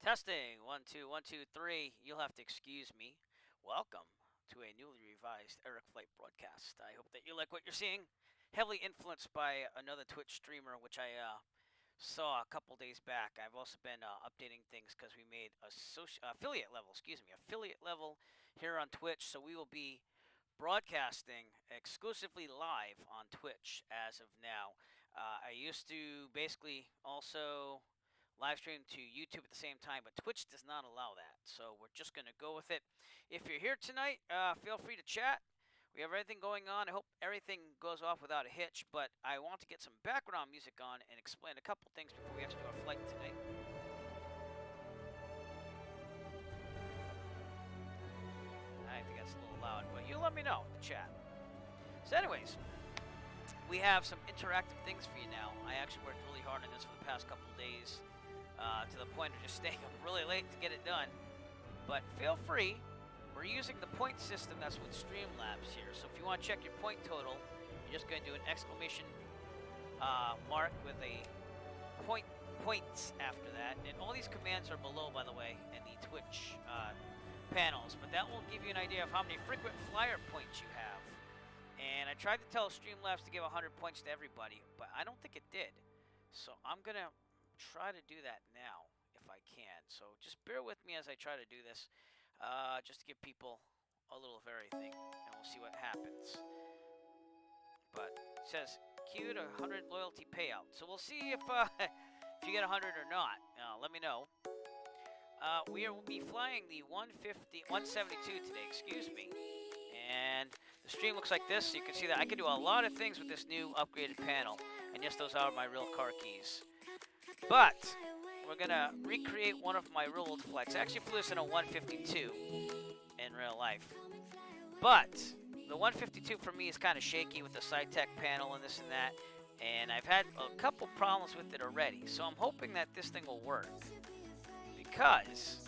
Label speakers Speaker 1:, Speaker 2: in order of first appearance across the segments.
Speaker 1: Testing. 1, 2, 1, 2, 3. You'll have to excuse me. Welcome to a newly revised Eric Flight broadcast. I hope that you like what you're seeing. Heavily influenced by another Twitch streamer, which I saw a couple days back. I've also been updating things because we made a affiliate level here on Twitch. So we will be broadcasting exclusively live on Twitch as of now. I used to basically also live stream to YouTube at the same time, but Twitch does not allow that. So we're just going to go with it. If you're here tonight, feel free to chat. We have everything going on. I hope everything goes off without a hitch, but I want to get some background music on and explain a couple things before we actually do our flight tonight. I think that's a little loud, but you let me know in the chat. So anyways, we have some interactive things for you now. I actually worked really hard on this for the past couple of days, to the point of just staying up really late to get it done. But feel free. We're using the point system that's with Streamlabs here. So if you want to check your point total, you're just going to do an exclamation mark with a points after that. And all these commands are below, by the way, in the Twitch panels. But that will give you an idea of how many frequent flyer points you have. And I tried to tell Streamlabs to give 100 points to everybody, but I don't think it did. So I'm going to try to do that now, if I can. So just bear with me as I try to do this, just to give people a little of everything, and we'll see what happens. But it says, queued 100 loyalty payout. So we'll see if you get 100 or not. Let me know. We will be flying the 172 today, excuse me. And the stream looks like this, so you can see that I can do a lot of things with this new upgraded panel. And yes, those are my real car keys. But we're going to recreate one of my real old flights. I actually flew this in a 152 in real life. But the 152 for me is kind of shaky with the SciTech panel and this and that. And I've had a couple problems with it already. So I'm hoping that this thing will work. Because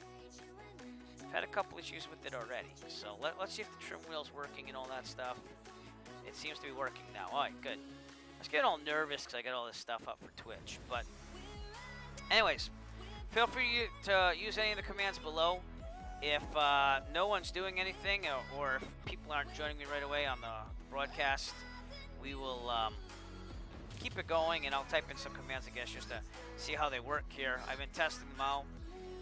Speaker 1: I've had a couple issues with it already. So let's see if the trim wheel's working and all that stuff. It seems to be working now. All right, good. I was getting all nervous because I got all this stuff up for Twitch. But anyways, feel free to use any of the commands below. If no one's doing anything, or if people aren't joining me right away on the broadcast, we will keep it going, and I'll type in some commands, I guess, just to see how they work here. I've been testing them out.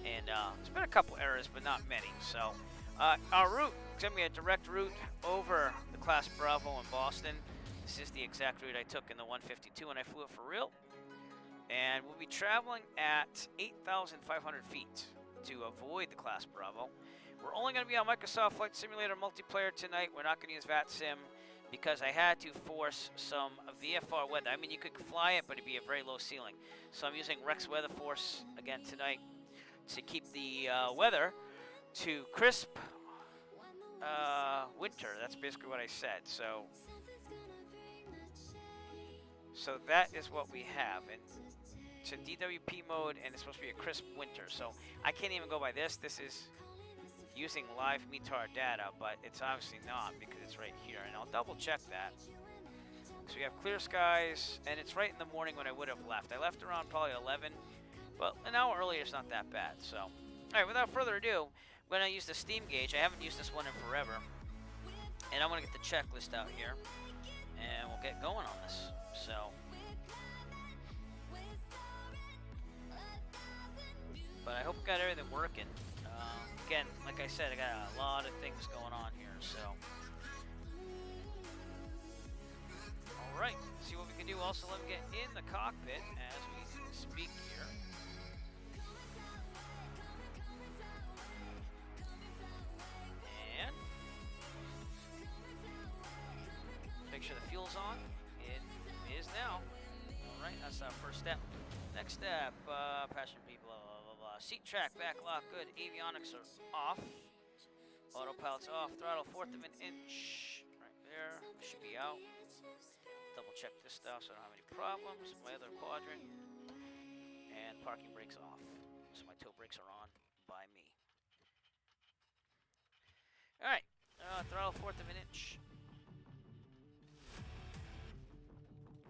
Speaker 1: And there's been a couple errors, but not many. So our route is going to be a direct route over the Class Bravo in Boston. This is the exact route I took in the 152 when I flew it for real. And we'll be traveling at 8,500 feet to avoid the Class Bravo. We're only going to be on Microsoft Flight Simulator multiplayer tonight. We're not going to use VATSIM because I had to force some VFR weather. I mean, you could fly it, but it'd be a very low ceiling. So I'm using Rex Weather Force again tonight to keep the weather to crisp winter. That's basically what I said. So that is what we have. And it's a DWP mode, and it's supposed to be a crisp winter. So I can't even go by this. This is using live METAR data, but it's obviously not because it's right here. And I'll double check that. So we have clear skies, and it's right in the morning when I would have left. I left around probably 11. Well, an hour earlier is not that bad. So, all right, without further ado, I'm going to use the steam gauge. I haven't used this one in forever. And I'm going to get the checklist out here. And we'll get going on this. So, but I hope we got everything working. Again, like I said, I got a lot of things going on here. So, all right, see what we can do. Also, let me get in the cockpit as we speak here. And make sure the fuel's on. It is now. All right, that's our first step. Next step, passenger people, blah, blah, blah. Seat track, back lock, good. Avionics are off. Autopilot's off. Throttle, 1/4 of an inch. Right there. Should be out. Double check this stuff so I don't have any problems. My other quadrant. And parking brakes off. So my toe brakes are on by me. Alright. Throttle, 1/4 of an inch.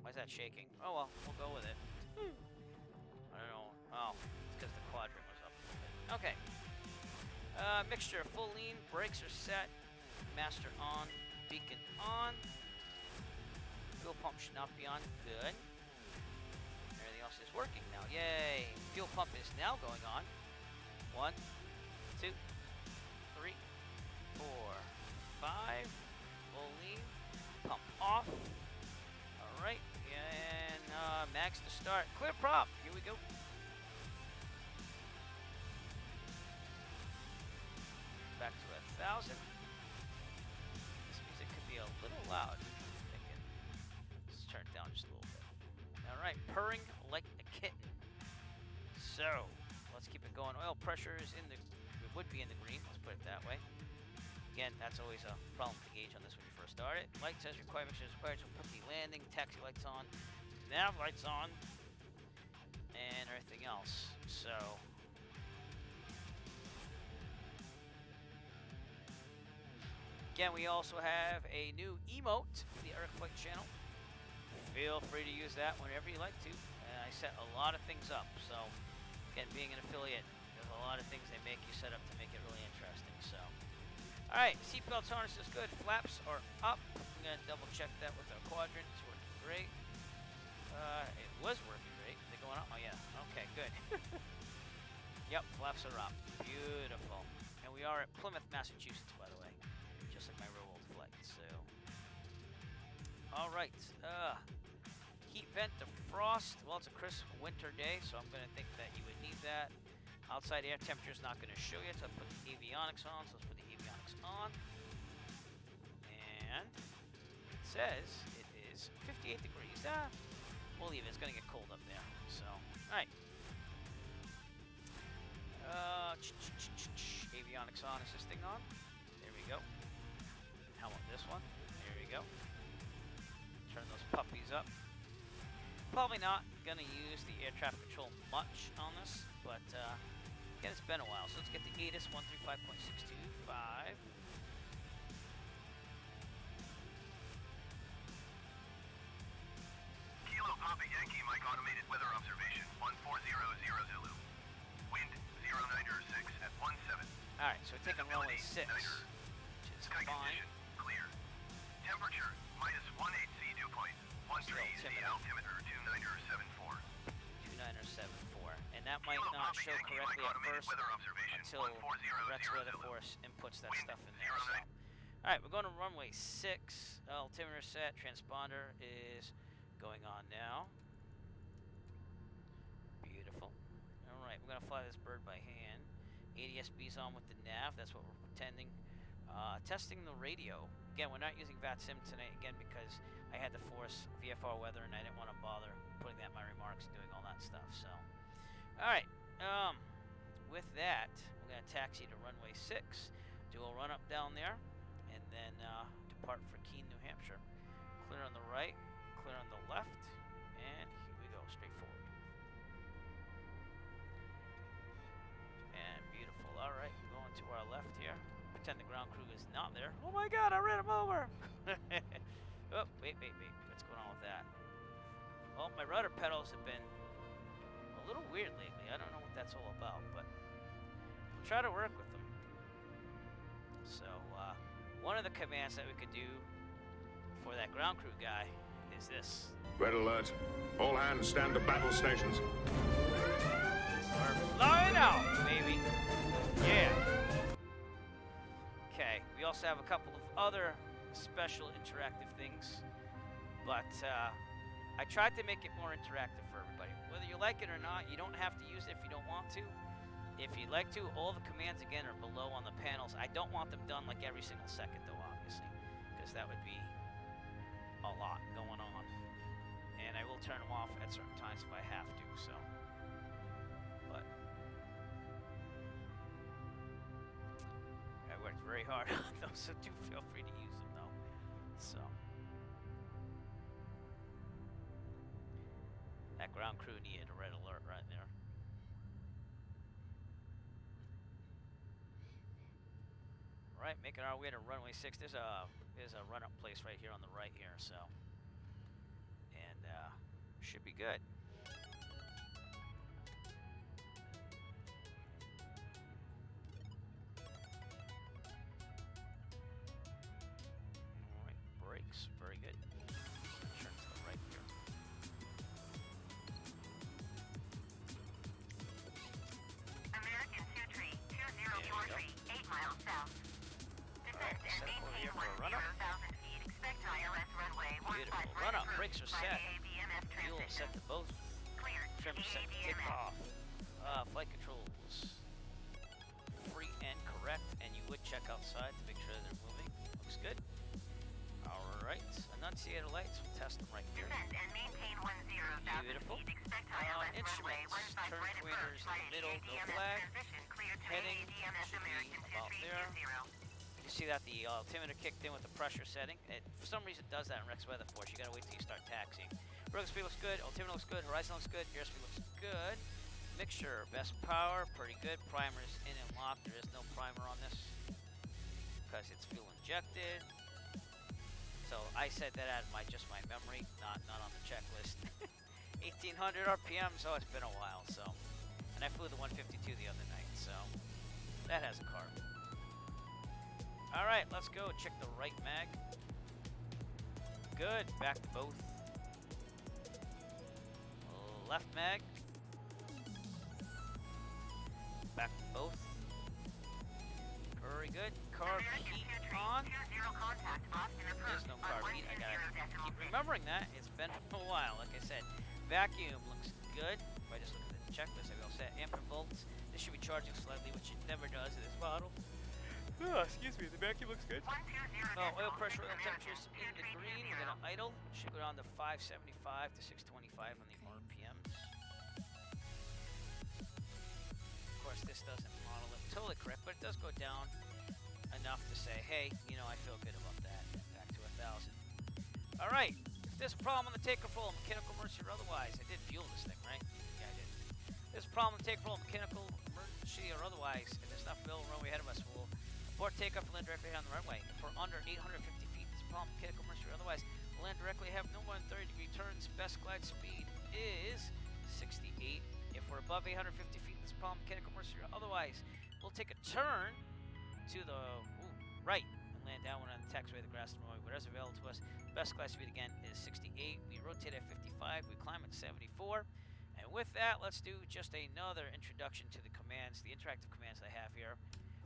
Speaker 1: Why is that shaking? Oh well, we'll go with it. I don't know. Oh, it's because the quadrant was up a little bit. Okay. Mixture, full lean, brakes are set, master on, beacon on. Fuel pump should not be on. Good. Everything else is working now. Yay! Fuel pump is now going on. 1, 2, 3, 4, 5. Full lean. Pump off. Alright. And max to start. Clear prop. Here we go. Back to 1,000. This music could be a little loud. I'm thinking. Let's turn it down just a little bit. Alright. Purring like a kitten. So, let's keep it going. Oil pressure is in the, it would be in the green. Let's put it that way. Again, that's always a problem to gauge on this when you first start it. Light says requirements is required to put the landing, taxi lights on, nav lights on, and everything else. So, again, we also have a new emote for the Eric Flight channel. Feel free to use that whenever you like to. And I set a lot of things up. So, again, being an affiliate, there's a lot of things they make you set up to make it really interesting. So, all right, seatbelt harness is good. Flaps are up. I'm gonna double check that with our quadrant. It's working great. It was working great. They're going up. Oh yeah. Okay, good. Yep, flaps are up. Beautiful. And we are at Plymouth, Massachusetts, by the way, just like my real world flight. So, all right. Heat vent defrost. Well, it's a crisp winter day, so I'm gonna think that you would need that. Outside air temperature is not going to show you, so I'll put the avionics on. So let's put the avionics on. And it says it is 58 degrees. We'll leave it. It's going to get cold up there. So, all right. Avionics on. Is this thing on? There we go. How about this one? There we go. Turn those puppies up. Probably not going to use the air traffic control much on this, but again, it's been a while. So let's get the ATIS 135.625.
Speaker 2: Kilo Papa Yankee Mike automated weather observation 1400 Zulu. Wind 096 at 17.
Speaker 1: Alright, so we're taking runway 6, which is
Speaker 2: Sky
Speaker 1: fine.
Speaker 2: condition clear. Temperature minus 18 C dew point. 13 C altimeter 2974.
Speaker 1: 2974. And that might not show correctly at first until Rex Weather Force inputs that stuff in there. So. Alright, we're going to runway 6. Altimeter set. Transponder is going on now. Beautiful. Alright, we're going to fly this bird by hand. ADS-B's on with the nav. That's what we're pretending. Testing the radio. Again, we're not using VATSIM tonight, again, because I had to force VFR weather and I didn't want to bother putting that in my remarks and doing all that stuff. So, alright. With that, we're going to taxi to runway 6, do a run up down there, and then depart for Keene, New Hampshire. Clear on the right, clear on the left, and here we go, straight forward. And beautiful. Alright, we're going to our left here. Pretend the ground crew is not there. Oh my god, I ran him over! Oh, wait. What's going on with that? Well, my rudder pedals have been a little weird lately. I don't know what that's all about, but we'll try to work with them. So, one of the commands that we could do for that ground crew guy is this.
Speaker 3: Red alert. All hands stand to battle stations.
Speaker 1: We're flying out, baby. Yeah. Okay, we also have a couple of other special interactive things, but I tried to make it more interactive for everybody. Whether you like it or not, you don't have to use it if you don't want to. If you'd like to, all the commands again are below on the panels. I don't want them done like every single second though, obviously, because that would be a lot going on. And I will turn them off at certain times if I have to, so. But I worked very hard on those, so do feel free to use them though. So. That ground crew needed a red alert right there. Right, making our way to runway 6. There's a run-up place right here on the right here, so. And should be good. trim set to take off. Flight controls. Free and correct, and you would check outside to make sure they're moving. Looks good. Alright, annunciator lights, we'll test them right here.
Speaker 4: Descend and maintain 10,000
Speaker 1: Beautiful.
Speaker 4: feet. Expect ILS runway
Speaker 1: Instruments,
Speaker 4: 15
Speaker 1: turn
Speaker 4: right
Speaker 1: pointers
Speaker 4: approach.
Speaker 1: in the middle, no
Speaker 4: ADMS
Speaker 1: flag.
Speaker 4: transition clear to
Speaker 1: Heading
Speaker 4: ADMS
Speaker 1: should be
Speaker 4: American
Speaker 1: about there.
Speaker 4: 2320.
Speaker 1: You see that the altimeter kicked in with the pressure setting. It, for some reason, does that in Rex Weather Force. You gotta wait till you start taxiing. Rotor speed looks good, altimeter looks good, horizon looks good, airspeed looks good. Mixture, best power, pretty good. Primer's in and locked. There is no primer on this because it's fuel injected. So I said that out of my memory, not on the checklist. 1800 RPM, so it's been a while. So, and I flew the 152 the other night, so that has a carb. All right, let's go check the right mag. Good, back to both. Left mag. Back to both. Very good. Carb heat on. There's no carb heat. I gotta keep remembering that. It's been a while. Like I said, vacuum looks good. If I just look at the checklist, I will set ampere volts. This should be charging slightly, which it never does in this model. Oh, excuse me. The vacuum looks good. Oil pressure, oil temperatures in the green. We're gonna idle. Should go down to 575 to 625 on the RPMs. Of course, this doesn't model it totally correct, but it does go down enough to say, hey, you know, I feel good about that. Back to 1,000. All right. If there's a problem on the takeoff roll, mechanical emergency or otherwise, I did fuel this thing, right? Yeah, I did. If there's a problem on the takeoff roll, mechanical emergency or otherwise, and there's enough available runway ahead of us, we'll abort takeoff and land directly on the runway. If we're under 850 feet, there's a problem, mechanical emergency or otherwise, we'll land directly, have no more than 30-degree turns. Best glide speed is 68. If we're above 850 feet, there's a problem, mechanical emergency or otherwise, we'll take a turn to the right and land downwind on the taxiway, the grass runway, whatever's available to us. Best glide speed again is 68. We rotate at 55. We climb at 74. And with that, let's do just another introduction to the commands, the interactive commands I have here.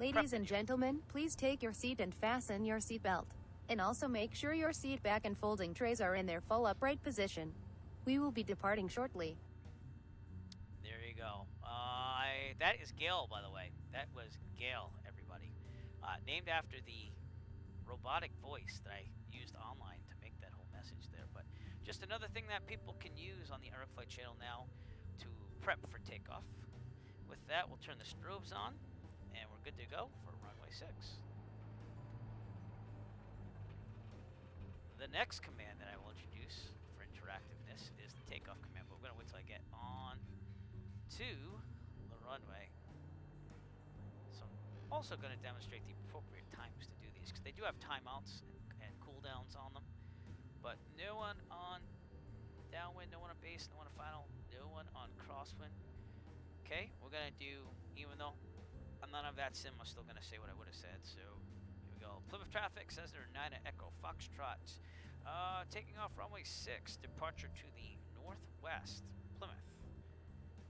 Speaker 5: Ladies and gentlemen, please take your seat and fasten your seatbelt. And also make sure your seat back and folding trays are in their full upright position. We will be departing shortly.
Speaker 1: There you go. That is Gail, by the way. That was Gail, everybody. Named after the robotic voice that I used online to make that whole message there. But just another thing that people can use on the Eric Flight channel now to prep for takeoff. With that, we'll turn the strobes on, and we're good to go for runway 6. The next command that I will introduce for interactiveness is the takeoff command, but we're going to wait till I get on to the runway. So I'm also going to demonstrate the appropriate times to do these, because they do have timeouts and cooldowns on them, but no one on downwind, no one on base, no one on final, no one on crosswind. Okay, we're going to do, even though I'm not on that sim, I'm still going to say what I would have said, so here we go. Plymouth traffic, Cessna 9 Echo Foxtrot. Taking off runway 6, departure to the northwest, Plymouth.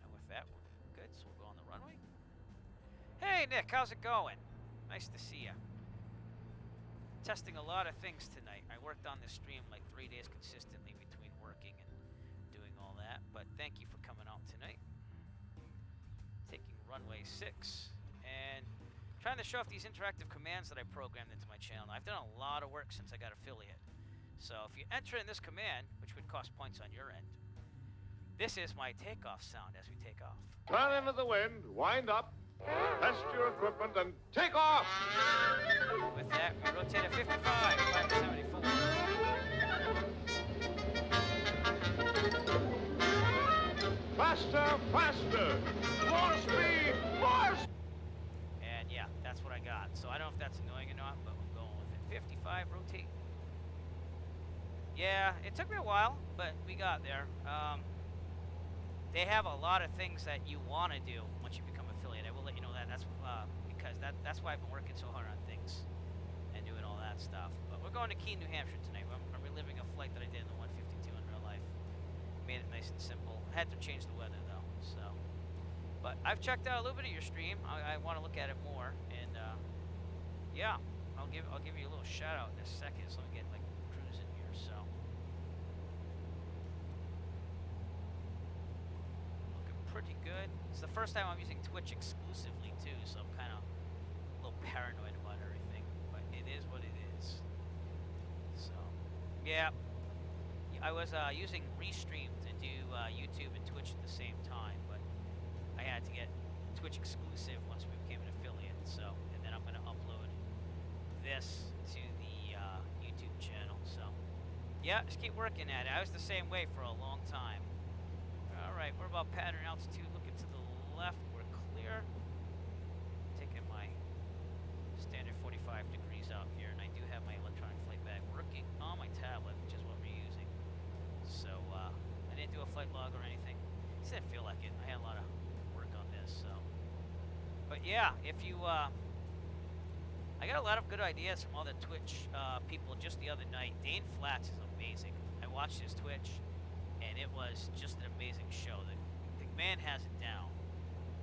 Speaker 1: And with that, we're good, so we'll go on the runway. Hey Nick, how's it going? Nice to see you. Testing a lot of things tonight. I worked on this stream like 3 days consistently between working and doing all that, but thank you for coming out tonight. Taking runway 6 and trying to show off these interactive commands that I programmed into my channel. I've done a lot of work since I got affiliate. So if you enter in this command, which would cost points on your end, this is my takeoff sound as we take off.
Speaker 3: Turn into the wind, wind up, test your equipment, and take off!
Speaker 1: With that, we rotate at 55, 574.
Speaker 3: Faster, faster! More speed, more speed!
Speaker 1: And yeah, that's what I got. So I don't know if that's annoying or not, but we're going with it. 55, rotate. Yeah, it took me a while, but we got there. They have a lot of things that you want to do once you become affiliate. I will let you know that. That's because that's why I've been working so hard on things and doing all that stuff. But we're going to Keene, New Hampshire tonight. I'm reliving a flight that I did in the 152 in real life. Made it nice and simple. Had to change the weather though, so. But I've checked out a little bit of your stream. I want to look at it more, and yeah, I'll give you a little shout out in a second. So let me get like cruising here. So pretty good. It's the first time I'm using Twitch exclusively too, so I'm kind of a little paranoid about everything. But it is what it is. So, yeah. I was using Restream to do YouTube and Twitch at the same time, but I had to get Twitch exclusive once we became an affiliate. So, and then I'm going to upload this to the YouTube channel. So, yeah, just keep working at it. I was the same way for a long time. All right, we're about pattern altitude. Looking to the left, we're clear. Taking my standard 45 degrees out here, and I do have my electronic flight bag working on my tablet, which is what we're using. So I didn't do a flight log or anything. Just didn't feel like it. I had a lot of work on this. So, but yeah, if you, I got a lot of good ideas from other Twitch people just the other night. Dane Flats is amazing. I watched his Twitch, and it was just an amazing show. The man has it down.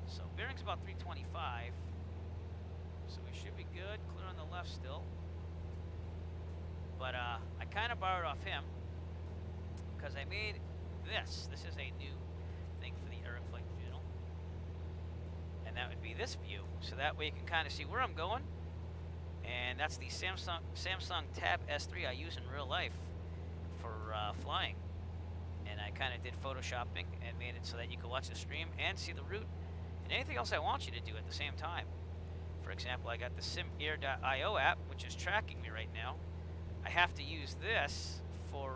Speaker 1: So bearing's about 325. So we should be good. Clear on the left still. But I kind of borrowed off him because I made this. This is a new thing for the Air Flight channel. And that would be this view. So that way you can kind of see where I'm going. And that's the Samsung Tab S3 I use in real life for flying. And I kind of did photoshopping and made it so that you could watch the stream and see the route and anything else I want you to do at the same time. For example, I got the SimAir.io app, which is tracking me right now. I have to use this for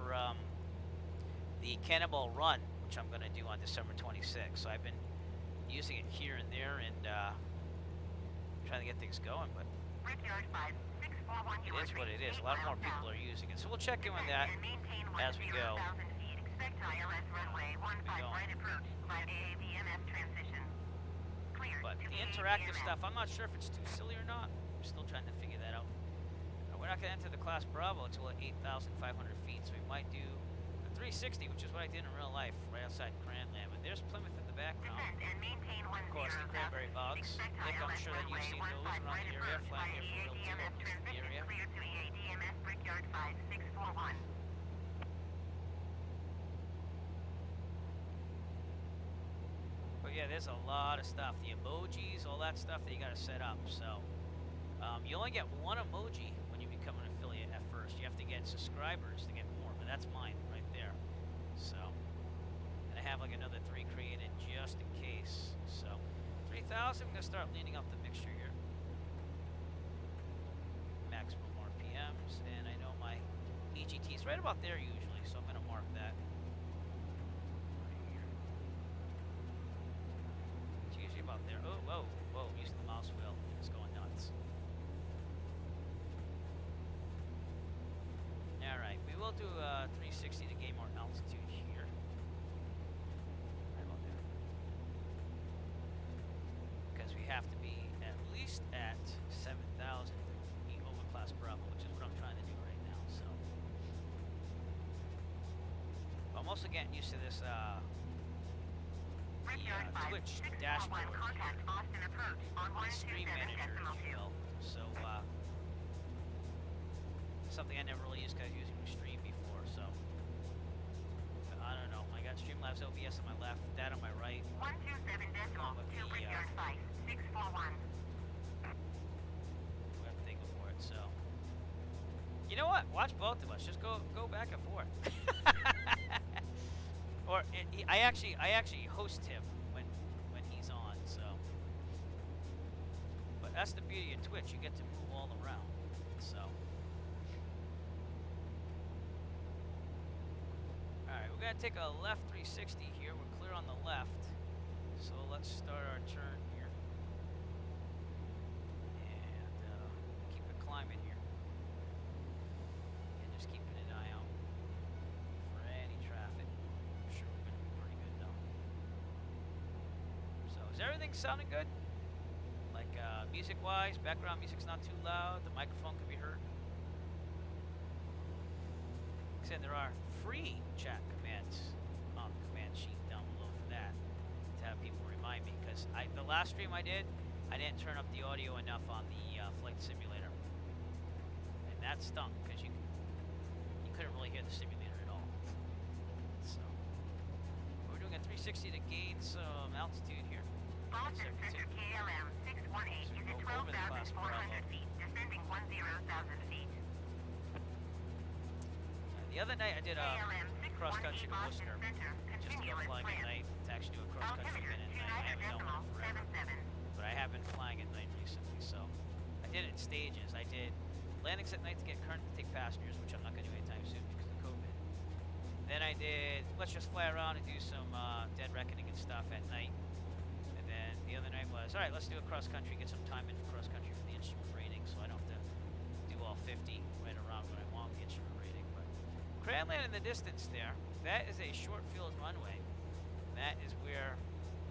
Speaker 1: the Cannonball Run, which I'm going to do on December 26th. So I've been using it here and there and trying to get things going, but it is what it is. A lot more people are using it. So we'll check in with that as we go. But the interactive stuff, I'm not sure if it's too silly or not. I'm still trying to figure that out. We're not going to enter the class Bravo until 8,500 feet, so we might do a 360, which is what I did in real life, right outside Cranland. But there's Plymouth in the background. Of course, the cranberry bogs. Nick, I'm sure that you've seen those around the area, flying here for real too, just in the area. But yeah, there's a lot of stuff. The emojis, all that stuff that you got to set up. So you only get one emoji when you become an affiliate at first. You have to get subscribers to get more, but that's mine right there. So, and I have like another 3 created just in case. So 3,000, I'm going to start leaning up the mixture here. Maximum RPMs, and I know my EGT is right about there usually, so I'm going to mark that. Right here. It's usually about there. Oh, whoa, whoa, I'm using the mouse wheel. It's going nuts. Alright, we will do 360 to gain more altitude here. Right about there. Because we have to be at least at 7,000 to be over class Bravo, which is what I'm trying to do right now. So I'm also getting used to this Twitch dashboard, the stream manager, if you will. So something I never really used because I was using Stream before. So I don't know. I got Streamlabs OBS on my left, that on my right.
Speaker 4: 127.2
Speaker 1: web thing before it. So you know what? Watch both of us. Just go back and forth. Or I actually host him when he's on. So, but that's the beauty of Twitch. You get to move all around. So. Alright, we're going to take a left 360 here. We're clear on the left. So let's start our turn here. And keep it climbing here. And just keeping an eye out for any traffic. I'm sure we're going to be pretty good though. So is everything sounding good? Like music-wise, background music's not too loud. The microphone can be heard. And there are free chat commands on the command sheet down below for that to have people remind me, because the last stream I did, I didn't turn up the audio enough on the flight simulator, and that stunk because you couldn't really hear the simulator at all. So we're doing doing a 360 to gain some altitude here.
Speaker 4: Boston Center KLM 618 is at 12,400 feet, descending 10,000 feet.
Speaker 1: The other night I did a
Speaker 4: KLM
Speaker 1: cross-country
Speaker 4: 618
Speaker 1: to
Speaker 4: Boston
Speaker 1: Worcester,
Speaker 4: Center,
Speaker 1: just to go
Speaker 4: continuous
Speaker 1: flying at
Speaker 4: wind.
Speaker 1: night, to actually do a cross-country
Speaker 4: Altimeter
Speaker 1: event at night. I haven't done one forever,
Speaker 4: 29.77.
Speaker 1: but I have been flying at night recently, so I did it in stages. I did landings at night to get current to take passengers, which I'm not going to do anytime soon because of COVID. Then I did, let's just fly around and do some dead reckoning and stuff at night. And then the other night was, all right, let's do a cross-country, get some time in for cross-country for the instrument rating, so I don't have to do all 50 right around when I want the instrument rating. But Cranland in the distance there, that is a short field runway. That is where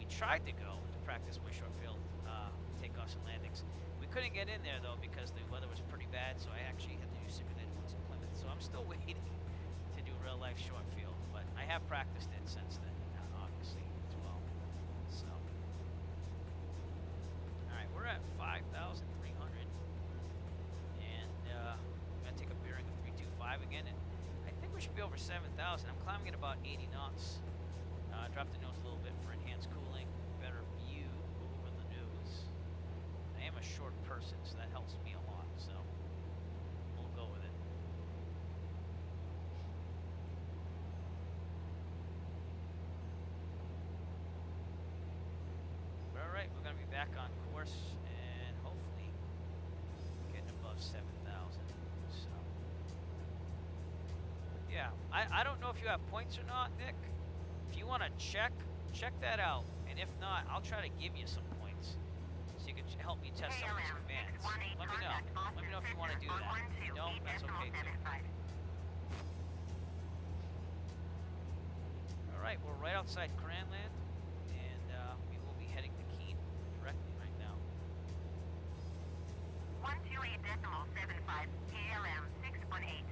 Speaker 1: we tried to go to practice my short field takeoffs and landings. We couldn't get in there though because the weather was pretty bad, so I actually had to do simulated ones in Plymouth. So I'm still waiting to do real life short field, but I have practiced it since then, obviously as well. So, all right, we're at 5,300, and I'm gonna take a bearing of 325 again, and I think we should be over 7,000. I'm climbing at about 80 knots. Drop the nose a little bit for enhanced cooling, better view over the nose. I am a short person, so that helps me a lot, so we'll go with it. Alright, we're going to be back on course and hopefully getting above 7,000. So, yeah, I don't know if you have points or not, Nick. If you want to check that out, and if not, I'll try to give you some points so you can help me test some of these commands. Let me know. Let me know if you want to do that. If you don't, that's okay too. Alright, we're right outside Cranland, and we will be heading to Keene directly right now.
Speaker 4: 128.75 KLM 618.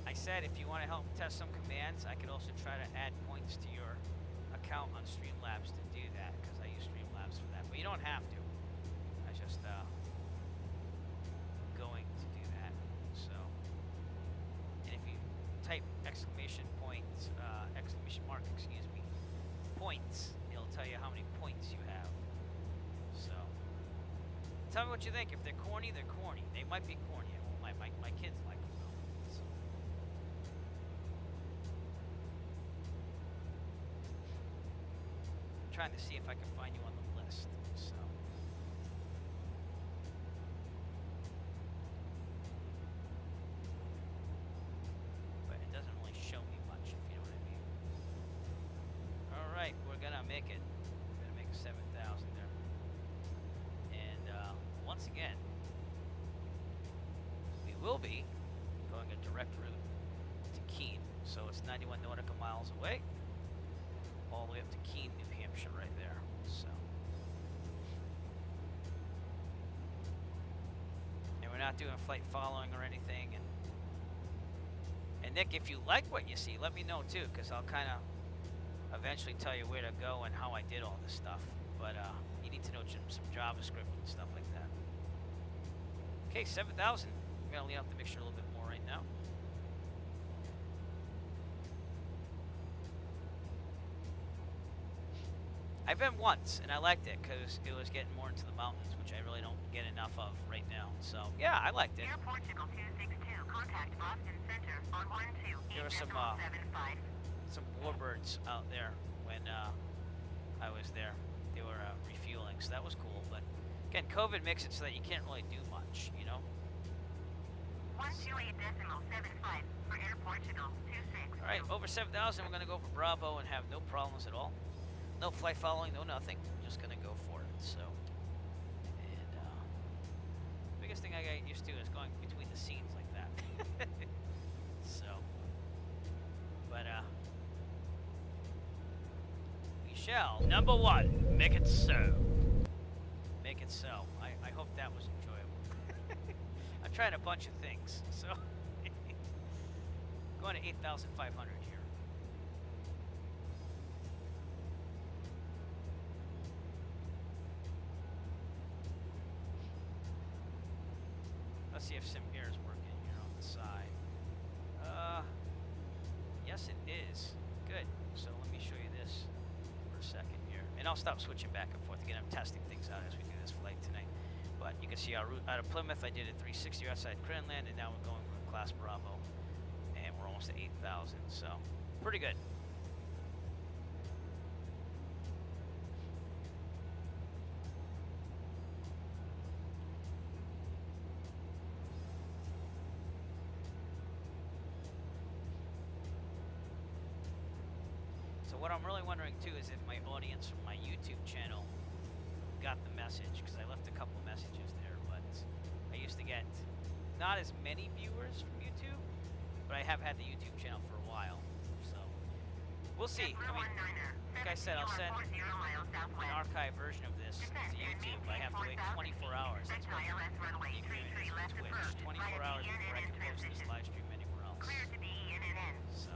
Speaker 1: I said if you want to help test some commands, I could also try to add points to your account on Streamlabs to do that, because I use Streamlabs for that. But you don't have to. I just going to do that. So, and if you type exclamation mark, excuse me, points, it'll tell you how many points you have. So, tell me what you think. If they're corny, they're corny. They might be corny. My kids like them though. So. Trying to see if I can find you on the list. So, but it doesn't really show me much, if you know what I mean. All right, we're gonna make it. We're gonna make 7,000 there. And once again, we will be going a direct route to Keene. So it's 91 nautical miles away, all the way up to Keene, New Hampshire, right there. So, and we're not doing flight following or anything. And Nick, if you like what you see, let me know too, because I'll kind of eventually tell you where to go and how I did all this stuff. But you need to know some JavaScript and stuff like that. Okay, 7,000. I'm gonna lean off the mixture a little bit more right now. I've been once, and I liked it because it was getting more into the mountains, which I really don't get enough of right now. So, yeah, I liked it.
Speaker 4: Air Portugal 262, contact Boston Center on 12.
Speaker 1: There were some warbirds out there when I was there. They were refueling, so that was cool. But, again, COVID makes it so that you can't really do much, you know?
Speaker 4: 128.75 for Air Portugal 262.
Speaker 1: All right, over 7,000, we're going to go for Bravo and have no problems at all. No flight following, no nothing. I'm just gonna go for it. So, and biggest thing I got used to is going between the scenes like that. So, but we shall. Number one, make it so. Make it so. I hope that was enjoyable. I'm trying a bunch of things. So, going to 8,500 here. Let's see if Sim Air is working here on the side. good. So let me show you this for a second here. And I'll stop switching back and forth. Again, I'm testing things out as we do this flight tonight. But you can see our route out of Plymouth. I did a 360 outside Cranland, and now we're going with Class Bravo. And we're almost at 8,000, so pretty good. So what I'm really wondering too is if my audience from my YouTube channel got the message, because I left a couple messages there, but I used to get not as many viewers from YouTube, but I have had the YouTube channel for a while, so we'll see. I mean, like I said, I'll send an archive version of this to YouTube. I have to wait 24 hours. That's what the agreement is with Twitch. 24 hours before I can post this live stream anywhere else. So.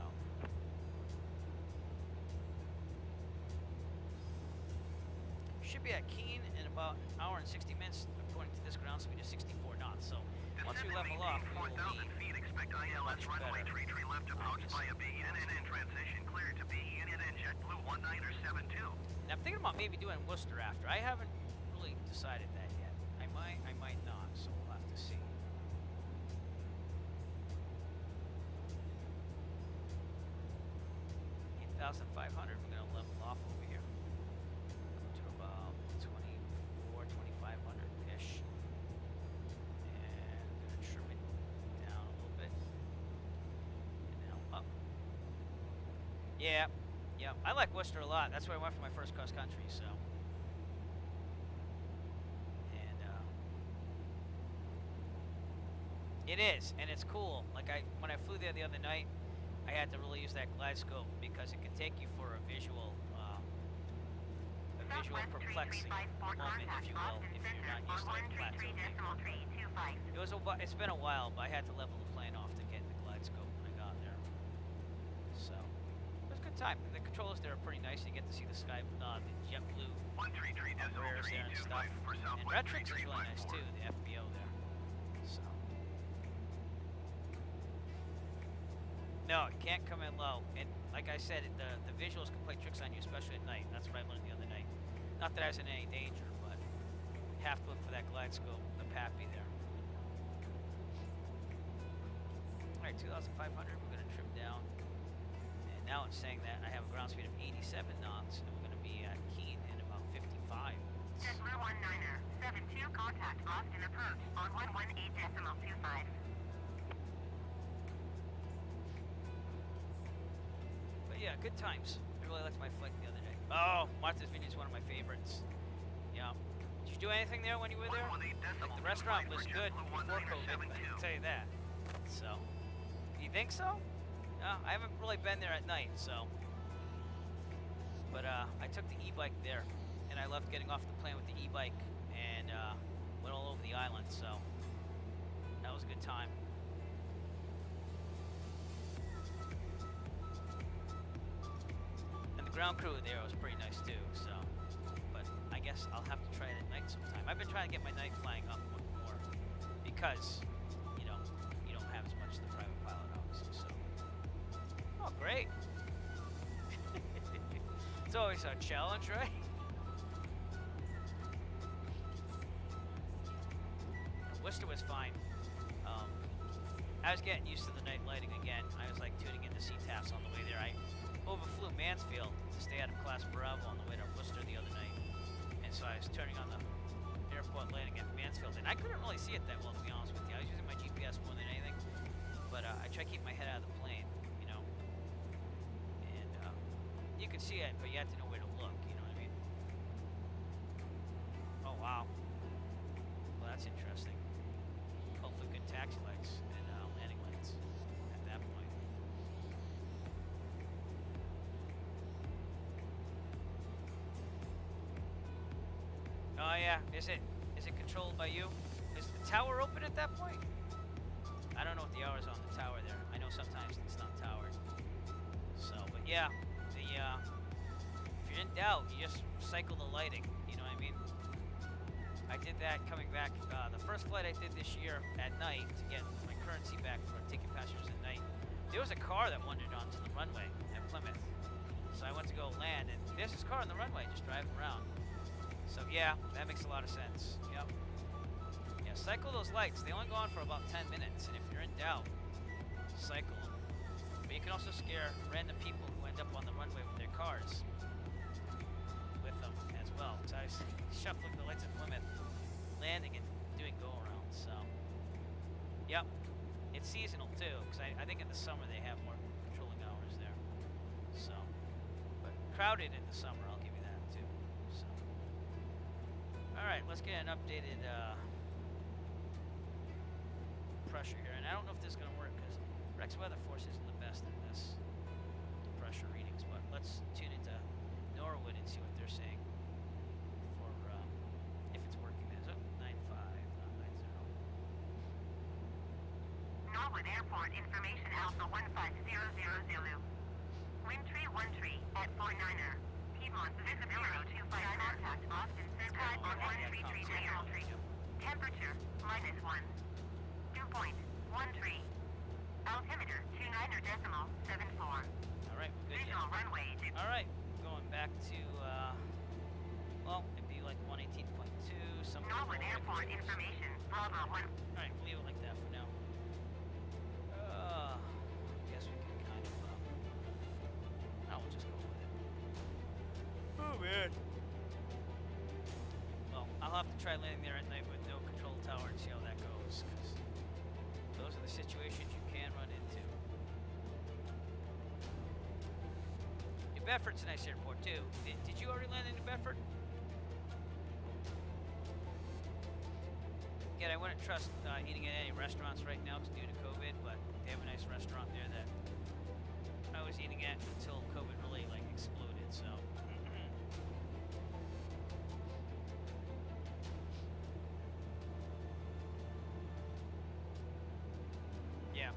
Speaker 1: Should be at Keene in about an hour and 60 minutes, according to this ground speed of 64 knots. So once we level off, we will be
Speaker 2: expect ILS
Speaker 1: much
Speaker 2: runway
Speaker 1: better.
Speaker 2: 33 left approach via BNN transition cleared to BNN JetBlue 1972.
Speaker 1: And I'm thinking about maybe doing Worcester after. I haven't really decided that yet. I might not, so we'll have to see. $8,500, we're going to level off over here. To about 24, 2,500-ish. And going to trim it down a little bit. And now up. Yeah, I like Worcester a lot. That's where I went for my first cross country, so. And it is, and it's cool. Like when I flew there the other night, I had to really use that glide scope because it can take you for a visual perplexing moment, if you will, if you're not used to like plateau view. It's been a while, but I had to level the plane off to get the glide scope when I got there. So it was a good time. And the controllers there are pretty nice. You get to see the sky, the JetBlue rares there and stuff. And Retrix is really nice too, the FBO there. So. No, it can't come in low. And like I said, the visuals can play tricks on you, especially at night. That's what I learned the other night. Not that I was in any danger, but you have to look for that glide scope, the PAPI there. All right, 2,500, we're going to trim down. And now it's saying that I have a ground speed of 87 knots, and we're going to be at Keene in about 55.
Speaker 4: JetBlue 19er, 72 contact Austin approach on 118.25.
Speaker 1: But yeah, good times. I really liked my flight the other day. Oh, Martha's Vineyard is one of my favorites. Yeah. Did you do anything there when you were there? Like, the restaurant was good before COVID, I can tell you that. So, you think so? No, I haven't really been there at night, so. But I took the e-bike there, and I loved getting off the plane with the e-bike and went all over the island, so that was a good time. And the ground crew there was pretty nice too, so. But I guess I'll have to try it at night sometime. I've been trying to get my night flying up more because, you know, you don't have as much as the private pilot, obviously, so. Oh, great. It's always a challenge, right? Worcester was fine. I was getting used to the night lighting again. I was like tuning into CTAFs on the way there. I overflew Mansfield to stay out of Class Bravo on the way to Worcester the other night. And so I was turning on the airport lighting at Mansfield. And I couldn't really see it that well, to be honest with you. I was using my GPS more than anything. But I try to keep my head out of the plane, you know. And you could see it, but you had to know where to look, you know what I mean? Oh, wow. Well, that's interesting. Hopefully good taxi lights and landing lights at that point. Oh yeah, is it controlled by you? Is the tower open at that point? I don't know what the hours on the tower there. I know sometimes it's not towered. So, but yeah, if you're in doubt, you just cycle the lighting. You know what I mean? I did that coming back. The first flight I did this year at night to get my currency back for taking passengers at night. There was a car that wandered onto the runway at Plymouth. nicest car on the runway, just driving around. So yeah, that makes a lot of sense. Yep. Yeah, cycle those lights. They only go on for about 10 minutes, and if you're in doubt, cycle them. But you can also scare random people who end up on the runway with their cars with them as well. So I was shuffling the lights at Plymouth, landing and doing go-arounds. So, yep, it's seasonal too, because I think in the summer they have more patrolling hours there. So, but crowded in the summer, I'll give you that too. So, all right, let's get an updated pressure here, and I don't know if this is going to work because Rex Weather Force isn't the best at this pressure readings, but let's tune into Norwood and see what they're saying for if it's working. Is it 95, not 90?
Speaker 4: Norwood Airport information Alpha 1500 Zulu. Wind tree 1 tree at 49er. Piedmont visibility 25 contact Boston Sky 133 decimal tree. Temperature -1. Dew point 1 tree. Altimeter 29er decimal 74.
Speaker 1: All right, we're good.
Speaker 4: Visual runway.
Speaker 1: All right, going back to well, it'd be like 118.2 something.
Speaker 4: Norwood Airport information Bravo 1.
Speaker 1: All right, we'll leave it like that for now. I guess we can kind of. We'll just go with it. Oh man. Well, I'll have to try landing there at night with no control tower and see how that goes, because those are the situations you can run into. New Bedford's a nice airport too. Did you already land in New Bedford? Again, I wouldn't trust eating at any restaurants right now due to COVID, but they have a nice restaurant there that I was eating at until COVID really like exploded. So. Yeah,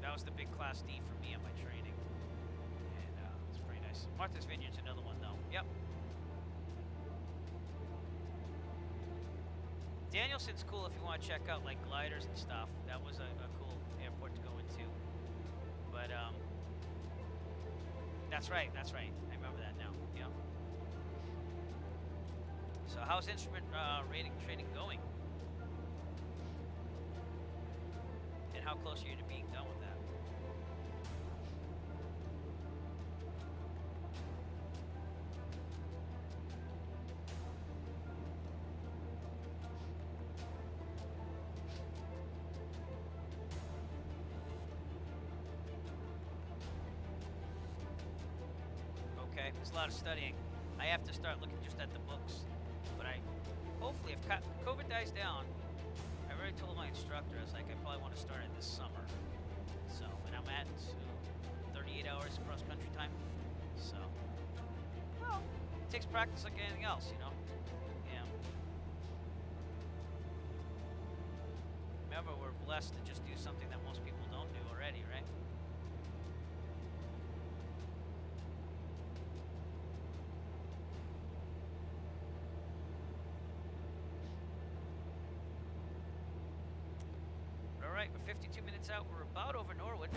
Speaker 1: that was the big Class D for me on my training, and it's pretty nice. Martha's Vineyard's another one though. Yep. Danielson's cool if you want to check out like gliders and stuff. That was a cool airport to go into. But that's right. I remember that now. Yep. So how's instrument rating training going? And how close are you to being done with that? Okay, there's a lot of studying. I have to start looking just at the books. But hopefully if COVID dies down, I already told my instructor, I was like, I probably want to start it this summer. So, and I'm at 38 hours cross country time. So, well, it takes practice like anything else, you know? Yeah. Remember, we're blessed to just do something that most people don't do already, right? Alright, we're 52 minutes out. We're about over Norwood.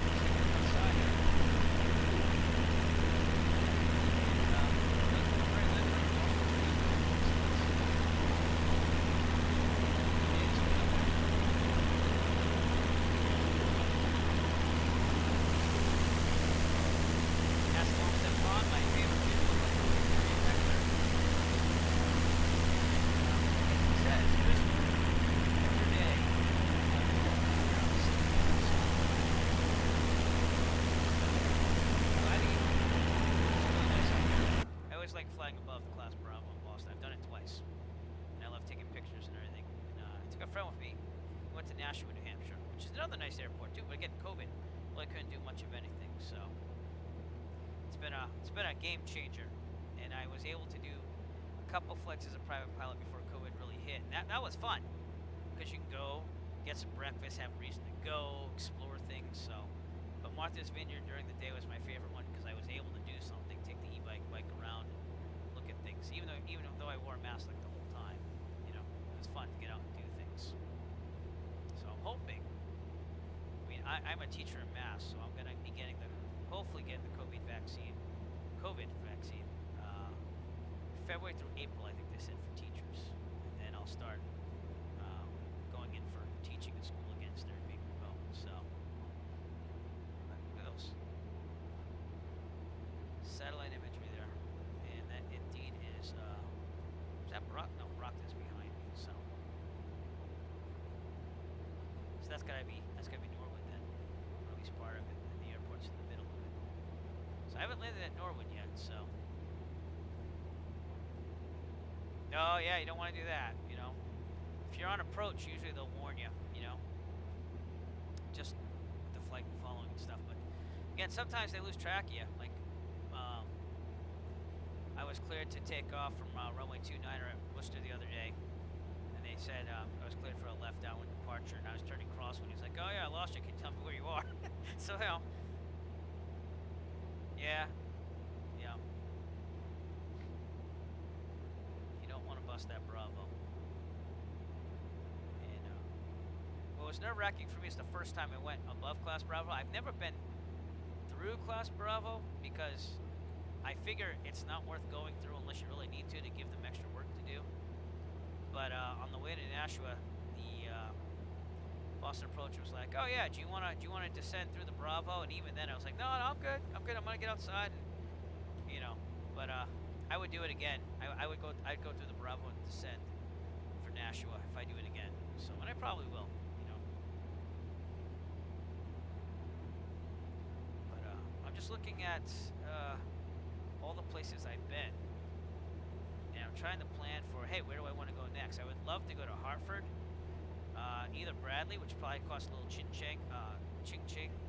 Speaker 1: Like flying above Class Bravo in Boston. I've done it twice, and I love taking pictures and everything. And I took a friend with me. We went to Nashua, New Hampshire, which is another nice airport too. But again, COVID, well, I couldn't do much of anything. So it's been a game changer, and I was able to do a couple flights as a private pilot before COVID really hit. And that was fun because you can go get some breakfast, have a reason to go, explore things. So, but Martha's Vineyard during the day was my favorite one because I was able to do something, take the bike around. Things, even though I wore a mask like the whole time, you know, it was fun to get out and do things. So I'm hoping. I mean, I'm a teacher in math, so I'm gonna be hopefully getting the COVID vaccine February through April, I think they said, for teachers. And then I'll start going in for teaching in school again instead of being remote. So, look at those satellite imagery there. And that indeed is that Brock? No, Brock is behind me. So that's gotta be Norwood then, or at least part of it. And the airport's in the middle of it. So I haven't landed at Norwood yet. So. Oh yeah, you don't want to do that, you know. If you're on approach, usually they'll warn you, you know. Just with the flight following and stuff. But again, sometimes they lose track of you. Like, I was cleared to take off from runway 29er at Worcester the other day, and they said I was cleared for a left downwind departure, and I was turning crosswind. He's like, "Oh yeah, I lost you. Can you tell me where you are?" So you know, yeah. Bust that Bravo. And what was nerve-wracking for me is the first time I went above Class Bravo. I've never been through Class Bravo because I figure it's not worth going through unless you really need to give them extra work to do. But on the way to Nashua, the Boston approach was like, "Oh yeah, do you wanna descend through the Bravo?" And even then, I was like, "No, I'm good. I'm gonna get outside." And, you know, but I would do it again. I'd go through the Bravo and descend for Nashua if I do it again. So, and I probably will, you know. But I'm just looking at all the places I've been, and I'm trying to plan for, hey, where do I want to go next? I would love to go to Hartford, either Bradley, which probably costs a little ching-ching,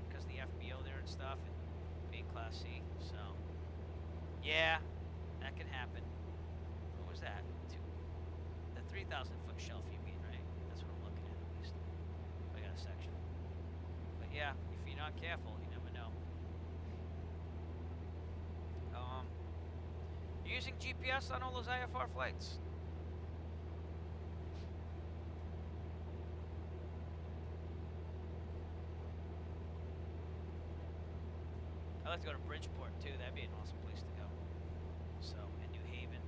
Speaker 1: because of the FBO there and stuff, and being Class C. So, yeah. That can happen. What was that? The 3,000-foot shelf, you mean, right? That's what I'm looking at least. I got a section. But yeah, if you're not careful, you never know. You're using GPS on all those IFR flights? I'd like to go to Bridgeport too. That'd be an awesome place to go. So, in New Haven.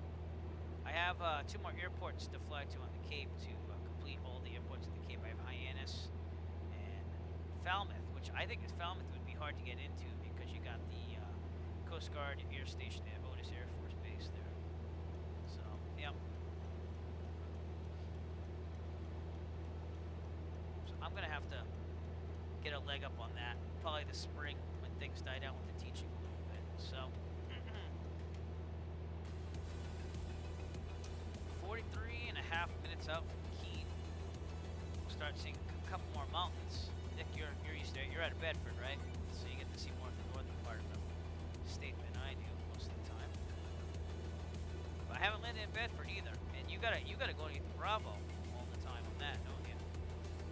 Speaker 1: I have 2 more airports to fly to on the Cape to complete all the airports at the Cape. I have Hyannis and Falmouth, which I think Falmouth would be hard to get into because you got the Coast Guard Air Station at Otis Air Force Base there. So, yep. So I'm going to have to get a leg up on that. Probably the spring when things die down with the teaching a little bit. So, 43.5 minutes out from Keene. We'll start seeing a couple more mountains. Nick, you're used to it. You're out of Bedford, right? So you get to see more of the northern part of the state than I do most of the time. But I haven't landed in Bedford either. And you gotta go to get the Bravo all the time on that, don't you?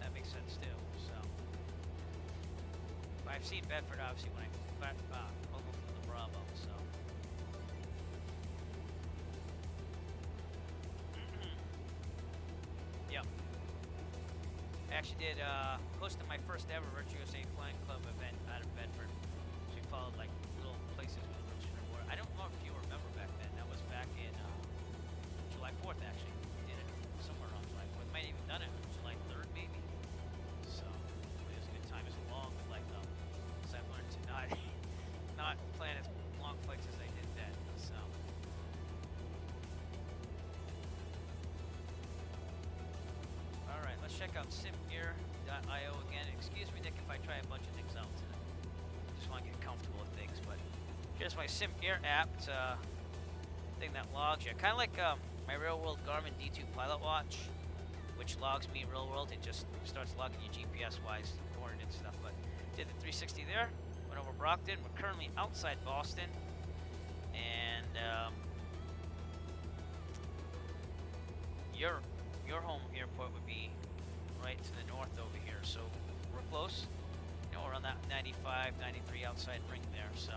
Speaker 1: That makes sense too. So, but I've seen Bedford obviously when I'll go through the Bravo. So. Yep. I actually did hosted my first ever Virtue USA Flying Club event out of Bedford. So we followed like little places with the Virtue Reward. I don't know if you remember back then. That was back in July 4th actually. We did it somewhere around July 4th. Might have even done it July 3rd maybe. So it was a good time. It was a long flight though. So I've learned to not plan as long flights as I did then. So. Alright, let's check out simgear.io again. Excuse me, Nick, if I try a bunch of things out today. Just want to get comfortable with things, but here's my SimGear app. It's a thing that logs you. Kind of like my real-world Garmin D2 Pilot Watch, which logs me real-world. It just starts logging you GPS-wise, coordinates stuff. But did the 360 there. Went over Brockton. We're currently outside Boston. And your home airport would be right to the north over here, so we're close. You know, we're on that 95, 93 outside ring there, so.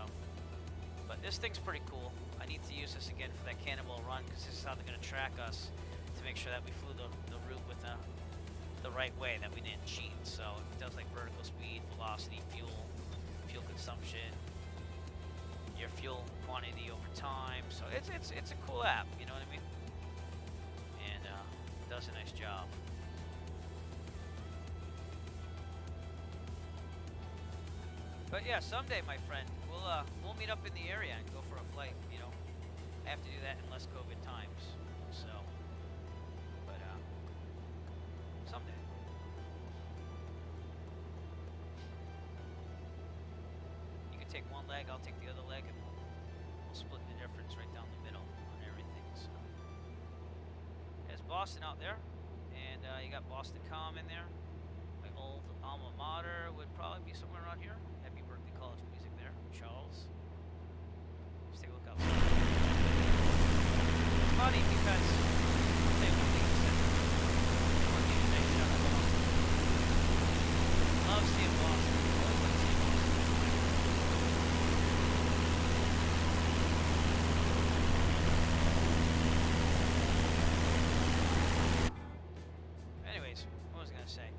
Speaker 1: But this thing's pretty cool. I need to use this again for that Cannonball run, because this is how they're going to track us to make sure that we flew the route with the right way, that we didn't cheat. So it does like vertical speed, velocity, fuel consumption, your fuel quantity over time. So it's a cool app, you know what I mean? And does a nice job. But yeah, someday, my friend, we'll meet up in the area and go for a flight. You know, I have to do that in less COVID times. So, but someday. You can take one leg, I'll take the other leg, and we'll split the difference right down the middle on everything. So, there's Boston out there, and you got Boston Com in there. My old alma mater would probably be somewhere around here. Happy birthday, College of Music there, Charles. Just take a look outside. It's funny because I'll say one thing in a second. One thing today, shut up. Love seeing Boston. Always like seeing Boston. Anyways, what was I gonna say?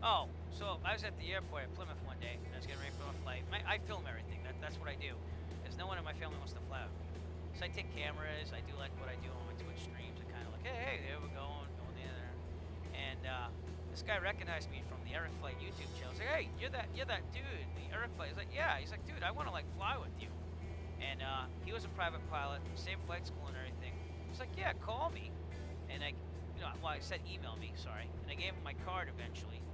Speaker 1: Oh, so I was at the airport at Plymouth one day, and I was getting ready for a flight. I film everything. That's what I do. There's no one in my family wants to fly with me. So I take cameras. I do like what I do on my Twitch streams. I kind of like, hey, there we're going there. And this guy recognized me from the Eric Flight YouTube channel. He's like, hey, you're that dude, the Eric Flight. He's like, yeah. He's like, dude, I want to like fly with you. And he was a private pilot, same flight school and everything. He's like, yeah, call me. And I said email me, sorry. And I gave him my card eventually.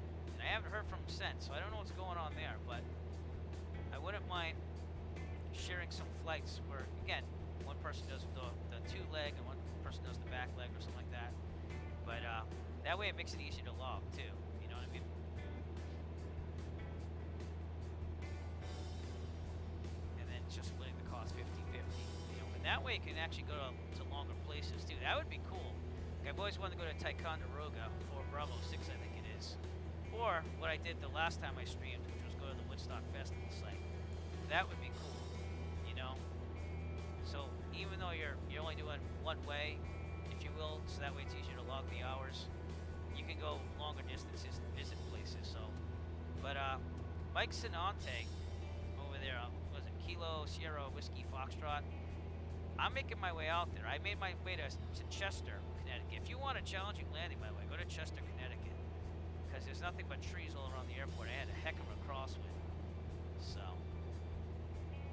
Speaker 1: I haven't heard from him since, so I don't know what's going on there, but I wouldn't mind sharing some flights where, again, one person does the two leg and one person does the back leg or something like that. But that way it makes it easier to log too, you know what I mean? And then it's just splitting the cost 50-50, you know, and that way you can actually go to longer places too. That would be cool. Like, I've always wanted to go to Ticonderoga, or Bravo 6 I think it is. Or what I did the last time I streamed, which was go to the Woodstock Festival site. That would be cool, you know. So even though you're only doing one way, if you will, so that way it's easier to log the hours, you can go longer distances and visit places. So, but Mike Sinante over there, was it Kilo Sierra Whiskey Foxtrot? I'm making my way out there. I made my way to Chester, Connecticut. If you want a challenging landing, by the way, go to Chester, Connecticut. Because there's nothing but trees all around the airport. I had a heck of a crosswind. So,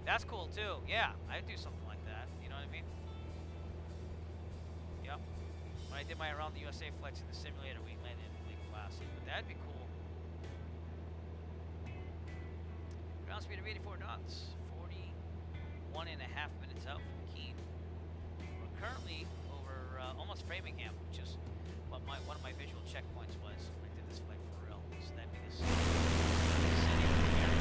Speaker 1: that's cool too. Yeah, I'd do something like that. You know what I mean? Yep. When I did my Around the USA flights in the simulator, we landed in Lake Placid. But that'd be cool. Ground speed of 84 knots. 41 and a half minutes out from Keene. We're currently over almost Framingham, which is what one of my visual checkpoints was. This flight for real. So that'd be this city over here.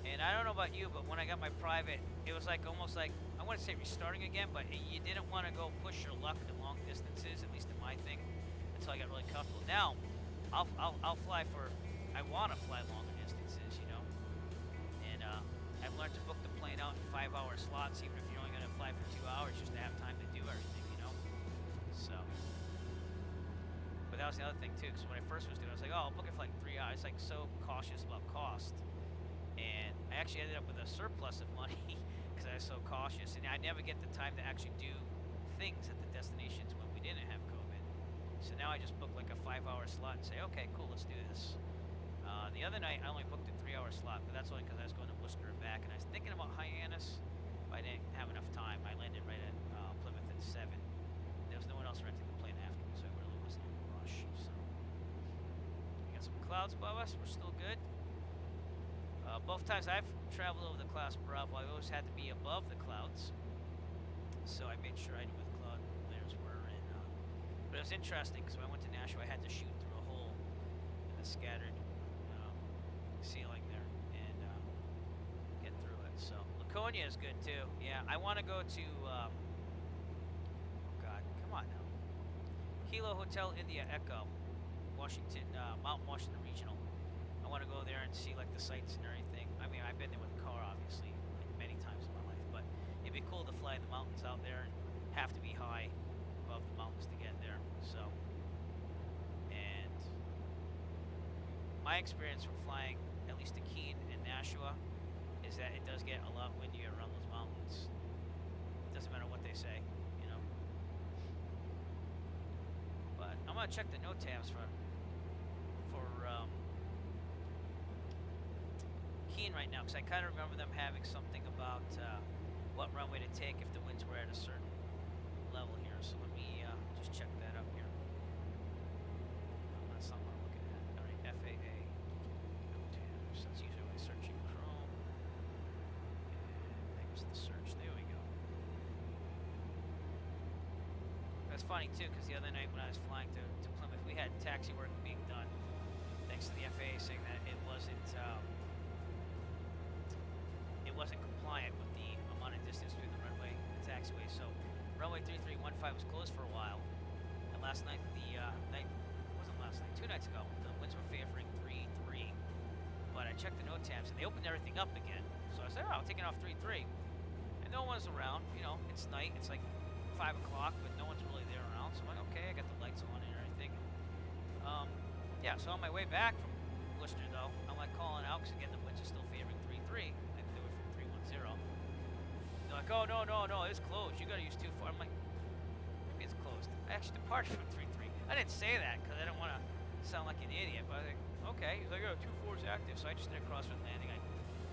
Speaker 1: And I don't know about you, but when I got my private, it was like almost like, I wouldn't say restarting again, but you didn't want to go push your luck to long distances, at least in my thing, until I got really comfortable. Now, I'll fly for, I want to fly longer distances, you know. And I've learned to book the plane out in 5-hour slots, even if you're only going to fly for 2 hours, just to have time to do everything, you know? So, but that was the other thing too, because when I first was doing it, I was like, oh, I'll book it for like 3 hours. Like, so cautious about cost. And I actually ended up with a surplus of money because I was so cautious. And I never get the time to actually do things at the destinations when we didn't have COVID. So now I just book like a 5-hour slot and say, okay, cool, let's do this. The other night, I only booked a 3-hour slot, but that's only because I was going to Worcester and back, and I was thinking about Hyannis, but I didn't have enough time. I landed right at Plymouth at 7. There was no one else renting the plane after me, so I really wasn't in a rush. So, we got some clouds above us. We're still good. Both times I've traveled over the class Bravo, I always had to be above the clouds, so I made sure I knew where the cloud layers were. And but it was interesting because when I went to Nashua, I had to shoot through a hole in the scattered ceiling there and get through it. So Laconia is good too. Yeah, I want to go to oh god, come on now, Kilo Hotel India Echo, Washington, Mount Washington Regional. I want to go there and see like the sights and everything. I mean, I've been there with a car obviously like many times in my life, but it'd be cool to fly in the mountains out there and have to be high above the mountains to get there. So my experience from flying, at least to Keene and Nashua, is that it does get a lot windier around those mountains. Doesn't matter what they say, you know. But I'm gonna check the note tabs for Keene right now, because I kind of remember them having something about what runway to take if the winds were at a certain level here. So let me just check that up here. That's not what I'm looking at. All right, FAA note tabs. That's usually when I search in Chrome. And there's the search. There we go. That's funny too, because the other night when I was flying to Plymouth, we had taxi work being done, thanks to the FAA saying that it wasn't compliant with the amount of distance between the runway and the taxiway. So runway 3315 was closed for a while, and last night, wasn't last night, 2 nights ago, the winds were favoring 3-3, but I checked the note tabs and they opened everything up again. So I said, oh, I'm taking off 3-3, and no one's around. You know, it's night, it's like 5 o'clock, but no one's really there around. So I'm like, okay, I got the lights on and everything. Yeah, so on my way back from Worcester, though, I'm like calling out because again the winds are still favoring 3-3. Like they were from 310. They're like, oh no, it's closed. You got to use 24. I'm like, maybe it's closed. I actually departed from 3-3. I didn't say that because I didn't want to sound like an idiot. But I was like, okay. He's like, oh, 24 is active. So I just did a crosswind landing. I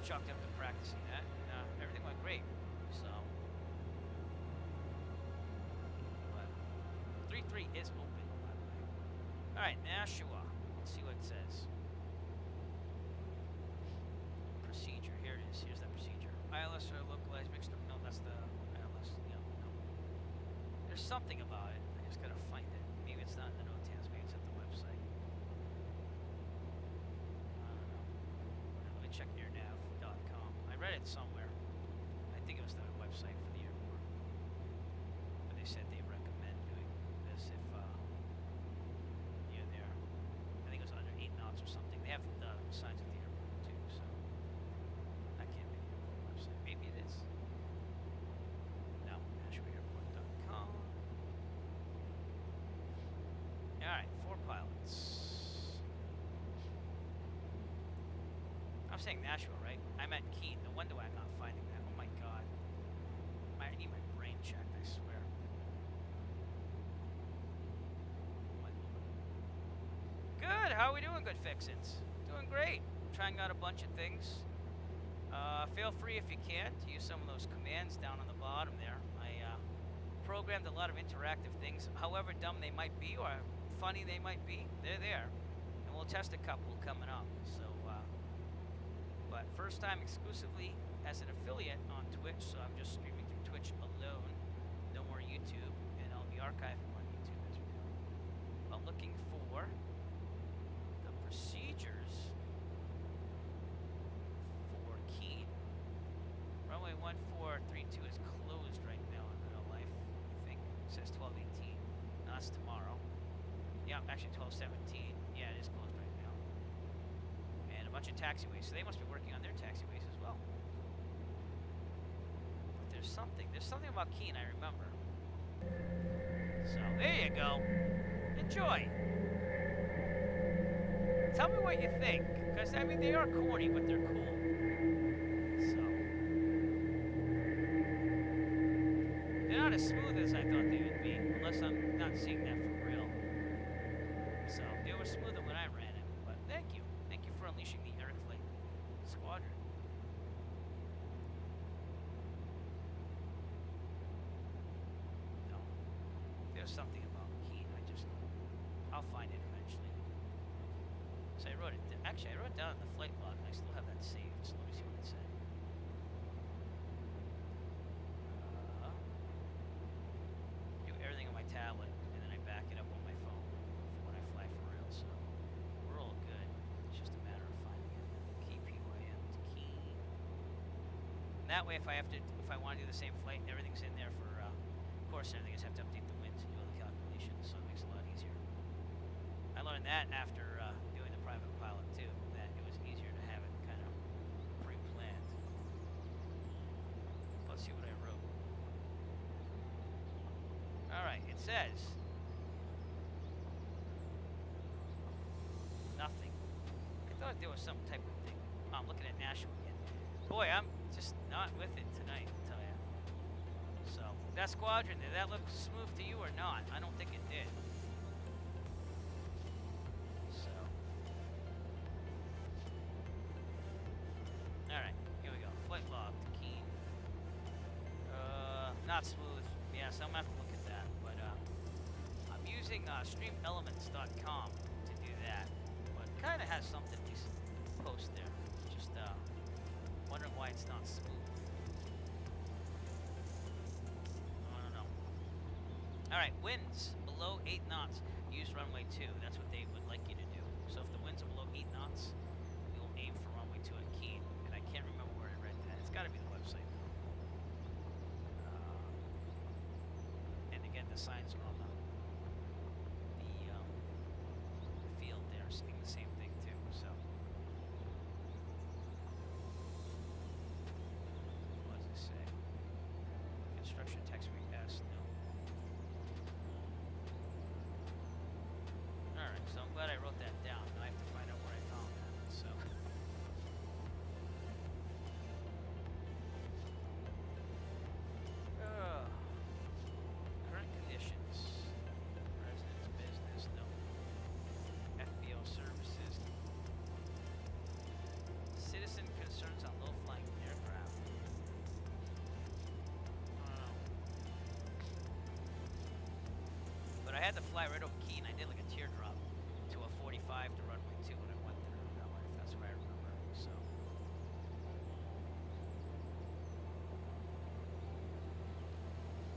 Speaker 1: chalked up to practicing that, and everything went great. So, but 3-3 is open, by the way. All right, Nashua. Let's see what it says. Procedure. Here it is. Here's that procedure. ILS or localized mixed up. No, that's the ILS. Yeah, no. There's something about it. I just gotta find it. Maybe it's not in the note tabs. Maybe it's at the website. I don't know. Let me check airnav.com. I read it somewhere. I think it was the website for the airport. But they said they recommend doing this if you're there. I think it was under 8 knots or something. They have the signs at the airport too, so that can't be the airport website. Maybe it is. No, NashuaAirport.com. Alright, 4 pilots. I'm saying Nashua, right? I meant Keene. No wonder why I'm not finding that. Oh my god. I need my brain checked, I swear. Oh my lord. Good, how are we doing, good fixins? Doing great. Trying out a bunch of things. Feel free if you can to use some of those commands down on the bottom there. I programmed a lot of interactive things, however dumb they might be or funny they might be, they're there. And we'll test a couple coming up. So, but first time exclusively as an affiliate on Twitch, so I'm just streaming through Twitch alone. No more YouTube, and I'll be archiving on YouTube as we go. I'm looking for the procedures for Keene. Runway 1432 is closed right now in real life. I think it says 12:18. No, that's tomorrow. Yeah, actually 12:17. Yeah, it is closed right now. And a bunch of taxiways, so they must be working on their taxiways as well. But there's something about Keene I remember. So there you go. Enjoy. Tell me what you think, because I mean they are corny, but they're cool. So they're not as smooth as I thought they would be, unless I'm not seeing that for real. So they were smoother when I ran it, but thank you for unleashing the Eric Flight Squadron. No, there's something about Keene. I'll find it eventually. So I wrote it. Actually, I wrote it down in the flight log, and I still have that saved. So let me see what it said. Do everything on my tablet, and then I back it up on my phone for when I fly for real. So we're all good. It's just a matter of finding it. KPYM to Keene. And that way, if I want to do the same flight, everything's in there for. Of course, everything. I just have to update the winds and do all the calculations, so it makes it a lot easier. I learned that after doing the private pilot too, that it was easier to have it kind of pre-planned. Let's see what I wrote. Alright, it says nothing. thought there was some type of thing. Oh, I'm looking at Nashua again. Boy, I'm just not with it tonight, I'll tell you. So, that squadron, did that look smooth to you or not? I don't think it did. So. Alright, here we go. Flight log to Keene. Not smooth. Yes, I'm gonna have to look at that. But, I'm using streamelements.com to do that. But kind of has something to post there. Just, wondering why it's not smooth. I don't know. Alright, winds below 8 knots. Use runway 2. That's what they would like you to do. So if the winds are below 8 knots, we will aim for runway 2 at Keene. And I can't remember where I read that. It's got to be the website. And again, the signs are on the field there, saying the same thing too. So. What does it say? Construction text request, no. Alright, so I'm glad I wrote that down. Now I have to find out where I found that. So current conditions. Residence business, no. FBO services. Citizen concerns on low-flying aircraft. I don't know. But I had to fly right over Keene. I did like a teardrop to a 45 to runway 2 when I went there. That way, that's what I remember. So.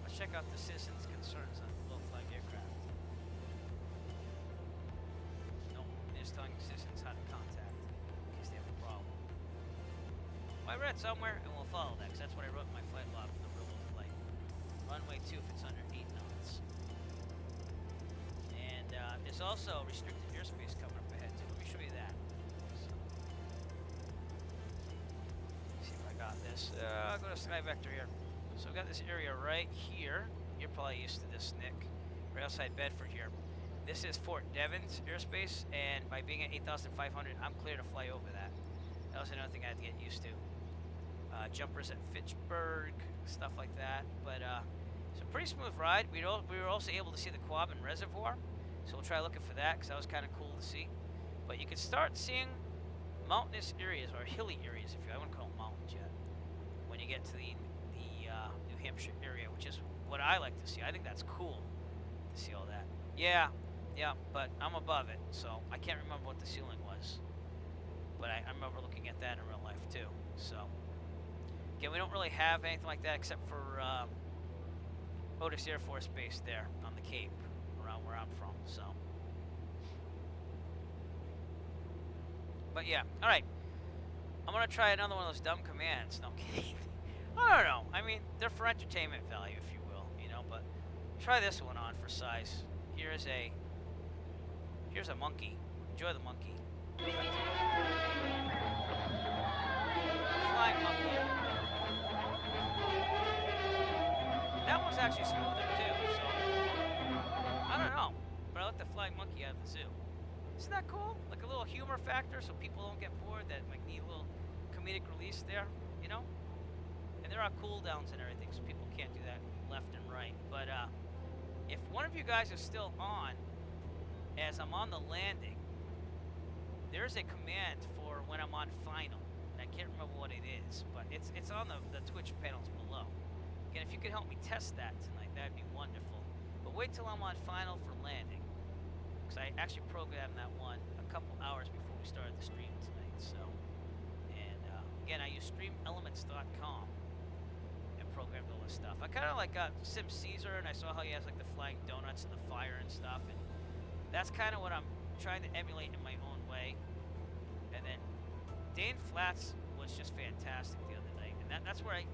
Speaker 1: Let's check out the citizens' concerns on low-flying aircraft. Nope, they're just telling citizens how to contact in case they have a problem. Well, I read somewhere, and we'll follow that, because that's what I wrote in my flight log for the real flight. Runway 2 if it's under 8 knots. And there's also restricted airspace coming up ahead, too. Let me show you that. So, see if I got this. I'll go to Sky Vector here. So I've got this area right here. You're probably used to this, Nick. Right outside Bedford here. This is Fort Devens airspace, and by being at 8,500, I'm clear to fly over that. That was another thing I had to get used to. Jumpers at Fitchburg, stuff like that. But it's a pretty smooth ride. We were also able to see the Quabbin Reservoir, so we'll try looking for that because that was kind of cool to see. But you can start seeing mountainous areas or hilly areas, I wouldn't call them mountains yet, when you get to the New Hampshire area, which is what I like to see. I think that's cool to see all that. Yeah, but I'm above it, so I can't remember what the ceiling was. But I remember looking at that in real life too. So again, we don't really have anything like that except for Otis Air Force Base there on the Cape, around where I'm from. So, but yeah, all right. I'm gonna try another one of those dumb commands. No kidding. I don't know. I mean, they're for entertainment value, if you will, But try this one on for size. Here's a monkey. Enjoy the monkey. Flying monkey. That one's actually smoother too. So I don't know, but I like the flying monkey out of the zoo. Isn't that cool? Like a little humor factor, so people don't get bored. That might need a little comedic release there, And there are cooldowns and everything, so people can't do that left and right. But if one of you guys is still on, as I'm on the landing, there's a command for when I'm on final. And I can't remember what it is, but it's on the Twitch panels below. Again, if you could help me test that tonight, that'd be wonderful. But wait till I'm on final for landing, because I actually programmed that one a couple hours before we started the stream tonight. So, and again, I use streamelements.com and programmed all this stuff. I kind of like got Sim Caesar, and I saw how he has like the flying donuts and the fire and stuff, and that's kind of what I'm trying to emulate in my own way. And then Dane Flats was just fantastic the other night, and that's where I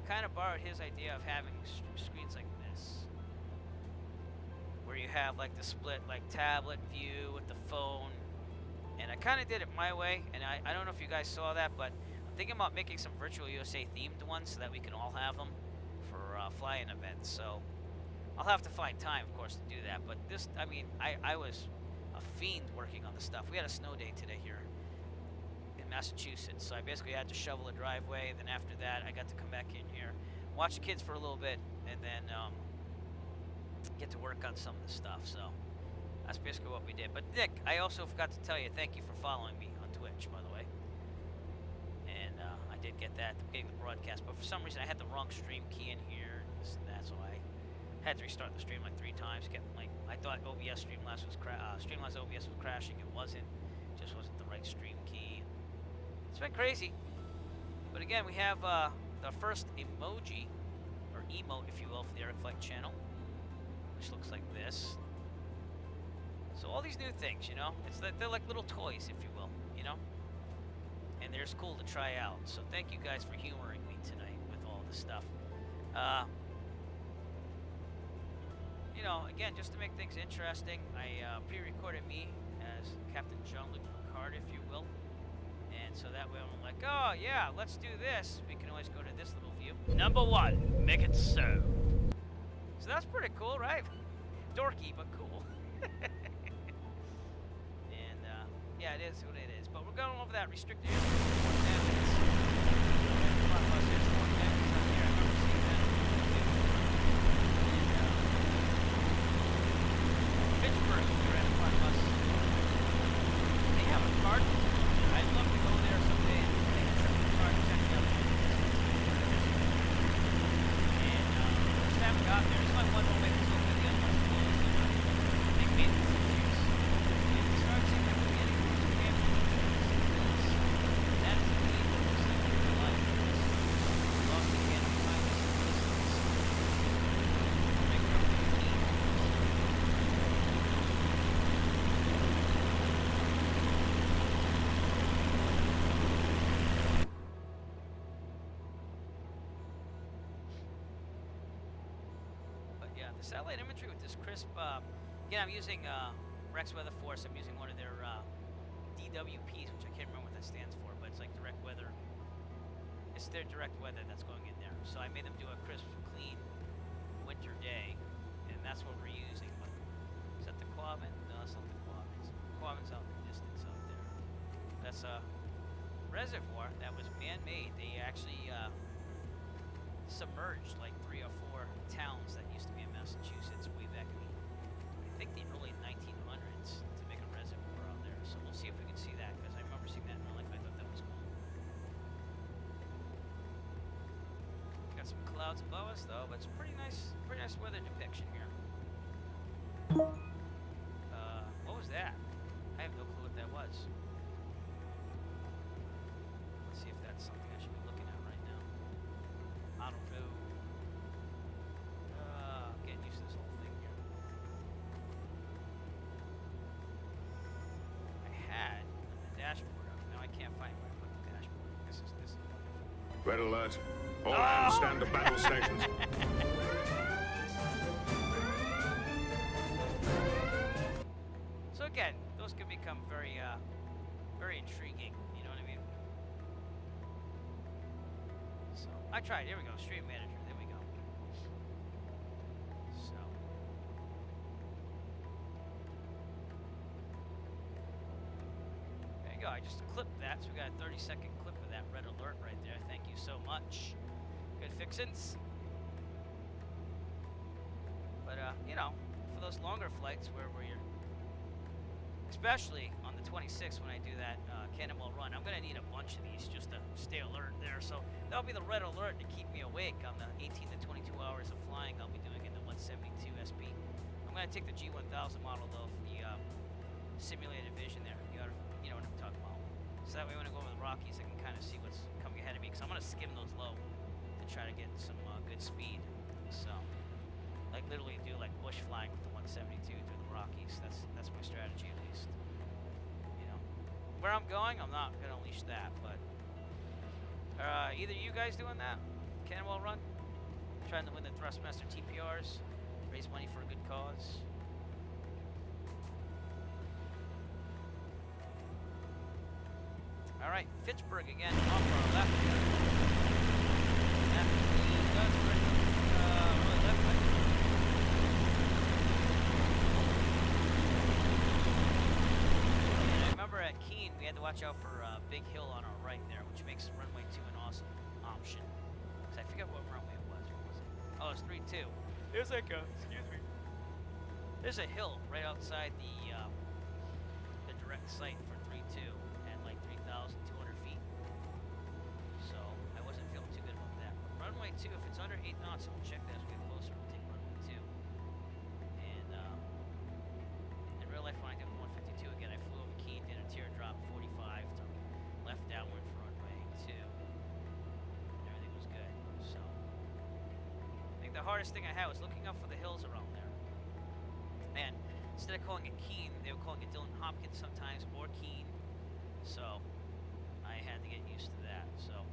Speaker 1: kind of borrowed his idea of having screens like this, where you have like the split like tablet view with the phone, and I kind of did it my way. And I don't know if you guys saw that, but I'm thinking about making some Virtual USA themed ones so that we can all have them for flying events. So I'll have to find time, of course, to do that. But this, I mean, I was a fiend working on the stuff. We had a snow day today here Massachusetts. So I basically had to shovel a driveway. Then after that, I got to come back in here, watch the kids for a little bit, and then get to work on some of the stuff. So that's basically what we did. But Nick, I also forgot to tell you, thank you for following me on Twitch, by the way. And I did get that, getting the broadcast. But for some reason, I had the wrong stream key in here, and this and that, so I had to restart the stream like 3 times. I thought OBS Streamlabs was Streamlabs OBS was crashing. It wasn't. It just wasn't the right stream key. It's been crazy. But again, we have the first emoji, or emote, if you will, for the Eric Fleck channel, which looks like this. So all these new things, you know, they're like little toys, if you will, you know, and they're just cool to try out. So thank you guys for humoring me tonight with all this stuff. You know, again, just to make things interesting, I pre-recorded me as Captain Jean-Luc Picard, if you will. And so that way I'm like, oh, yeah, let's do this. We can always go to this little view. Number 1, make it so. So that's pretty cool, right? Dorky, but cool. And, yeah, it is what it is. But we're going over that restricted area. Satellite imagery with this crisp, again, I'm using Rex Weather Force. I'm using one of their DWPs, which I can't remember what that stands for, but it's like direct weather. It's their direct weather that's going in there. So I made them do a crisp, clean winter day, and that's what we're using. But is that the Quabbin? No, that's not the Quabbin. Quabbin's out in the distance out there. That's a reservoir that was man-made. They actually submerged like 3 or 4 towns that used to be in Massachusetts way back in I think the early 1900s to make a reservoir out there. So we'll see if we can see that, because I remember seeing that in real life. I thought that was cool. Got some clouds above us though, but it's pretty nice weather depiction here. What was that? I have no clue what that was. Let's see if that's something I should be looking at right now. I don't know. Getting used to this whole thing here. I had the dashboard up. Now I can't find where I put the dashboard. This is wonderful.
Speaker 3: Red alert. All hands stand to battle stations.
Speaker 1: So again, those can become very, very intriguing. You know what I mean? So I tried. Here we go. Stream manager. There we go. So there you go. I just clipped that. So we got a 30-second clip of that red alert right there. Thank you so much. Good fixins. But you know, for those longer flights where you're, especially on the 26th when I do that Cannonball run, I'm going to need a bunch of these just to stay alert there. So that'll be the red alert to keep me awake on the 18 to 22 hours of flying I'll be doing in the 172 SP. I'm going to take the G1000 model though for the simulated vision there. You know what I'm talking about. So that way when I go over the Rockies, I can kind of see what's coming ahead of me, because I'm going to skim those low to try to get some good speed. So like literally do like bush flying with the 172 through the Rockies. That's my strategy at least. You know, where I'm going, I'm not gonna unleash that. But either you guys doing that Cannonball run, trying to win the Thrustmaster TPRs, raise money for a good cause. All right, Fitchburg again off our left. At Keene, we had to watch out for Big Hill on our right there, which makes runway 2 an awesome option. Cause I forget what runway it was. What was it? Oh, it's 32. There's like a, excuse me. There's a hill right outside the direct site for 32 at like 3,200 feet. So I wasn't feeling too good about that. But runway 2, if it's under 8 knots, we'll check that as we get closer. We'll take runway 2. And in real life, when I did 152 again, I flew over Keene, did a teardrop 45 to left downwind for runway 2. And everything was good. So I think the hardest thing I had was looking up for the hills around there. And instead of calling it Keene, they were calling it Dillant-Hopkins sometimes, or Keene. So I had to get used to that. So,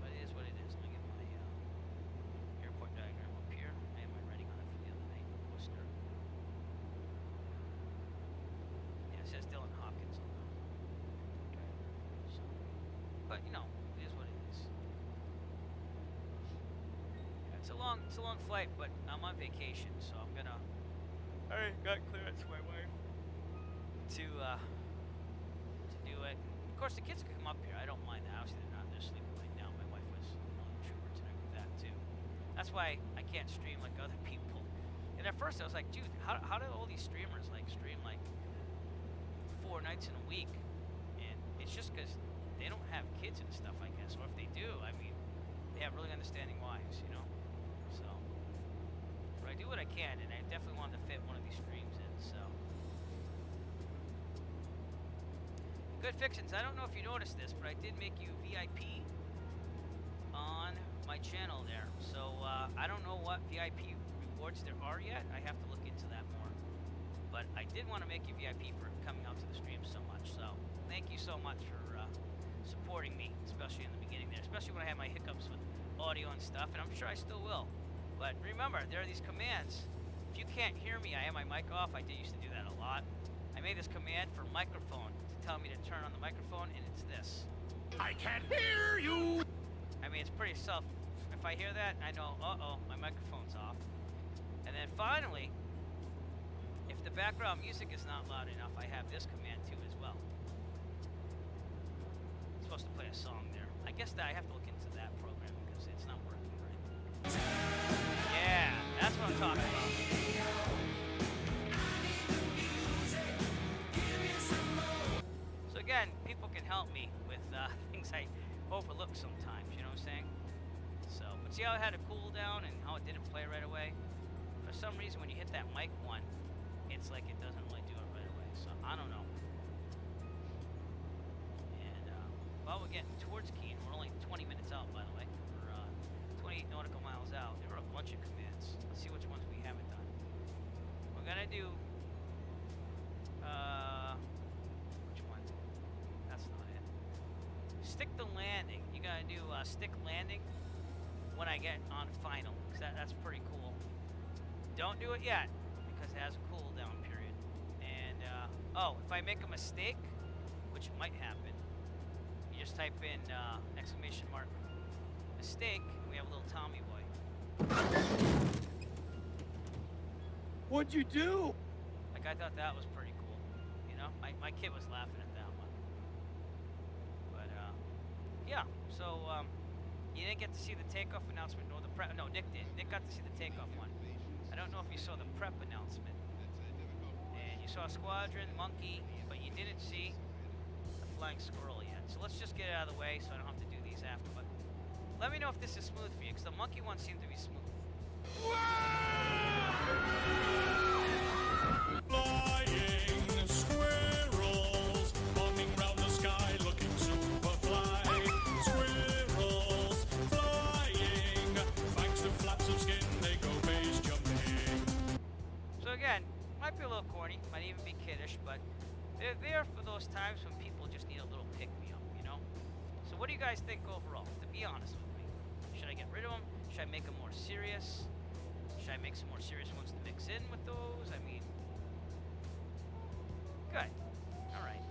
Speaker 1: but it is what it is. Let me get my airport diagram up here. I had my writing on it from the other night in Worcester. Yeah, it says Dillant-Hopkins on the airport diagram. So, but you know, it is what it is. Yeah, it's a long flight, but I'm on vacation, so I'm gonna. I already got clearance from my wife to do it. Of course, the kids can come up here. I don't mind that. Obviously, they're not there sleeping right now. My wife was on the trooper tonight with that too. That's why I can't stream like other people. And at first, I was like, dude, how do all these streamers like stream like 4 nights in a week? And it's just because they don't have kids and stuff, I guess. Or if they do, I mean, they have really understanding wives, you know. So. I do what I can, and I definitely wanted to fit one of these streams in, so. Good fixins. I don't know if you noticed this, but I did make you VIP on my channel there. So, I don't know what VIP rewards there are yet. I have to look into that more. But I did want to make you VIP for coming out to the stream so much, so thank you so much for supporting me, especially in the beginning there, especially when I had my hiccups with audio and stuff, and I'm sure I still will. But remember, there are these commands. If you can't hear me, I have my mic off. I did used to do that a lot. I made this command for microphone to tell me to turn on the microphone, and it's this.
Speaker 3: I can't hear you!
Speaker 1: I mean, it's pretty self. If I hear that, I know, uh-oh, my microphone's off. And then finally, if the background music is not loud enough, I have this command too as well. It's supposed to play a song there. I guess that I have to look into that program because it's not working right. Yeah, that's what I'm talking about. So again, people can help me with things I overlook sometimes, you know what I'm saying? So, but see how it had a cooldown and how it didn't play right away? For some reason, when you hit that mic one, it's like it doesn't really do it right away. So, I don't know. And while we're getting towards Keene, we're only 20 minutes out, by the way. We're 28 nautical miles out. There are a bunch of commands. Let's see which ones we haven't done. We're gonna do which one? That's not it. Stick the landing. You gotta do stick landing when I get on final, because that's pretty cool. Don't do it yet because it has a cooldown period. And oh, if I make a mistake, which might happen, you just type in exclamation mark mistake, and we have a little Tommy boy.
Speaker 6: What'd you do?
Speaker 1: Like, I thought that was pretty cool. You know, my kid was laughing at that one. But yeah. So you didn't get to see the takeoff announcement nor the prep. No, Nick did. Nick got to see the takeoff one. I don't know if you saw the prep announcement. And you saw Squadron, Monkey, but you didn't see the Flying Squirrel yet. So let's just get it out of the way so I don't have to do these after. But let me know if this is smooth for you, because the Monkey one seemed to be smooth.
Speaker 6: Flying squirrels, bombing round the sky, looking super fly. Squirrels flying, thanks to flaps of skin, they go base jumping.
Speaker 1: So again, might be a little corny, might even be kiddish, but they're there for those times when people just need a little pick-me-up, you know? So what do you guys think overall, to be honest with me? Should I get rid of them? Should I make them more serious? Should I make some more serious ones to mix in with those? I mean, good. All right.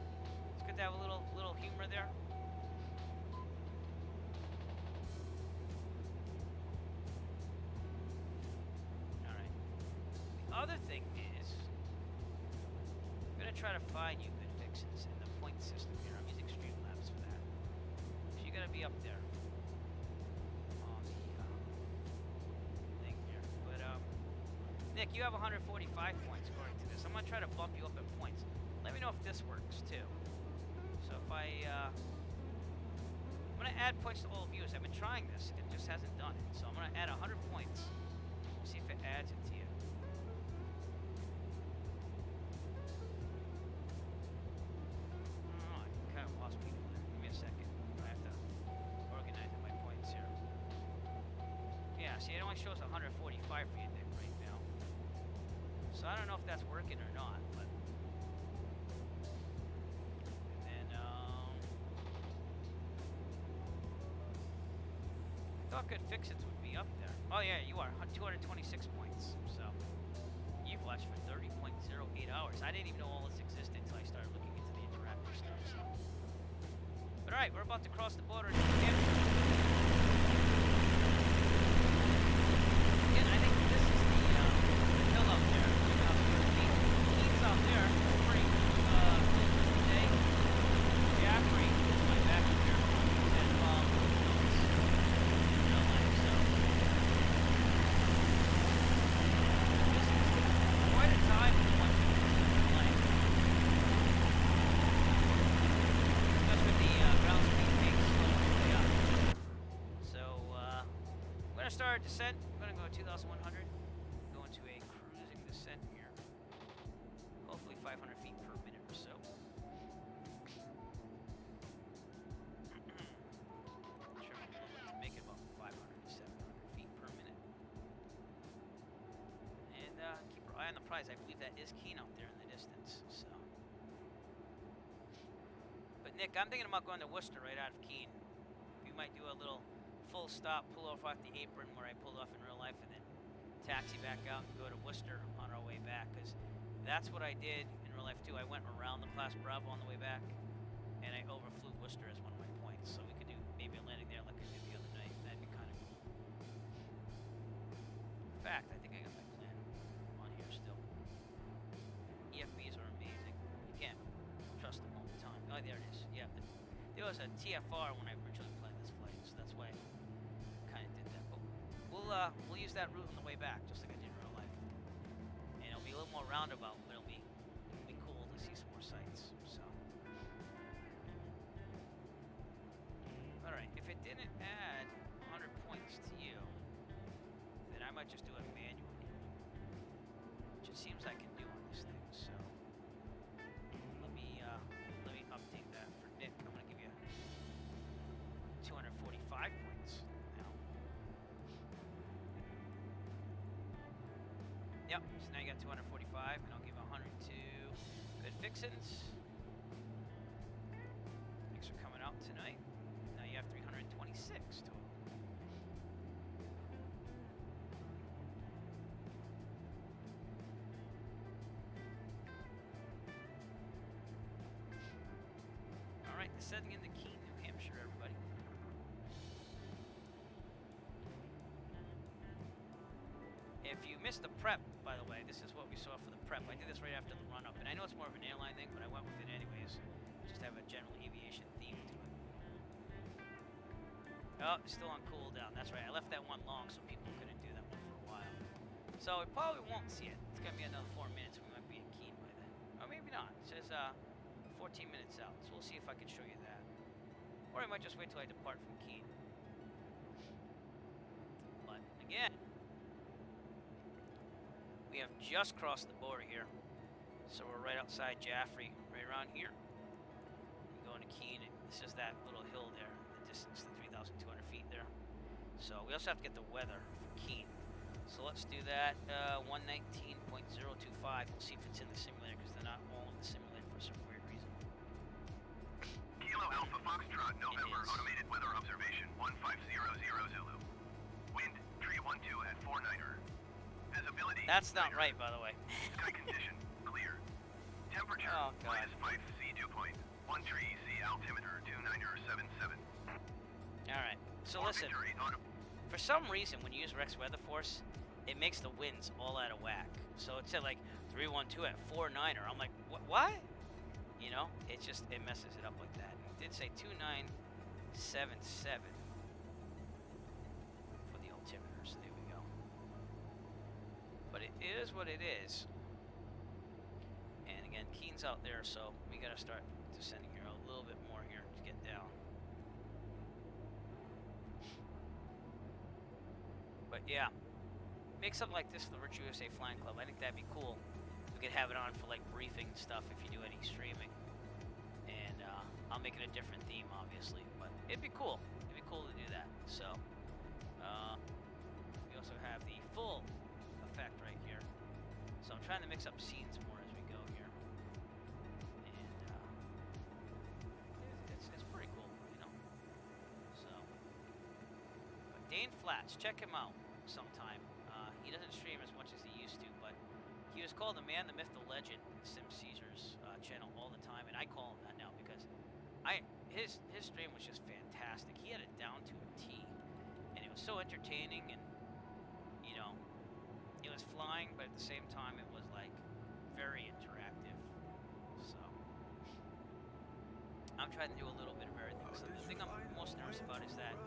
Speaker 1: It's good to have a little humor there. All right. The other thing is, I'm gonna try to find you good fixes in the point system here. be up there on the thing here. But Nick, you have 145 points according to this. I'm gonna try to bump you up in points. Let me know if this works too. So if I'm gonna add points to all viewers. I've been trying this, it just hasn't done it. So I'm gonna add 100 points. See if it adds it to you. Oh, I kind of lost people there. Give me a second. I have to organize my points here. Yeah, see, it only shows 145 for you, Nick, right now. So I don't know if that's working or not, but. And then, I thought Good Fix-Its would be up there. Oh, yeah, you are. 226 points. So, you've watched for 30.08 hours. I didn't even know all this existed until I started looking into the interactive stuff. So. But alright, we're about to cross the border. Again, I think this is the hill out there. Keane's out there. Pretty today. Jaffrey is my back here. And so this is quite a time for one plane. Just with the ground speed being slow way up. So I'm gonna start a descent. I'm gonna go at 2,100. Go into a cruising descent here. Hopefully 500 feet per minute or so. Sure, to make it about 500 to 700 feet per minute. And keep our eye on the prize. I believe that is Keene out there in the distance. So, but Nick, I'm thinking about going to Worcester right out of Keene. We might do a little full stop, pull off the apron where I pulled off in real life, and then taxi back out and go to Worcester on our way back, because that's what I did in real life too. I went around the Class Bravo on the way back, and I overflew Worcester as one of my points. So we could do maybe a landing there like I did the other night. That'd be kind of cool. In fact, I think I got my plan on here still. EFBs are amazing. You can't trust them all the time. Oh, there it is. Yeah, there was a TFR when I originally planned this flight, so that's why I kind of did that. But we'll use that route on the way back, just like I did in real life. And it'll be a little more roundabout, but it'll be cool to see some more sights. So, all right. If it didn't add 100 points to you, then I might just do it manually, which it seems I can do on this thing. So let me update that for Nick. I'm gonna give you 245 points now. Yep, so now you got 245, and I'll give 100 to Good Fix-Its. Thanks for coming out tonight. Now you have 326 total. Alright, descending into Keene, New Hampshire, everybody. If you missed the prep, by the way, this is what we saw for the prep. I did this right after the run-up, and I know it's more of an airline thing, but I went with it anyways. Just have a general aviation theme to it. Oh, it's still on cooldown. That's right. I left that one long so people couldn't do that one for a while. So we probably won't see it. It's going to be another 4 minutes. We might be in Keene by then. Or maybe not. It says 14 minutes out, so we'll see if I can show you that. Or I might just wait till I depart from Keene. But, again, we have just crossed the border here. So we're right outside Jaffrey, right around here. We go into Keene, and this is that little hill there, the distance, the 3,200 feet there. So we also have to get the weather for Keene. So let's do that. 119.025. We'll see if it's in the simulator, because they're not all in the simulator for some weird reason.
Speaker 2: Kilo Alpha Foxtrot, November, automated weather observation, 1500 Zulu. Wind, tree 12 at 49er. Visibility.
Speaker 1: That's not right, by the way.
Speaker 2: Sky condition, clear. Temperature,
Speaker 1: Oh, God.
Speaker 2: -5 C dew point. 1 tree C altimeter, 29er77.
Speaker 1: Alright, so listen. For some reason, when you use Rex Weather Force, it makes the winds all out of whack. So it said like 312 at 49er. I'm like, what? You know, it messes it up like that. It did say 29 7.7 for the altimeter, so there we go. But it is what it is. And again, Keene's out there, so we gotta start descending here a little bit more here to get down. But yeah, make something like this for the Rich USA Flying Club. I think that'd be cool. We could have it on for like briefing stuff if you do any streaming. And I'll make it a different theme, obviously, but it'd be cool. It'd be cool to do that. So we also have the full effect right here. So I'm trying to mix up scenes more as we go here. And it's pretty cool, you know. So, but Dane Flats, check him out sometime. He doesn't stream as much as he used to, but he was called the man, the myth, the legend, Sim Caesar's channel all the time, and I call him that now because his stream was just fantastic. He had it down to a T, and it was so entertaining, and you know, it was flying, but at the same time, it was like very interactive. So I'm trying to do a little bit of everything. So the thing I'm most nervous about is that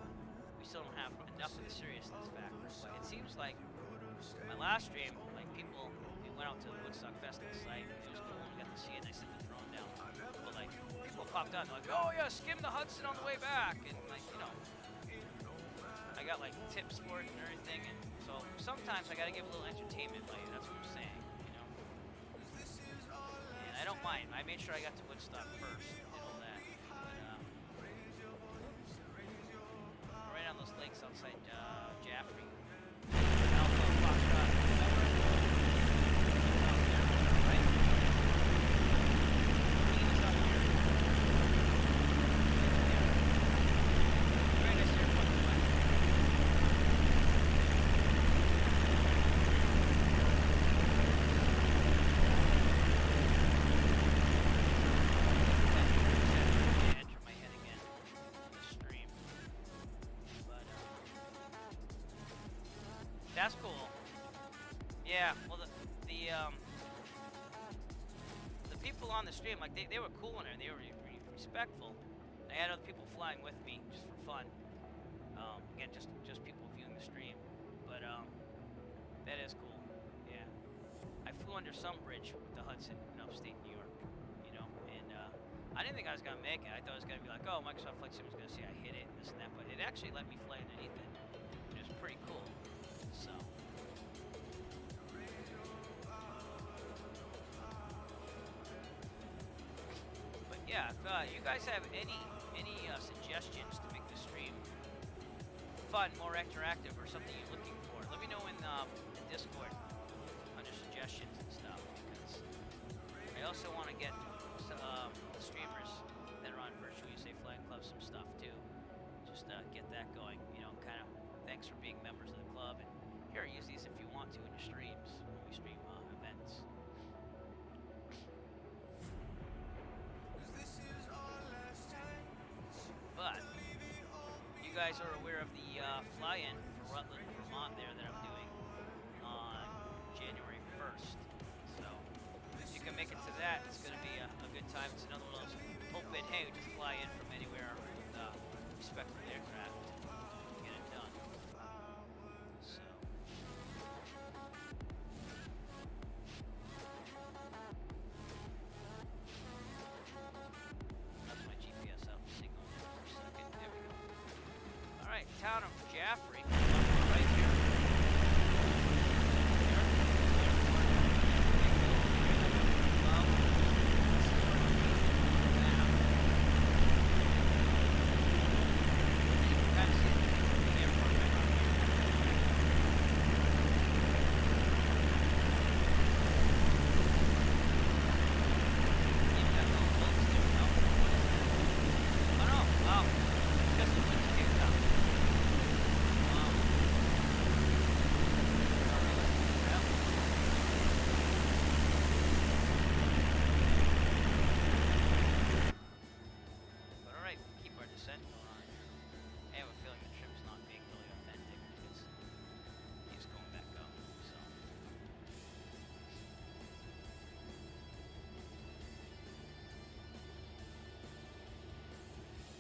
Speaker 1: we still don't have enough of the seriousness factor. But it seems like my last stream, like people, we went out to the Woodstock Festival site. It was cool. We got to see it. And I sent the drone down. But like people popped out and they're like, "Oh yeah, skim the Hudson on the way back," and like you know, I got like tips for it and everything. And so sometimes I got to give a little entertainment value. That's what I'm saying, you know. And I don't mind. I made sure I got to Woodstock first and all that. But right on those lakes outside Jaffrey. Alpha Foxtrot. Right? Keene is up here. Very nice airport to fly. Enter my head again in the stream. But that's cool. Yeah, well the people on the stream, like they were cool in there, they were respectful. I had other people flying with me just for fun. Again, just people viewing the stream. But that is cool. Yeah. I flew under some bridge with the Hudson in upstate New York, you know, and I didn't think I was gonna make it. I thought it was gonna be like, oh, Microsoft Flight Sim was gonna say I hit it and this and that, but it actually let me fly underneath it. It was pretty cool. So but yeah, if you guys have any suggestions to make the stream fun, more interactive, or something you're looking for, let me know in Discord under suggestions and stuff, because I also want to get the streamers that are on Virtual USA Flying Club some stuff too. Just get that going, you know, kind of thanks for being members of the club, and here, use these if you want to in your streams when we stream events. But you guys are aware of the fly-in for Rutland, Vermont there that I'm doing on January 1st. So if you can make it to that, it's going to be a good time. It's another one of those open, hey, just fly in from anywhere with respectful aircraft to get it done. So that's my GPS out signal there for a second. There we go. Alright, town of Jaffrey. Right here.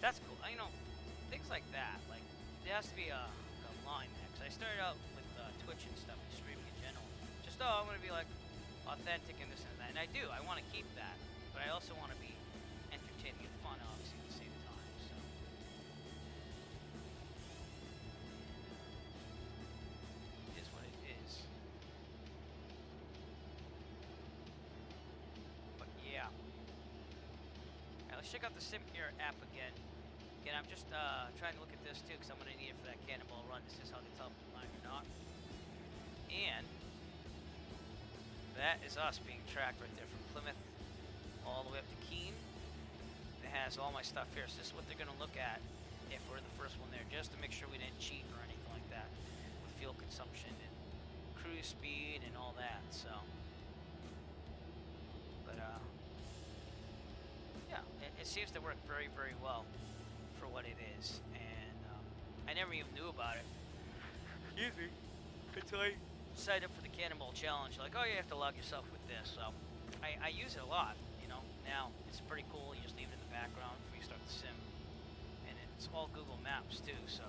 Speaker 1: That's cool. You know, things like that. Like, there has to be a line there. Because I started out with Twitch and stuff and streaming in general. Just, oh, I'm going to be like authentic and this and that. And I do. I want to keep that. But I also want to be entertaining and fun, obviously, at the same time. So. It is what it is. But yeah. Alright, let's check out the Simulator app again. Again, I'm just trying to look at this too, because I'm going to need it for that cannonball run. This is how they tell if I'm lying or not. And that is us being tracked right there from Plymouth all the way up to Keene. It has all my stuff here, so this is what they're going to look at if we're the first one there, just to make sure we didn't cheat or anything like that with fuel consumption and cruise speed and all that. So, but yeah, it seems to work very, very well for what it is, and I never even knew about it. Excuse me. Until I signed up for the Cannonball Challenge. Like, oh, you have to log yourself with this. So I use it a lot, you know. Now it's pretty cool. You just leave it in the background before you start the sim, and it's all Google Maps too. So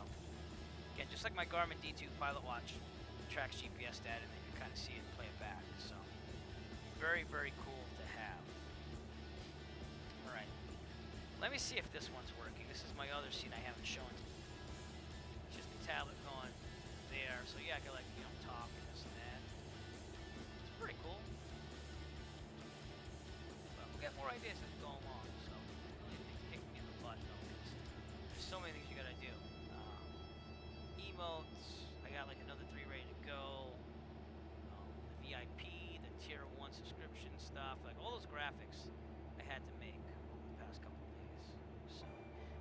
Speaker 1: again, just like my Garmin D2 Pilot Watch, it tracks GPS data, and then you kind of see it and play it back. So very, very cool to have. All right. Let me see if this one's working. This is my other scene I haven't shown. It's just the tablet going there. So yeah, I can, like, you know, talk and this and that. It's pretty cool. But we'll get more ideas as we go along. So really kick me in the butt though, because there's so many things you gotta do. Emotes. I got like another 3 ready to go. The VIP, the tier 1 subscription stuff, like all those graphics I had to make over the past couple of days. So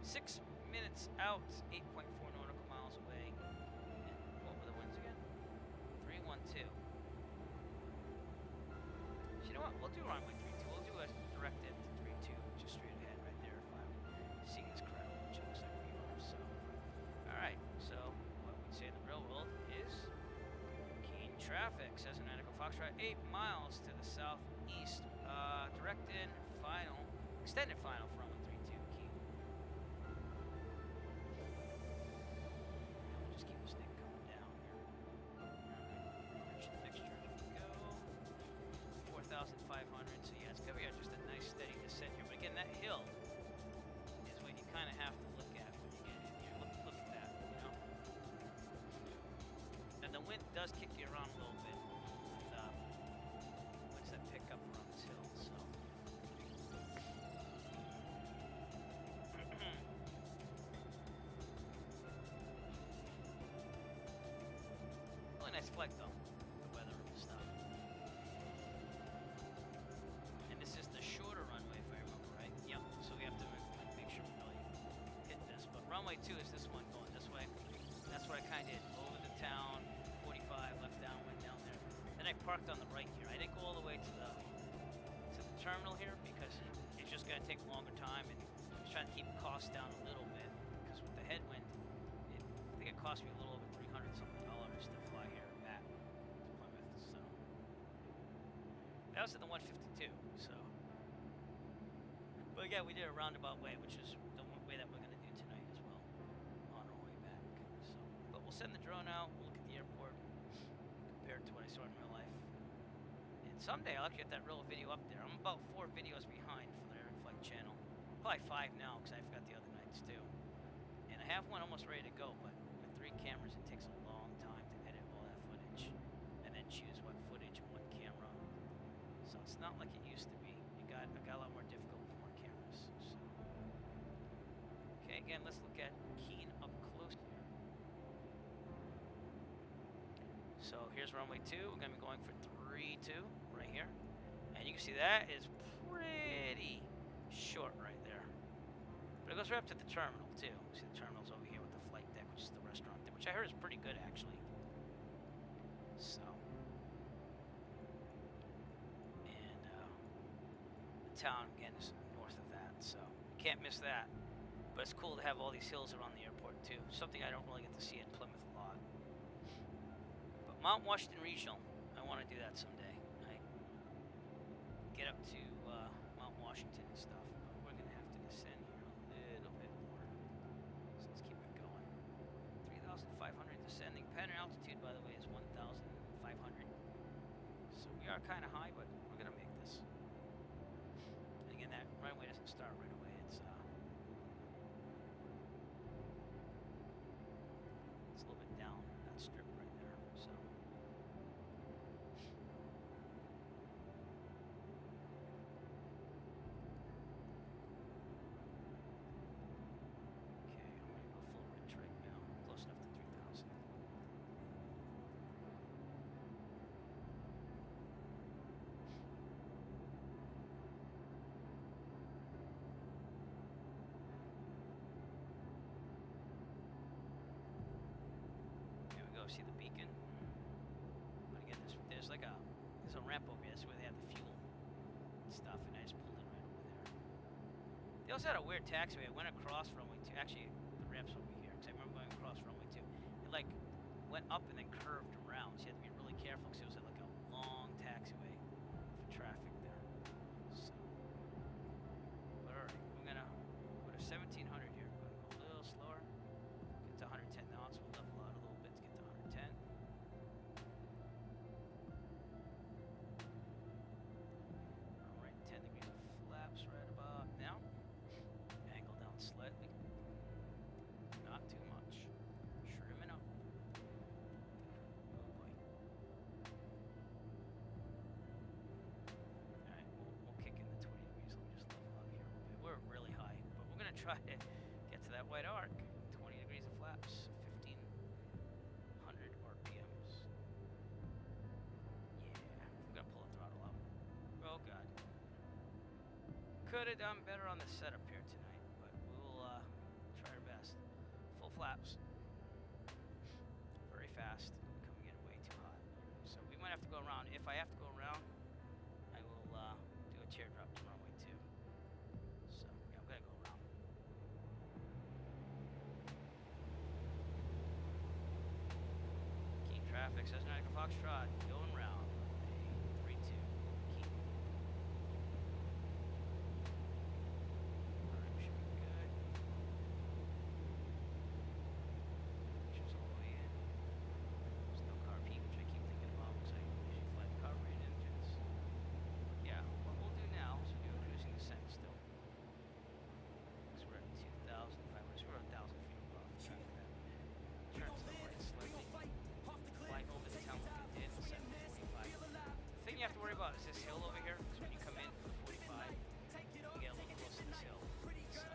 Speaker 1: 6 minutes out, 8.4 nautical miles away. And what were the winds again? 312. So you know what? We'll do runway 32. We'll do a directed 32, just straight ahead right there if I'm seeing this correctly, which it looks like we are. So, alright. So what we'd say in the real world is Keene traffic. Cessna Nautical Foxtrot 8 miles to the southeast. Directed final, extended final for runway 32 Keene. We'll just keep this thing coming down here. Reach the fixture as we go. 4,500. So yeah, it's gonna be just a nice steady descent here. But again, that hill is what you kind of have to look at when you get in here. Look at that, you know. And the wind does kick you around a little bit with winds that pick up around this hill. So. Really nice flight though, the weather and stuff. And this is the shorter runway if I remember right. Yep, so we have to make sure we really hit this. But runway 2 is this one going this way. That's what I kind of did. Over the town, 45, left downwind down there. Then I parked on the right here. I didn't go all the way to the terminal here because it's just going to take a longer time, and I was trying to keep costs down a little bit because with the headwind, I think it cost me a little over $300 something to fly here and back to Plymouth. So that was at the 152. So, but yeah, we did a roundabout way, which is the way that we're going to do tonight as well on our way back. So, but we'll send the drone out. We'll look at the airport compared to what I saw in real life. And someday I'll actually get that real video up there. I'm about 4 videos behind for the Air Flight channel. Probably 5 now because I forgot the other nights too. And I have one almost ready to go, but with 3 cameras it takes a long time to edit all that footage and then choose what footage and what camera. So it's not like it used to be. It got a lot more difficult with more cameras. So. Okay, again, let's look at Keene up close here. So here's runway 2. We're going to be going for 3-2 right here. And you can see that is pretty short right there. But it goes right up to the terminal too. See the terminal's over here with the flight deck, which is the restaurant there, which I heard is pretty good actually. So. And the town again is north of that, so you can't miss that. But it's cool to have all these hills around the airport too. Something I don't really get to see in Plymouth a lot. But Mount Washington Regional, I want to do that someday. I get up to Mount Washington and stuff, but we're gonna have to descend here a little bit more. So let's keep are kind of high, but we're gonna make this. And again, that runway doesn't start right away. It's a little bit down that strip right there. So. Okay, I'm gonna go full rich right now. Close enough to 3,000. There we go. See the beacon? But again, there's like there's a ramp over here. That's where they have the fuel and stuff, and I just pulled in right over there. They also had a weird taxiway. I went across runway 2. Actually, the ramp's over here, because I remember going across runway 2. It like went up and then curved around, so you had to be really careful because it was like a long taxiway for traffic there. So, but alright, we're gonna go to 1700 here. We're gonna go a little slower, get to 110 knots. We'll level out a little bit to get to 110. Alright, 10 degrees of flaps right about now. Angle down slightly. Not too much. Trimming up. Oh boy. Alright, we'll kick in the 20 degrees. Let me just level out here a little bit. We're really high, but we're gonna try to get to that white arc. 20 degrees of flaps. 1500 RPMs. Yeah. I'm gonna pull the throttle up. Oh god. Could have done better on the setup here tonight, but we'll try our best. Full flaps. Very fast. Coming in way too hot. So we might have to go around. If I have to go around, I will do a teardrop to runway 2. So yeah, I'm gonna go around. Keene traffic, Cessna Foxtrot, going round. 3-2. Keene. Alright, should be good. Pictures all the way in. There's no car P, which I keep thinking about because I usually fly the carbureted engines. Yeah, what we'll do now is we'll do a cruising descent still. Because we're at 2,500, so we're 1,000 feet above the traffic. Turn to the right slightly. Fly over the town like I did, 745. The thing you have to worry about is this hill over here, because when you come in for the 45, you get a little close to this hill. So,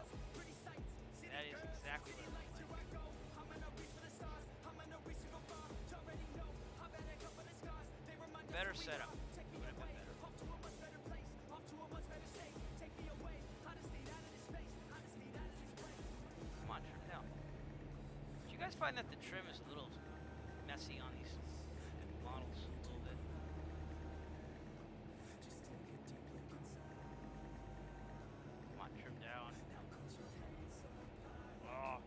Speaker 1: that is exactly what I like. Better setup. Would have been better. Come on, trim down. Do you guys find that the trim is a little messy on these models? A little bit. Come on, trim down. Oh.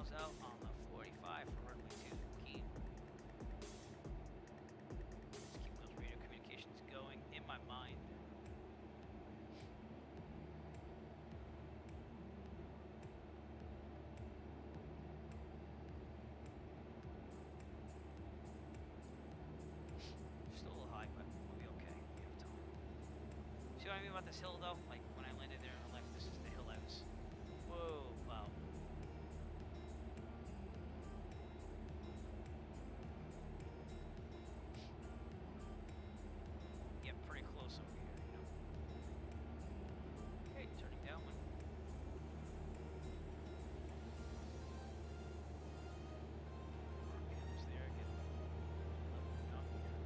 Speaker 1: miles out on the 45 for runway 2 Keene. Let's keep those radio communications going in my mind. Still a little high, but we'll be okay. We have time. See what I mean about this hill, though? Like, when I landed there in real life, this is the hill I was... Whoa, wow. Yeah, pretty close over here, you know. Okay, turning downwind. RPM's there, getting leveling up here.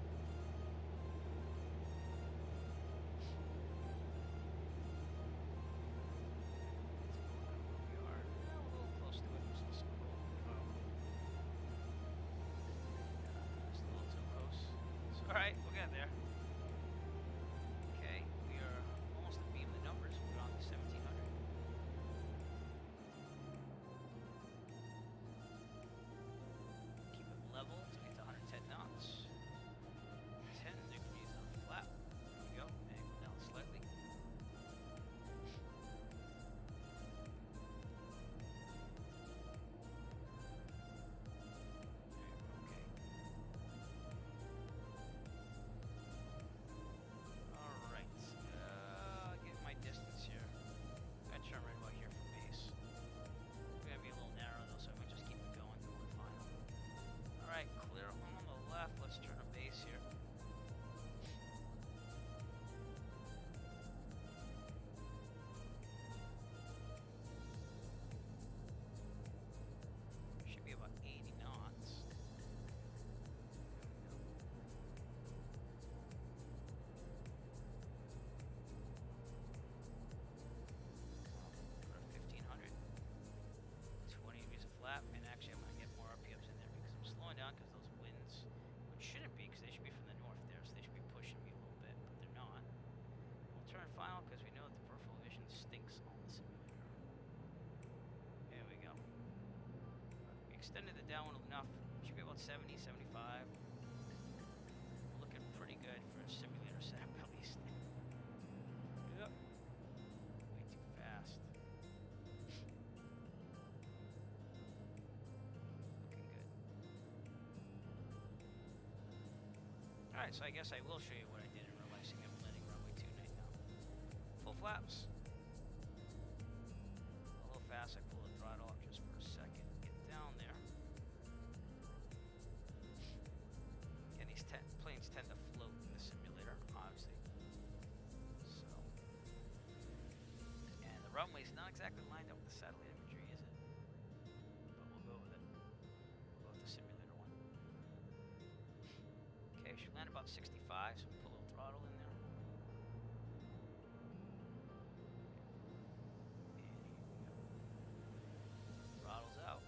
Speaker 1: We are a little close to it. There's some just a little too close. It's alright, we'll get there. Okay, we are almost at beam the numbers. We're on the 1700. Keep it level to get to 110 knots. 10 degrees on flat. There we go. Angle down slightly. Okay. Alright. Get my distance here. I'm gonna turn right about here for base. It's gonna be a little narrow though, so I might just keep it going to one final. Alright, clear on the left. Let's turn a base here. Should be about 80 knots. For 1500. 20 degrees of flap, and actually I might get more RPMs in there because I'm slowing down because those winds, which shouldn't be because they should be from the north there, so they should be pushing me a little bit, but they're not. We'll turn final because we know that the peripheral vision stinks on the simulator. There we go. We extended the downwind enough. Should be about 70, 75. Looking pretty good for a simulator setup at least. Yep. Way too fast. Looking good. Alright, so I guess I will show you what I did in real life. I'm landing runway 2 right now. Full flaps. A little fast, I pull the throttle up just for a second. Get down there. And these planes tend to float in the simulator, obviously. So. And the runway's not exactly lined up with the satellite imagery, is it? But we'll go with it. We'll go with the simulator one. Okay, should land about 65, so we put a little throttle in there. And here we go. Throttle's out.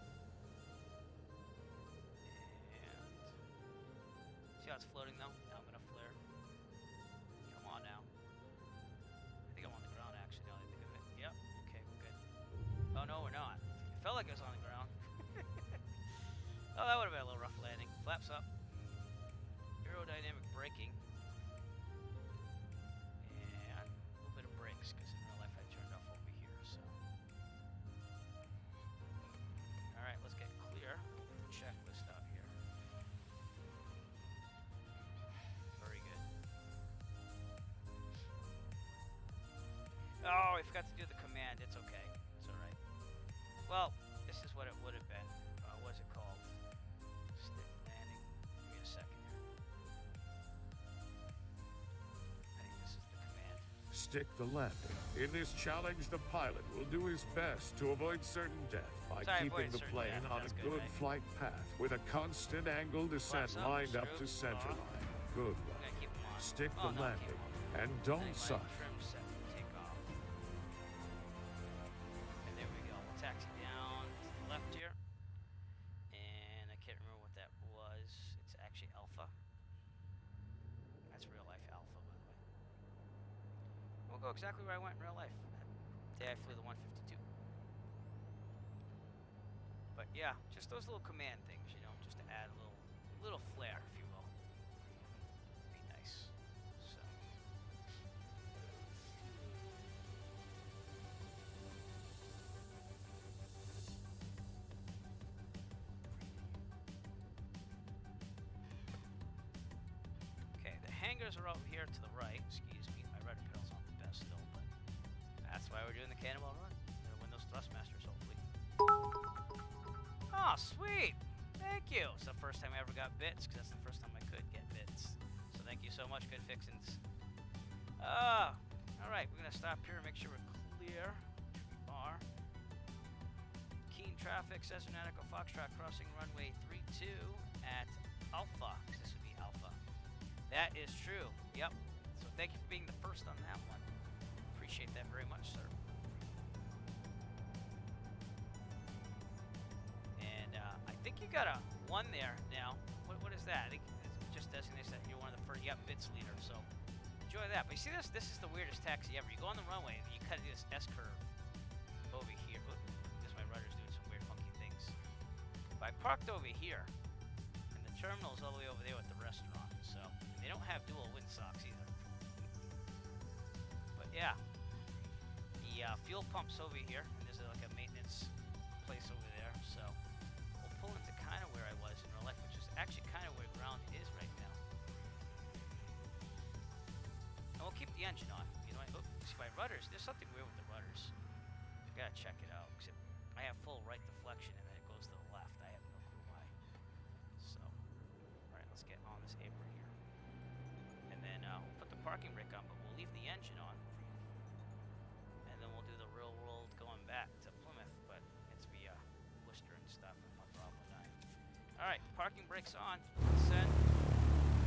Speaker 1: And see how it's floating though? Now I'm gonna flare. Come on now. I think I'm on the ground actually now that I think of it. Yep. Okay, we're good. Oh no, we're not. It felt like it was on the ground. Oh, that would have been a little rough landing. Flaps up. Aerodynamic braking. And a little bit of brakes because in real life I turned off over here, so. Alright, let's get clear. Get the checklist out here. Very good. Oh, I forgot to do the command. It's okay. It's alright. Well, this is what it would have been. What's it called? Stick landing. Give me a second here. I think this is the command.
Speaker 3: Stick the landing. In this challenge, the pilot will do his best to avoid certain death by
Speaker 1: Sorry,
Speaker 3: keeping
Speaker 1: avoid
Speaker 3: the
Speaker 1: certain
Speaker 3: plane
Speaker 1: death.
Speaker 3: on
Speaker 1: That's
Speaker 3: a
Speaker 1: good,
Speaker 3: good
Speaker 1: right?
Speaker 3: flight path with a constant angle descent
Speaker 1: Flaps up,
Speaker 3: lined up to
Speaker 1: screw,
Speaker 3: center
Speaker 1: off.
Speaker 3: line. Good
Speaker 1: I'm
Speaker 3: one.
Speaker 1: gonna keep them on.
Speaker 3: Stick
Speaker 1: Oh,
Speaker 3: the
Speaker 1: no, keep
Speaker 3: landing
Speaker 1: 'em on.
Speaker 3: and
Speaker 1: I
Speaker 3: don't
Speaker 1: think my
Speaker 3: suck.
Speaker 1: trim set will take off. And there we go. We'll taxi down to the left here. And I can't remember what that was. It's actually Alpha. That's real life Alpha, by the way. We'll go exactly where I went in real life. That day I flew the 152. But yeah, just those little command things, you know, just to add a little flair, if you will. Be nice. So. Okay, the hangars are over here to the right. Excuse me, my rudder pedal's not the best still, but that's why we're doing the cannonball run. Gonna win those thrustmasters, hopefully. Oh, sweet! Thank you! It's the first time I ever got bits, because that's the first time I could get bits. So thank you so much, Good Fixins. Alright, we're gonna stop here and make sure we're clear. We are. Keene traffic, Cessna Foxtrot crossing runway 32 at Alpha. This would be Alpha. That is true. Yep. So thank you for being the first on that one. Appreciate that very much, sir. And I think you got a 1 there now. What is that? I think it just designates that you're one of the first. Yep, bits leader. So enjoy that. But you see this? This is the weirdest taxi ever. You go on the runway and you kind of do this S curve over here. Oop, because my rudder's doing some weird funky things. But I parked over here, and the terminal's all the way over there with the restaurant. So they don't have dual windsocks either. But yeah, the fuel pump's over here, and there's like a maintenance place over there. So we'll pull into kind of where I was in real life, which is actually kind of where ground is right now. And we'll keep the engine on. You know, see my rudders. There's something weird with the rudders. I gotta check it out. Except I have full right deflection, and then it goes to the left. I have no clue why. So, all right, let's get on this apron here, and then we'll put the parking brake on, but we'll leave the engine on, and then we'll do the real world going back to Plymouth, but it's via Worcester and stuff. And my Bravo 9. All right, parking brakes on. Send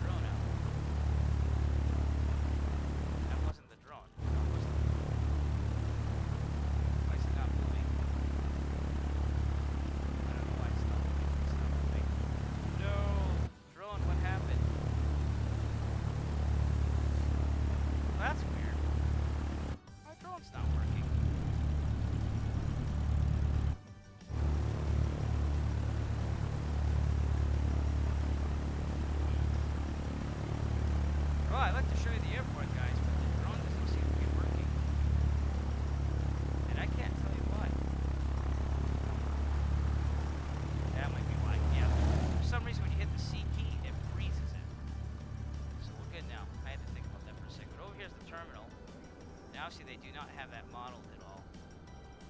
Speaker 1: drone out. That wasn't the drone. That wasn't the drone. Why is it not moving? I don't know why it's not moving. It's not moving. No! Drone, what happened? Well, that's weird. My drone's not working. Well, I'd like to show you the airport, guys, but the drone doesn't seem to be working. And I can't tell you why. That might be why. Yeah. For some reason, when you hit the C key, it freezes it. So we're good now. I had to think about that for a second. But over here's the terminal. Now, see, they do not have that modeled at all.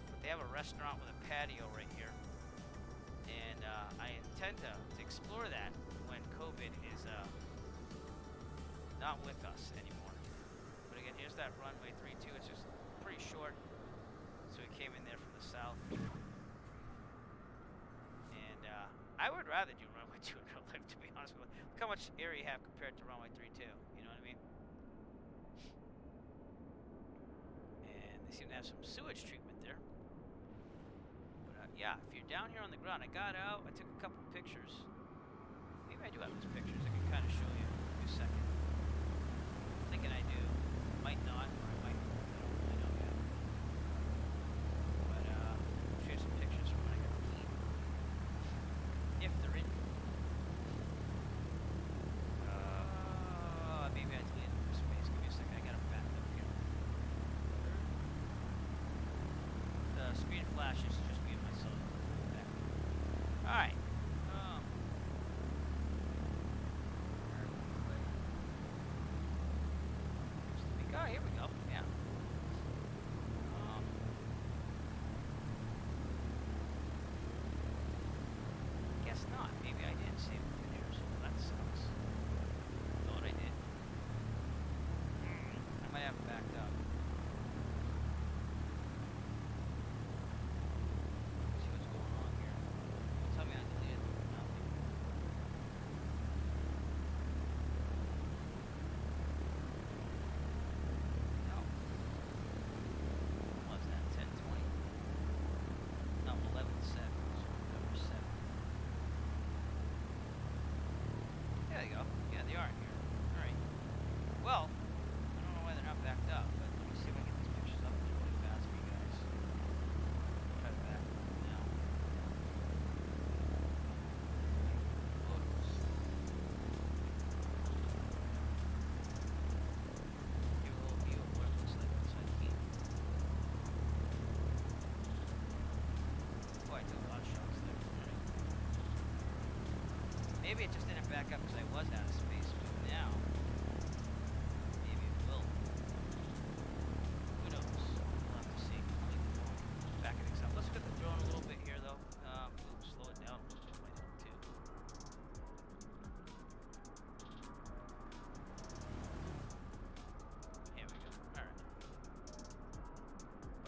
Speaker 1: But they have a restaurant with a patio right here. And I intend to explore that when COVID is not with us anymore. But again, here's that runway 32. It's just pretty short. So we came in there from the south. And I would rather do runway 2 in real life, to be honest with you. Look how much area you have compared to runway 32. You know what I mean? And they seem to have some sewage treatment there. But yeah, if you're down here on the ground, I got out, I took a couple pictures. Maybe I do have those pictures. I can kind of show you. Give me a second. Thinking I do. Might not, or I might. I don't really know yet. But I'll show you some pictures from when I got to Keene. If they're in. Maybe I deleted them for space. Give me a second. I got them backed up here. The speed flash is just me and myself. Alright. Here we go. Maybe it just didn't back up because I was out of space, but now maybe it will. Who knows? We'll have to see. I'll leave the phone back it up. Let's look at the drone a little bit here, though. Ooh, slow it down a little bit, might help too. Here we go. All right.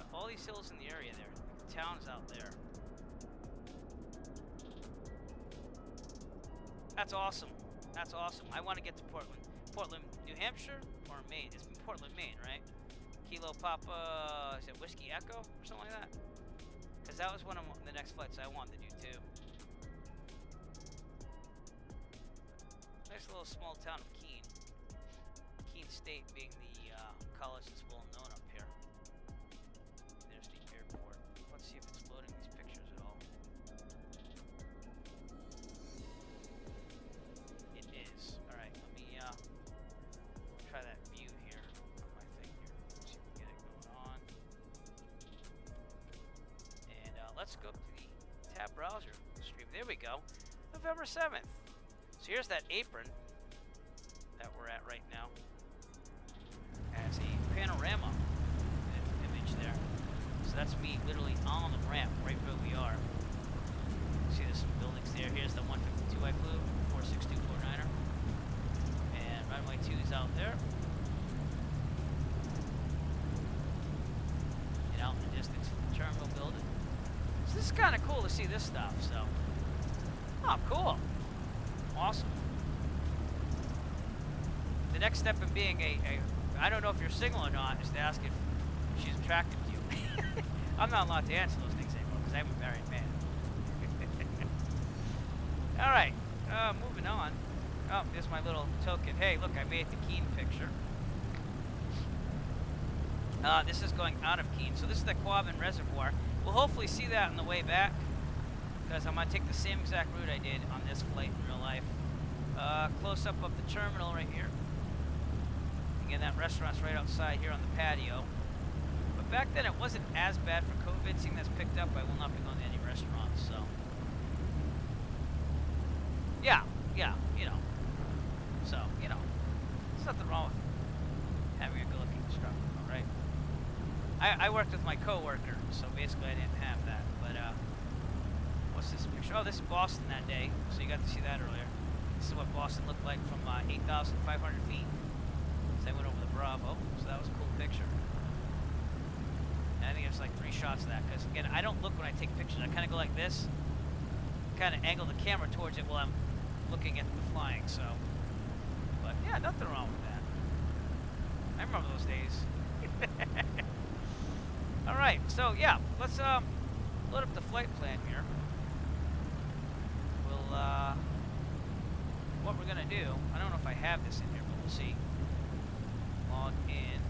Speaker 1: But all these hills in the area there, the town's out there. That's awesome. That's awesome. I want to get to Portland. Portland, New Hampshire or Maine? It's Portland, Maine, right? Kilo Papa, is it Whiskey Echo or something like that? Because that was one of the next flights I wanted to do too. Nice little small town of Keene. Keene State being the college that's well known up here. There's the airport. Let's see if it's loading these pictures at all. It is. Alright, let me try that view here on my thing here. See if we can get it going on. And let's go to the tab browser stream. There we go. November 7th. So here's that apron that we're at right now. Has a panorama image there. So that's me literally on the ramp right where we are. See there's some buildings there. Here's the 152 I flew, 46249er. And runway 2 is out there. And out in the distance, the terminal building. So this is kind of cool to see this stuff, so. Oh, cool. Awesome. The next step in being I don't know if you're single or not, is to ask if she's attractive to you. I'm not allowed to answer those things anymore because I'm a married man. Alright, moving on. Oh, there's my little token. Hey, look, I made the Keene picture. This is going out of Keene. So this is the Quabbin Reservoir. We'll hopefully see that on the way back, because I'm going to take the same exact route I did on this flight in real life. Close up of the terminal right here. Again, that restaurant's right outside here on the patio. But back then it wasn't as bad for COVID. Seeing that's picked up, I will not be going to any restaurants, so. Yeah, you know. So, you know, there's nothing wrong with having a good-looking instructor, all right? I worked with my coworker, so basically I didn't have that. But what's this picture? Oh, this is Boston that day, so you got to see that earlier. This is what Boston looked like from 8,500 feet. So I went over the Bravo, so that was a cool picture. And I think there's like 3 shots of that, because again, I don't look when I take pictures. I kind of go like this, kind of angle the camera towards it while I'm looking at the flying. So, but yeah, nothing wrong with that. I remember those days. All right, so yeah, let's load up the flight plan here. We'll what we're gonna do. I don't know if I have this in here, but we'll see. Log in.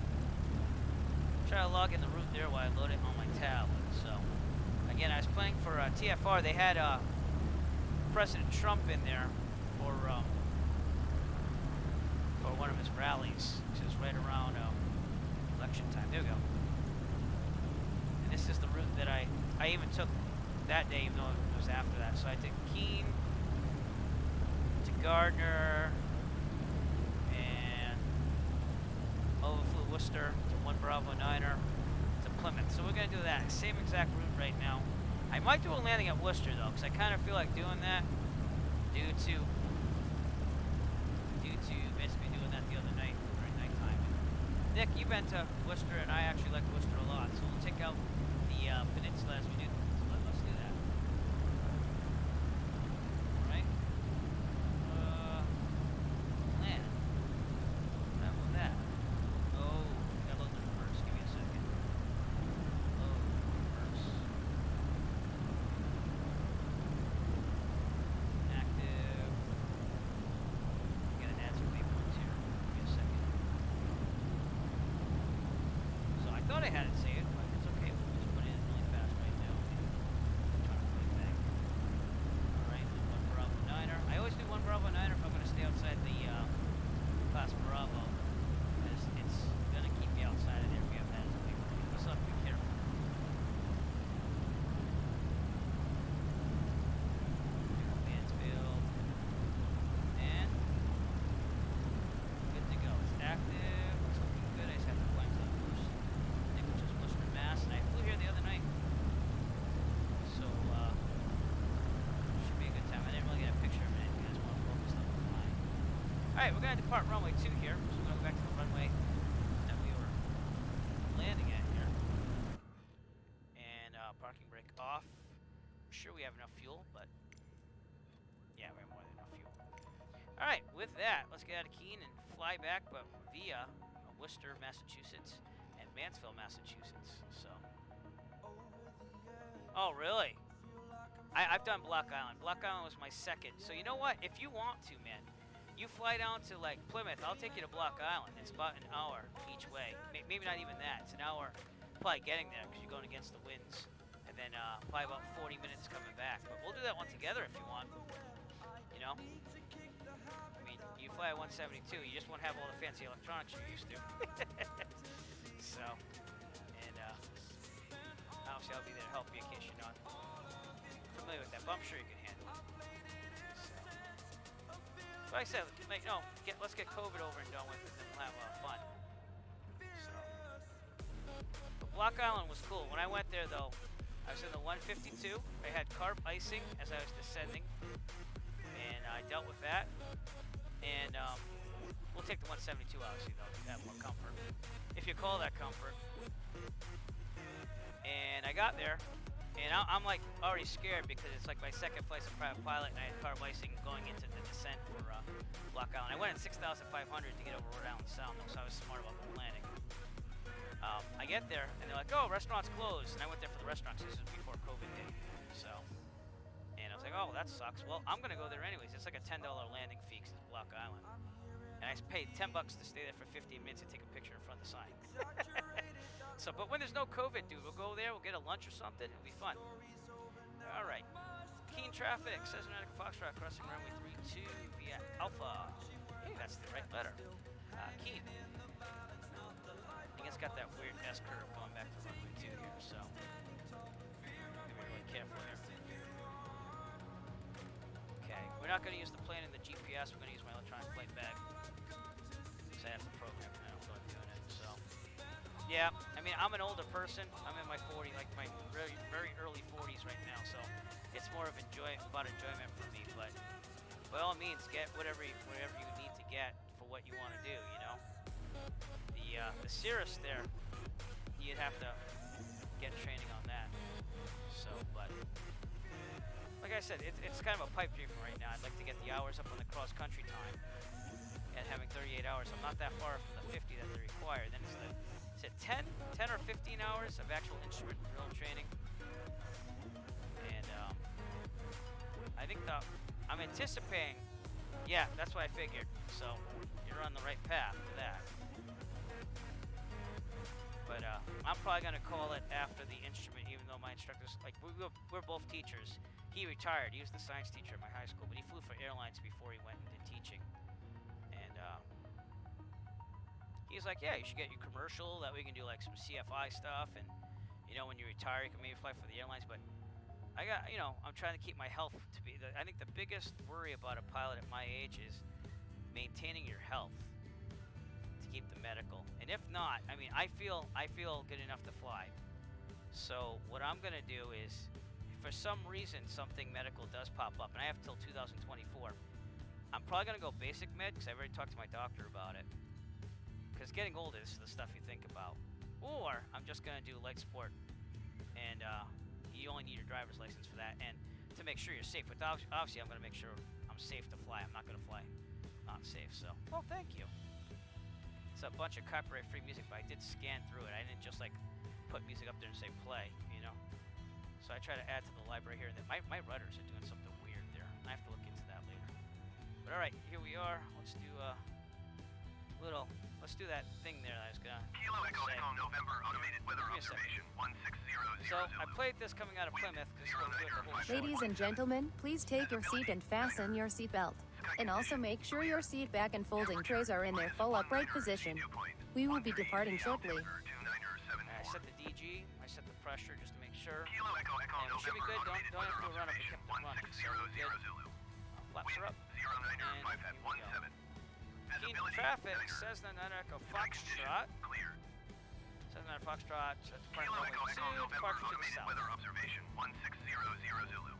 Speaker 1: Try to log in the route there while I load it on my tablet. So, again, I was playing for TFR. They had President Trump in there for one of his rallies, which is right around election time. There we go. And this is the route that I even took that day, even though it was after that. So I took Keene to Gardner and overflew Worcester to 1 Bravo 9er to Plymouth. So we're going to do that same exact route right now. I might do a landing at Worcester though, because I kind of feel like doing that due to basically doing that the other night during nighttime. Nick, you've been to Worcester, and I actually like Worcester a lot, so we'll take out the peninsula as we do. So let's do that. All right. Land. What happened with that? Oh, got a little bit reverse. Give me a second. Oh, reverse. Active. Gonna add some waypoints here. Give me a second. So I thought I had it saved, but it's okay. We'll just put it in really fast right now. I'm trying to put it back. Alright, 1 Bravo 9er. I always do 1 Bravo 9er if I'm going to stay outside the class Bravo. Because it's going to keep me outside of there if you have that as a big plane. You still have to be careful. Mansfield. Alright, we're going to depart runway 2 here. So we're going back to the runway that we were landing at here. And parking brake off. We're sure we have enough fuel, but yeah, we have more than enough fuel. Alright, with that, let's get out of Keene and fly back, but via Worcester, Massachusetts, and Mansfield, Massachusetts. So, oh really? I've done Block Island. Block Island was my second. So you know what? If you want to, man, you fly down to like Plymouth. I'll take you to Block Island. It's about an hour each way. Maybe not even that. It's an hour probably getting there because you're going against the winds, and then probably about 40 minutes coming back. But we'll do that one together if you want. You know? I mean, you fly at 172. You just won't have all the fancy electronics you're used to. So, and obviously I'll be there to help you in case you're not familiar with that, but I'm sure you can handle it. So, like I said, let's get COVID over and done with, and then we'll have fun. So, but Block Island was cool. When I went there, though, I was in the 152. I had carb icing as I was descending, and I dealt with that. And we'll take the 172, obviously, though, to have more comfort, if you call that comfort. And I got there. And I'm like already scared because it's like my second flight as a private pilot, and I had carb icing going into the descent for Block Island. I went at 6,500 to get over Rhode Island Sound, though, so I was smart about the planning. I get there, and they're like, "Oh, restaurant's closed," and I went there for the restaurant because this was before COVID hit. So, and I was like, "Oh, that sucks." Well, I'm gonna go there anyways. It's like a $10 landing fee because it's Block Island, and I paid $10 to stay there for 15 minutes and take a picture in front of the sign. So, but when there's no COVID, dude, we'll go there, we'll get a lunch or something, it'll be fun. All right. Keene traffic, Cessna Foxtrot crossing runway 32 via Alpha. Hey, that's the right letter. Keene. I think it's got that weird S curve going back to runway 2 here, so be really careful here. Okay, we're not going to use the plane in the GPS, we're going to use my electronic flight bag. Because I have the program and I don't feel like doing it, so. Yeah, I mean, I'm an older person. I'm in my 40s, like my very, very early 40s right now, so it's more of about enjoyment for me. But by all means, get whatever you need to get for what you want to do. You know, the Cirrus there, you'd have to get training on that. So, but like I said, it's kind of a pipe dream for right now. I'd like to get the hours up on the cross country time, and having 38 hours. I'm not that far from the 50 that they require. Then it's the 10 or 15 hours of actual instrument drill training. And I think I'm anticipating, yeah, that's what I figured. So you're on the right path for that. But I'm probably going to call it after the instrument, even though my instructor's, like, we're both teachers. He retired. He was the science teacher at my high school, but he flew for airlines before he went into teaching. And he's like, yeah, you should get your commercial. That way you can do like some CFI stuff, and you know, when you retire, you can maybe fly for the airlines. But I got, I'm trying to keep my health to be. I think the biggest worry about a pilot at my age is maintaining your health to keep the medical. And if not, I mean, I feel good enough to fly. So what I'm gonna do is, if for some reason something medical does pop up, and I have till 2024, I'm probably gonna go basic med because I've already talked to my doctor about it. Because getting older, this is the stuff you think about. Or I'm just going to do light sport, and you only need your driver's license for that, and to make sure you're safe. But obviously, I'm going to make sure I'm safe to fly. I'm not going to fly not safe. So, well, thank you. It's a bunch of copyright-free music, but I did scan through it. I didn't just like put music up there and say play, you know. So I try to add to the library here. And my rudders are doing something weird there. I have to look into that later. But all right, here we are. Let's do Let's do that thing there that I was gonna
Speaker 2: Kilo Echo
Speaker 1: say.
Speaker 2: Echo November automated weather observation 1600.
Speaker 1: So I played this coming out of Plymouth because it's going to do it the whole show.
Speaker 5: Ladies and gentlemen, please take your seat and fasten your seatbelt. And also make sure your seat back and folding trays are in their full upright position. We will be departing shortly.
Speaker 1: I set the DG, I set the pressure just to make sure.
Speaker 2: Kilo Echo Echo
Speaker 1: And we should be
Speaker 2: November
Speaker 1: good. Don't have to run up. We kept them running. So we're good. Flaps are up. And here we go. Keene traffic, Cessna 9 Echo Foxtrot.
Speaker 2: Clear.
Speaker 1: Cessna 9 Foxtrot, departing
Speaker 2: Kilo
Speaker 1: runway
Speaker 2: Echo Echo
Speaker 1: 2,
Speaker 2: November
Speaker 1: departure to the
Speaker 2: automated
Speaker 1: south.
Speaker 2: weather observation 1600 Zulu.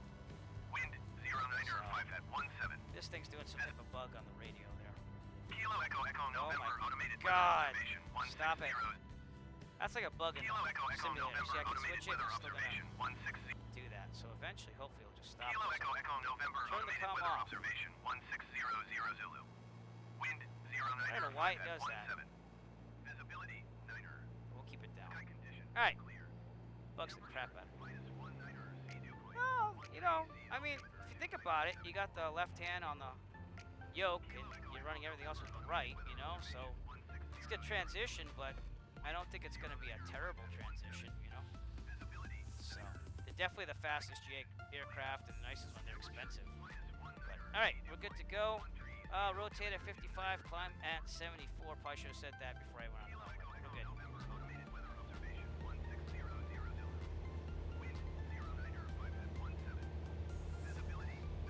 Speaker 2: Wind 09 at 17.
Speaker 1: This thing's doing some type of bug on the radio there.
Speaker 2: Kilo Echo Echo
Speaker 1: Oh
Speaker 2: November
Speaker 1: my
Speaker 2: automated
Speaker 1: God.
Speaker 2: weather observation
Speaker 1: Stop it.
Speaker 2: 160.
Speaker 1: That's like a bug in
Speaker 2: Kilo Echo
Speaker 1: the
Speaker 2: Echo
Speaker 1: simulator.
Speaker 2: November
Speaker 1: See, I can
Speaker 2: automated
Speaker 1: switch it and
Speaker 2: weather
Speaker 1: it's still
Speaker 2: observation
Speaker 1: gonna
Speaker 2: 160.
Speaker 1: do that. So eventually, hopefully, it'll just stop.
Speaker 2: Kilo
Speaker 1: it.
Speaker 2: Echo Echo November
Speaker 1: Turn the
Speaker 2: automated
Speaker 1: comm
Speaker 2: weather
Speaker 1: off.
Speaker 2: observation 1600 Zulu. Wind 09
Speaker 1: I don't know why it does that.
Speaker 2: 17. Visibility 9er.
Speaker 1: We'll keep it down.
Speaker 2: Sky conditions
Speaker 1: All right.
Speaker 2: clear.
Speaker 1: Bugs the crap out of me.
Speaker 2: -19er sea dew point.
Speaker 1: Well, you know, I mean, if you think about it, you got the left hand on the yoke, and you're running everything else with the right, you know, so it's a good transition, but I don't think it's going to be a terrible transition, you know. So, they're definitely the fastest aircraft and the nicest one. They're expensive. But, all right, we're good to go. Rotate at 55, climb at 74. Probably should have said that before I went on the runway. We're good.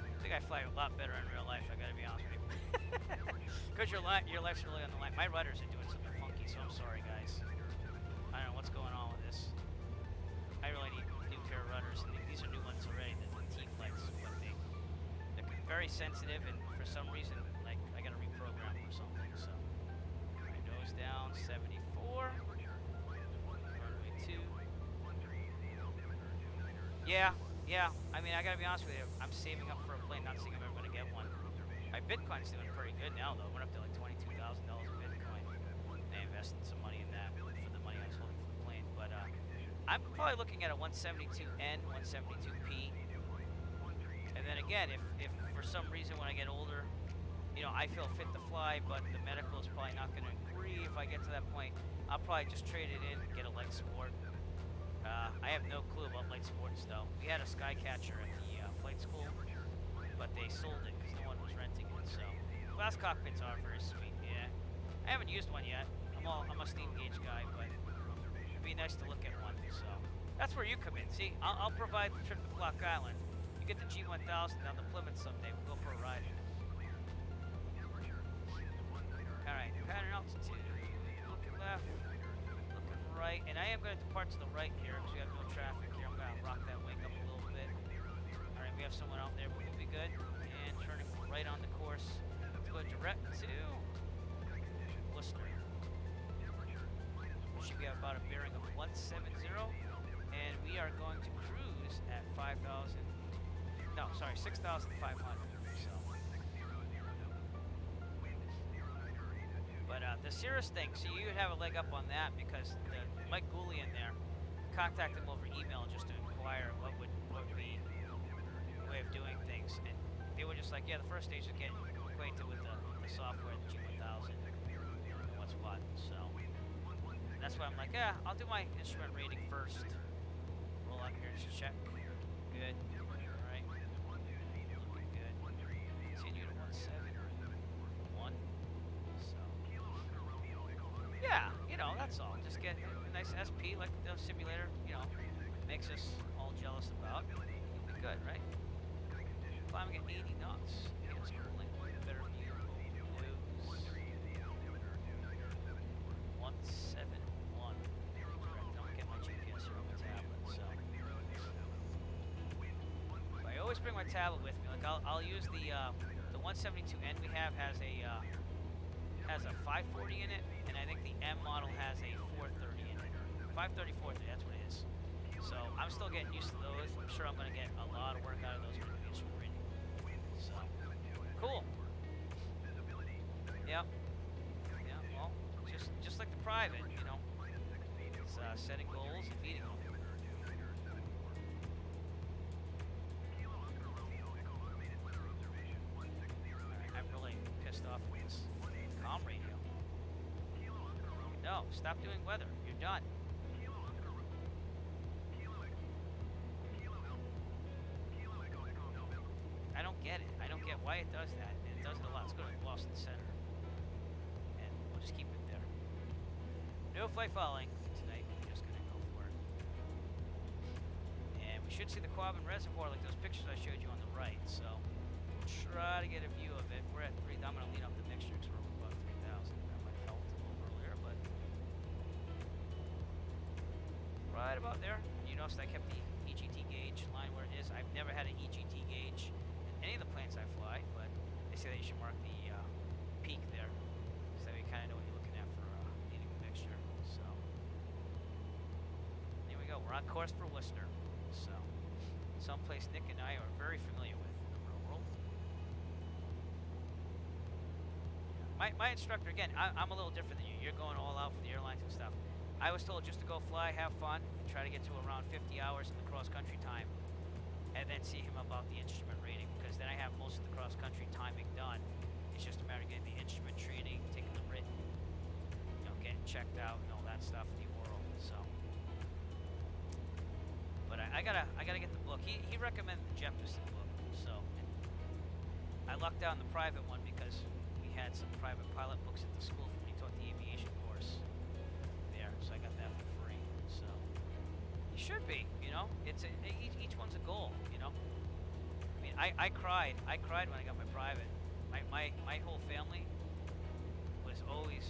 Speaker 1: I think I fly a lot better in real life, I gotta be honest with you. Because your life's really on the line. My rudders are doing something funky, so I'm sorry, guys. I don't know what's going on with this. I really need a new pair of rudders, and these are new ones already, the T-Flex, but they're very sensitive, and for some reason, like, I gotta reprogram them or something, so. Alright, nose down, 74. Runway 2. Yeah, I mean, I gotta be honest with you, I'm saving up for a plane, not seeing if I'm ever gonna get one. My Bitcoin's doing pretty good now, though. It went up to like $22,000 in Bitcoin. I invested some money in that for the money I was holding for the plane. But I'm probably looking at a 172N, 172P. And then again, if for some reason when I get older, you know, I feel fit to fly, but the medical is probably not going to agree if I get to that point, I'll probably just trade it in and get a light sport. I have no clue about light sports, though. We had a Skycatcher at the flight school, but they sold it because no one was renting it. So glass cockpits are very sweet. Yeah, I haven't used one yet. I'm a steam gauge guy, but it'd be nice to look at one. So that's where you come in. See, I'll provide the trip to Block Island. You get the G1000 down to Plymouth someday. We'll go for a ride. All right, pattern altitude. Looking left. Looking right, and I am going to depart to the right here because we have no traffic here. I'm going to rock that wing up a little bit. All right, we have someone out there, but we'll be good. And turning right on the course to go direct to Worcester. We should be at about a bearing of 170, and we are going to cruise at 6,500. So. But the Cirrus thing, so you would have a leg up on that because Mike Gooley in there contacted him over email just to inquire what would be the way of doing things, and they were just like, yeah, the first stage is getting acquainted with the software, the G1000, and what's what. So that's why I'm like, yeah, I'll do my instrument rating first. Roll out here, just check. Good. All right. Looking good. Continue to 17. So. Yeah, you know, that's all. Just get a nice SP like the simulator, you know, makes us all jealous about. It'll be good, right? Climbing at 80 knots. Hands cooling. Better view. Nose. 171. Correct. Don't get my GPS here on my tablet, so. I always bring my tablet with me. Like I'll use the 172N we have has a 540 in it, and I think the M model has a 430 in it. 530, 430, that's what it is. So I'm still getting used to those. I'm sure I'm going to get a lot of work out of those for the instrument rating. So, cool. Yep. Yeah, well, just like the private, you know. It's setting goals and meeting them. I'm really pissed off with this comm radio. No, stop doing weather. You're done. I don't get it. I don't get why it does that. And it does it a lot. Let's go to Boston Center. And we'll just keep it there. No flight following tonight. We're just going to go for it. And we should see the Quabbin Reservoir like those pictures I showed you on the right. So we'll try to get a view of it. We're at 3. I'm going to lean up the mixture because we're above 3,000. That might help a little earlier, but right about there. You notice I kept the EGT gauge line where it is. I've never had an EGT gauge in any of the planes I fly, but they say that you should mark the peak there. on course for Worcester. So, someplace Nick and I are very familiar with in the real world. My instructor, again, I'm a little different than you. You're going all out for the airlines and stuff. I was told just to go fly, have fun, and try to get to around 50 hours in the cross-country time, and then see him about the instrument rating, because then I have most of the cross-country timing done. It's just a matter of getting the instrument training, taking the written, you know, getting checked out and all that stuff, the oral. So, but I gotta get the book. He recommended the Jefferson book, so I lucked out in the private one because we had some private pilot books at the school for me. Taught the aviation course there, so I got that for free. So you should be, you know. It's each one's a goal, you know. I mean, I cried when I got my private. My whole family was always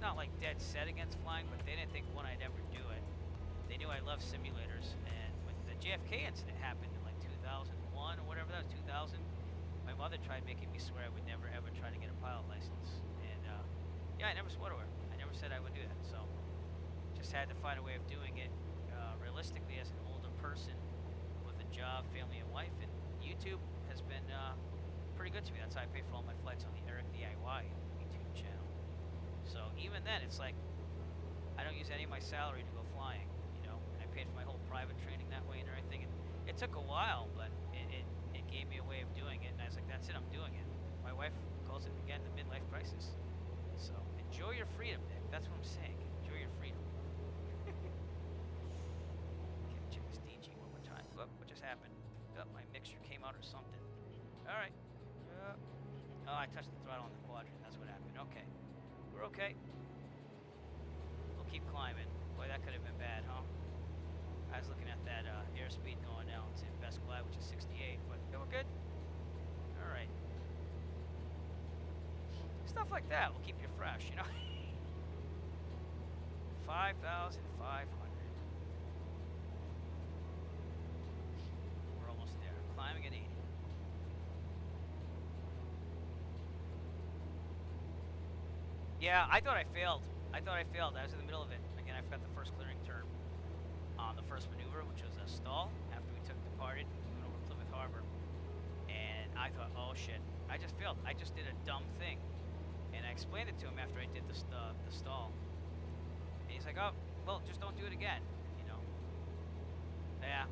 Speaker 1: not like dead set against flying, but they didn't think one I'd ever do it. They knew I loved simulators, and when the JFK incident happened in like 2001 or whatever that was, 2000, my mother tried making me swear I would never ever try to get a pilot license, and yeah, I never swore to her. I never said I would do that, so just had to find a way of doing it realistically as an older person with a job, family, and wife. And YouTube has been pretty good to me. That's how I pay for all my flights on the Eric DIY YouTube channel. So even then, it's like I don't use any of my salary to go flying, you know. And I paid for my whole private training that way and everything. And it took a while, but it gave me a way of doing it. And I was like, that's it, I'm doing it. My wife calls it, again, the midlife crisis. So enjoy your freedom, Nick. That's what I'm saying. Enjoy your freedom. Okay, check this DG one more time. Look, what just happened? Oh, my mixture came out or something. All right. Oh, I touched the throttle on the quadrant. That's what happened. Okay. We're okay. We'll keep climbing. Boy, that could have been bad, huh? I was looking at that airspeed going down to best glide, which is 68, but yeah, we're good. All right. Stuff like that will keep you fresh, you know. 5,500. We're almost there. Climbing at 80. Yeah, I thought I failed. I was in the middle of it. Again, I forgot the first clearing turn on the first maneuver, which was a stall after we departed, went over Plymouth Harbor. And I thought, oh shit, I just failed. I just did a dumb thing. And I explained it to him after I did the stall. And he's like, oh, well, just don't do it again, you know. Yeah.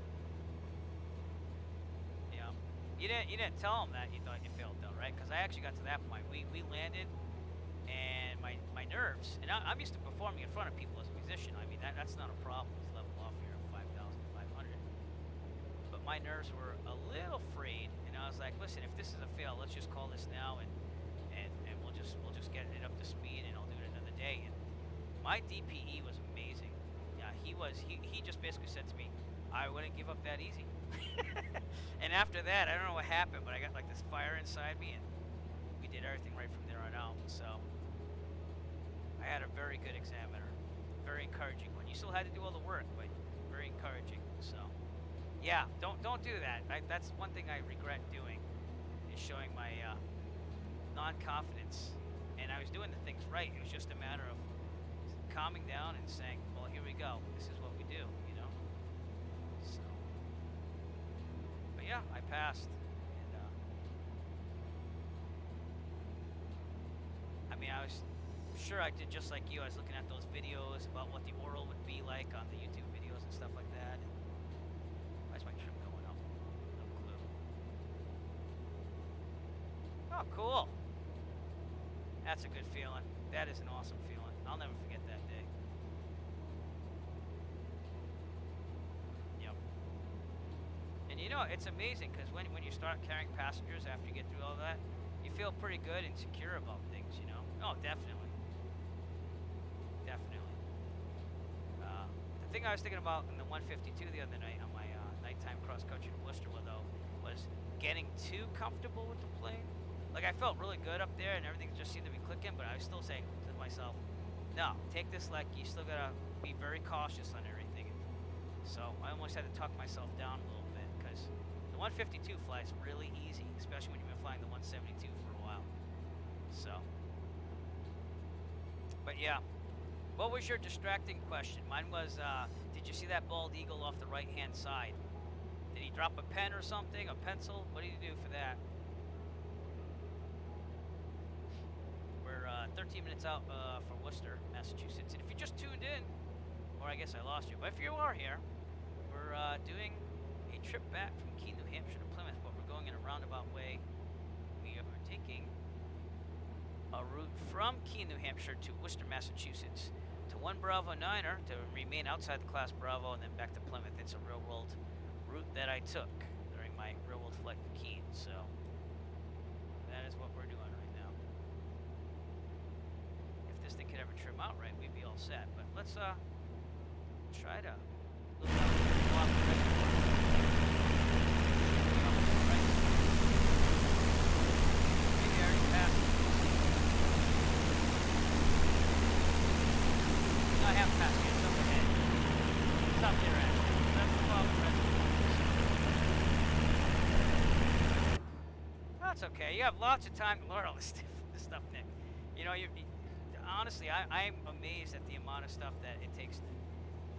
Speaker 1: Yeah. You didn't tell him that you thought you failed though, right? Because I actually got to that point. We landed, and my nerves, and I'm used to performing in front of people as a musician. I mean, that's not a problem. It's level off here at 5,500. But my nerves were a little frayed, and I was like, listen, if this is a fail, let's just call this now, and we'll just get it up to speed, and I'll do it another day. And my DPE was amazing. Yeah, he just basically said to me, I wouldn't give up that easy. And after that, I don't know what happened, but I got like this fire inside me, and we did everything right from there on out. So I had a very good examiner, very encouraging one. You still had to do all the work, but very encouraging. So yeah, don't do that. That's one thing I regret doing, is showing my non-confidence. And I was doing the things right. It was just a matter of calming down and saying, well, here we go. This is what we do, you know. So, but yeah, I passed. And I mean, I was sure I did just like you. I was looking at those videos about what the oral would be like on the YouTube videos and stuff like that. And why is my trim going up? No clue. Oh, cool. That's a good feeling. That is an awesome feeling. I'll never forget that day. Yep. And you know, it's amazing because when you start carrying passengers after you get through all that, you feel pretty good and secure about things, you know? Oh, definitely. Definitely. The thing I was thinking about in the 152 the other night on my nighttime cross-country to Worcester, though, was getting too comfortable with the plane. Like, I felt really good up there and everything just seemed to be clicking, but I was still saying to myself, no, take this like you still gotta be very cautious on everything. So I almost had to talk myself down a little bit, because the 152 flies really easy, especially when you've been flying the 172 for a while. So, but yeah, What was your distracting question? Mine was, did you see that bald eagle off the right-hand side? Did he drop a pen or something? A pencil? What did he do for that? We're 13 minutes out for Worcester, Massachusetts. And if you just tuned in, or I guess I lost you, but if you are here, we're doing a trip back from Keene, New Hampshire to Plymouth, but we're going in a roundabout way. We are taking a route from Keene, New Hampshire to Worcester, Massachusetts, to 1 Bravo 9er to remain outside the class Bravo, and then back to Plymouth. It's a real-world route that I took during my real-world flight to Keene, so that is what we're doing right now. If this thing could ever trim out right, we'd be all set, but let's try to look out the reservoir. Maybe I already passed it. No, I haven't passed it. It's up ahead. It's up there, actually. That's the problem. That's okay. You have lots of time to learn all this stuff, Nick. You know, honestly, I'm amazed at the amount of stuff that it takes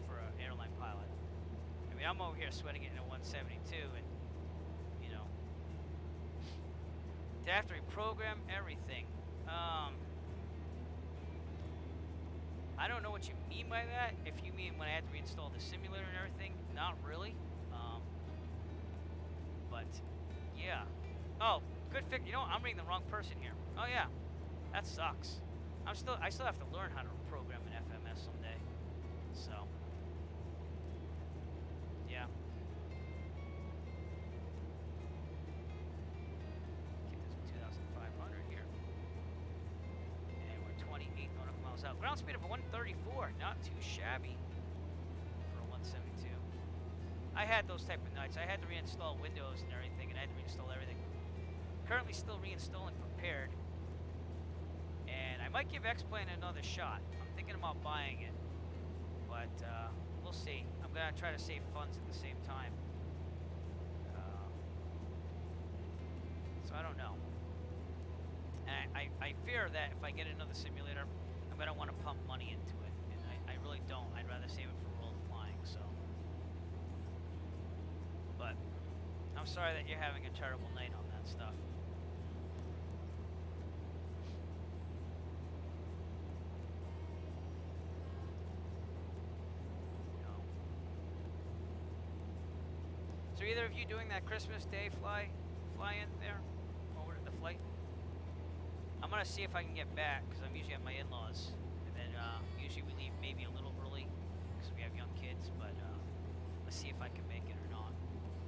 Speaker 1: for an airline pilot. I mean, I'm over here sweating it in a 172, and you know, to have to reprogram everything. I don't know what you mean by that. If you mean when I had to reinstall the simulator and everything, not really. But yeah. Oh, good fix. You know what? I'm reading the wrong person here. Oh yeah, that sucks. I still have to learn how to program an FMS someday. So yeah. Keep this at 2,500 here. And we're 28 nautical miles out. Ground speed of 134, not too shabby for a 172. I had those type of nights. I had to reinstall Windows and everything, and I had to reinstall everything. Currently still reinstalling Prepared. And I might give X-Plane another shot. I'm thinking about buying it. But we'll see. I'm going to try to save funds at the same time. So I don't know. And I fear that if I get another simulator, I'm going to want to pump money into it. And I really don't. I'd rather save it for roll flying. So. But I'm sorry that you're having a terrible night on that stuff. So either of you doing that Christmas Day fly in there over to the flight? I'm gonna see if I can get back because I'm usually at my in-laws, and then usually we leave maybe a little early because we have young kids. But let's see if I can make it or not.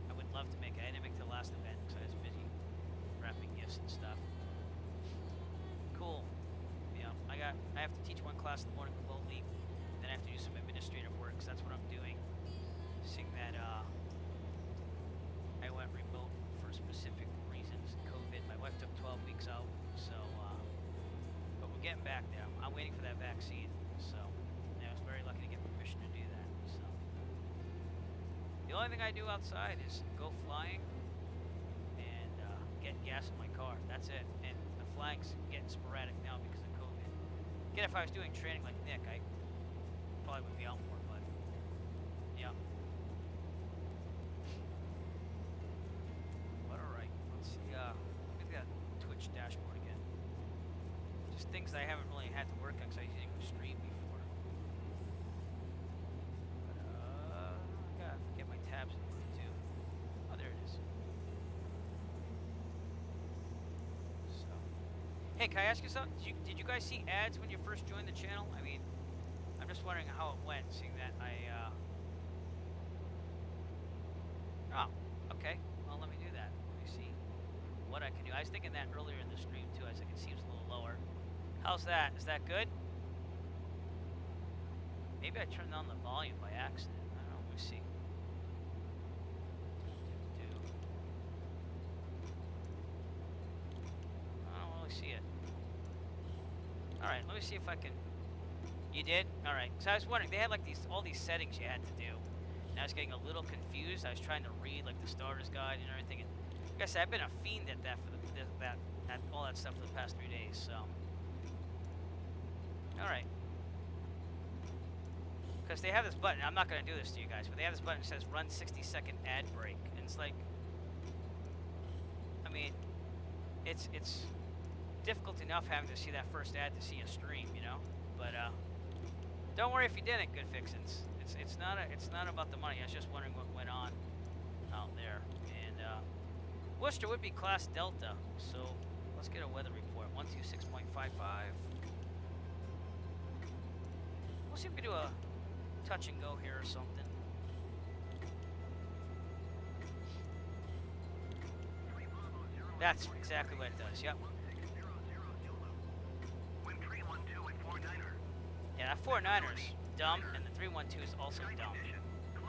Speaker 1: I would love to make it. I didn't make the last event because I was busy wrapping gifts and stuff. Cool. Yeah, I have to teach one class in the morning remotely, then I have to do some administrative work because that's what I'm doing. Seeing that I went remote for specific reasons. COVID. My wife took 12 weeks out, so but we're getting back there. I'm waiting for that vaccine, so I was very lucky to get permission to do that. So the only thing I do outside is go flying and get gas in my car. That's it. And the flying's getting sporadic now because of COVID. Again, if I was doing training like Nick, I probably would be out more. But yeah. Twitch dashboard again. Just things that I haven't really had to work on because I was using Stream before. But gotta get my tabs in order too. Oh, there it is. So, hey, can I ask you something? Did you guys see ads when you first joined the channel? I mean, I'm just wondering how it went, seeing that Oh, okay. Well, let me do that. Let me see what I can do. I was thinking that earlier in the stream too. I was like, it seems a little lower. How's that? Is that good? Maybe I turned on the volume by accident. I don't know. Let me see. I don't really see it. All right, let me see if I can. You did? All right. So I was wondering, they had like all these settings you had to do, and I was getting a little confused. I was trying to read like the starter's guide and everything. And like I said, I've been a fiend at that at all that stuff for the past 3 days. So, all right. Because they have this button. I'm not going to do this to you guys, but they have this button that says run 60-second ad break. And it's like, I mean, it's difficult enough having to see that first ad to see a stream, you know. But don't worry if you didn't, good fixins. It's not about the money. I was just wondering what went on out there. And Worcester would be class Delta, so let's get a weather report. 126.55. We'll see if we can do a touch and go here or something. That's exactly what it does. Yep. Yeah, that 49er's dumb, and the 312 is also dumb.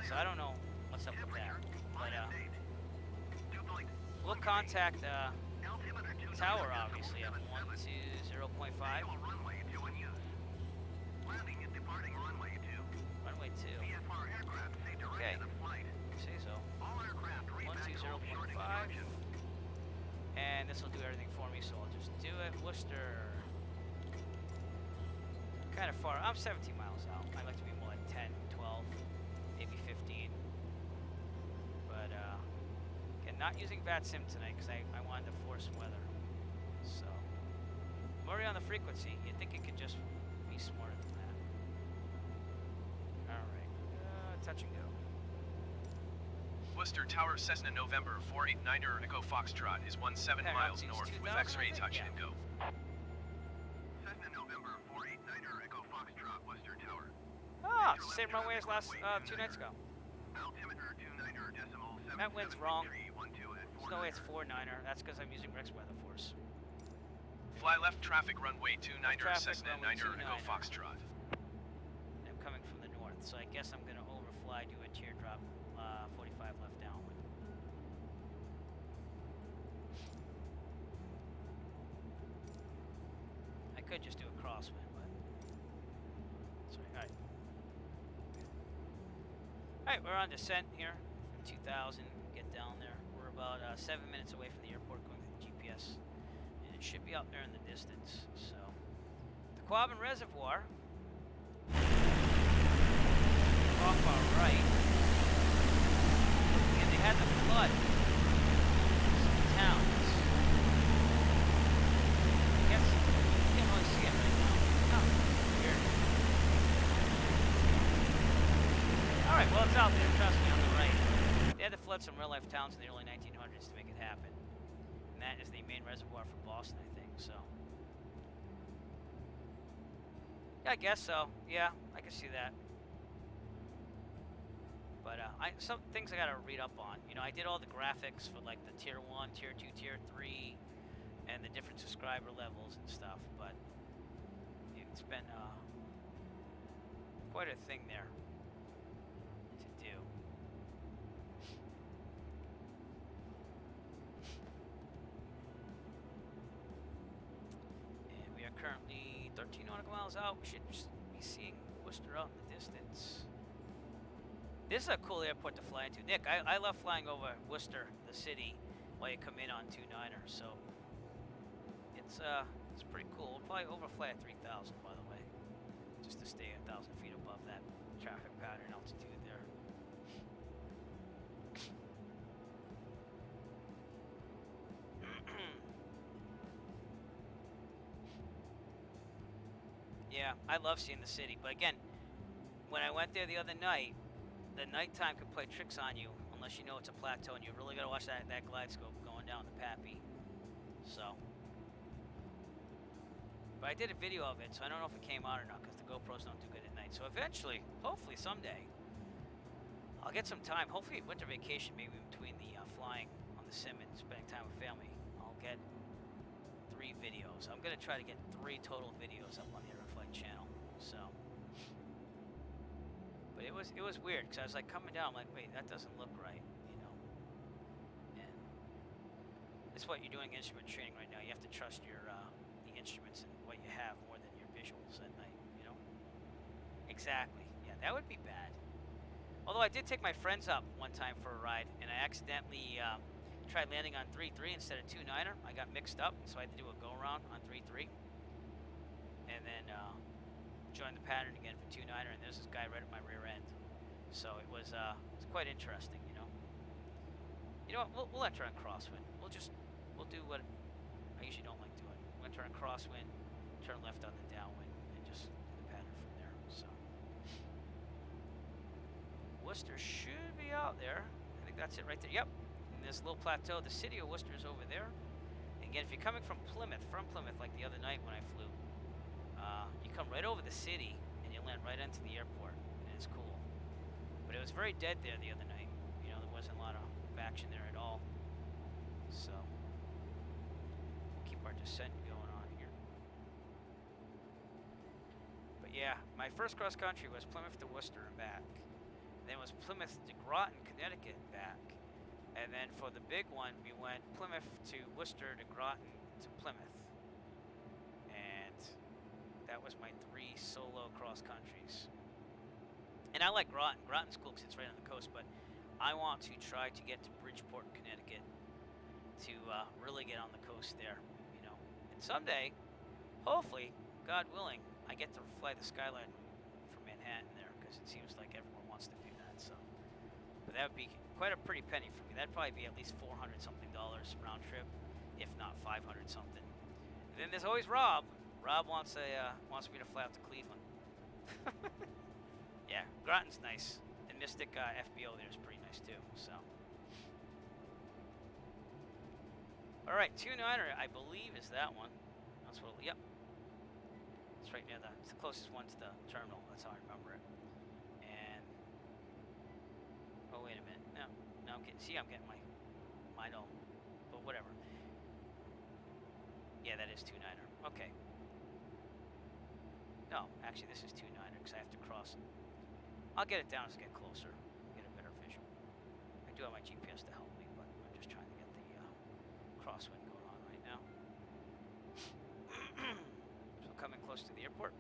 Speaker 1: So I don't know what's up with that. But we'll contact Tower, obviously, at 120.5. Runway 2. Okay. Say so. 120.5. And this will do everything for me, so I'll just do it. Worcester. Kind of far. I'm 17 miles out. I'd like to be more like 10, 12, maybe 15. But, again, not using VATSIM tonight because I wanted to force weather. So, I'm already on the frequency. You'd think it could just be smarter than that. Alright. Touch and go.
Speaker 2: Worcester Tower, Cessna November 489er Echo Foxtrot is 17 miles north with X-ray touch and go. Cessna November 489er Echo Foxtrot, Worcester Tower.
Speaker 1: Ah, it's the same runway as last 2 nights ago.
Speaker 2: Altimeter 29er.7.
Speaker 1: That wind's wrong. There's no way it's 49er. That's because I'm using Rex Weather Force.
Speaker 2: Fly left traffic runway 29er
Speaker 1: traffic,
Speaker 2: Cessna
Speaker 1: runway
Speaker 2: 9er Echo
Speaker 1: 29er.
Speaker 2: Foxtrot.
Speaker 1: I'm coming from the north, so I guess I'm going to overfly, do a teardrop, 45 left downwind. I could just do a crosswind, but sorry. All right. All right, we're on descent here from 2000. Get down there. We're about 7 minutes away from the airport, going to the GPS, and it should be out there in the distance. So, the Quabbin Reservoir. Off our right, and they had to flood some towns. I guess you can't really see it right now. Oh, weird. Alright, well, it's out there, trust me, on the right. They had to flood some real life towns in the early 1900s to make it happen. And that is the main reservoir for Boston, I think, so. Yeah, I guess so. Yeah, I can see that. But some things I gotta read up on. You know, I did all the graphics for like the tier 1, tier 2, tier 3, and the different subscriber levels and stuff. But it's been quite a thing there to do. And we are currently 13 nautical miles out. We should just be seeing Worcester out in the distance. This is a cool airport to fly into. Nick, I love flying over Worcester, the city, while you come in on 29er, so it's pretty cool. We'll probably overfly at 3,000, by the way, just to stay 1,000 feet above that traffic pattern altitude there. Yeah, I love seeing the city, but again, when I went there the other night, the nighttime can play tricks on you unless you know it's a plateau, and you really gotta watch that glide scope going down the Pappy. So, but I did a video of it, so I don't know if it came out or not because the GoPros don't do good at night. So eventually, hopefully someday, I'll get some time. Hopefully winter vacation, maybe between the flying on the sim and spending time with family, I'll get 3 videos. I'm gonna try to get 3 total videos up on the Aeroflight channel. So. But it was weird because I was like coming down, I'm like, wait, that doesn't look right, you know. And it's what you're doing instrument training right now. You have to trust your the instruments and what you have more than your visuals at night, you know. Exactly. Yeah, that would be bad. Although I did take my friends up one time for a ride, and I accidentally tried landing on 3.3 instead of 2.9er. I got mixed up, so I had to do a go around on 3.3, and then join the pattern again for 2-9er, and there's this guy right at my rear end. So it was quite interesting, you know. You know what? We'll enter on crosswind. We'll do what I usually don't like doing. We'll enter on crosswind, turn left on the downwind, and just do the pattern from there. So Worcester should be out there. I think that's it right there. Yep. In this little plateau, the city of Worcester is over there. Again, if you're coming from Plymouth, like the other night when I flew, you come right over the city and you land right into the airport, and it's cool. But it was very dead there the other night. You know, there wasn't a lot of action there at all. So we'll keep our descent going on here. But yeah, my first cross country was Plymouth to Worcester and back. And then it was Plymouth to Groton, Connecticut and back. And then for the big one, we went Plymouth to Worcester to Groton to Plymouth. And that was my 3 solo cross countries. And I like Groton. Groton's cool because it's right on the coast, but I want to try to get to Bridgeport, Connecticut to really get on the coast there, you know. And someday, hopefully, God willing, I get to fly the Skyline from Manhattan there because it seems like everyone wants to do that. So, but that would be quite a pretty penny for me. That'd probably be at least $400 something round trip, if not 500 something. And then there's always Rob. Rob wants me to fly out to Cleveland. Yeah, Groton's nice. And Mystic FBO there is pretty nice too. So, all right, 2-9er, I believe is that one. That's what. Yep. It's right near it's the closest one to the terminal. That's how I remember it. And oh, wait a minute. No, I'm getting my mind all, but whatever. Yeah, that is 2-9er. Okay. No, actually, this is 2-9er because I have to cross. I'll get it down as I get closer, get a better visual. I do have my GPS to help me, but I'm just trying to get the crosswind going on right now. So coming close to the airport.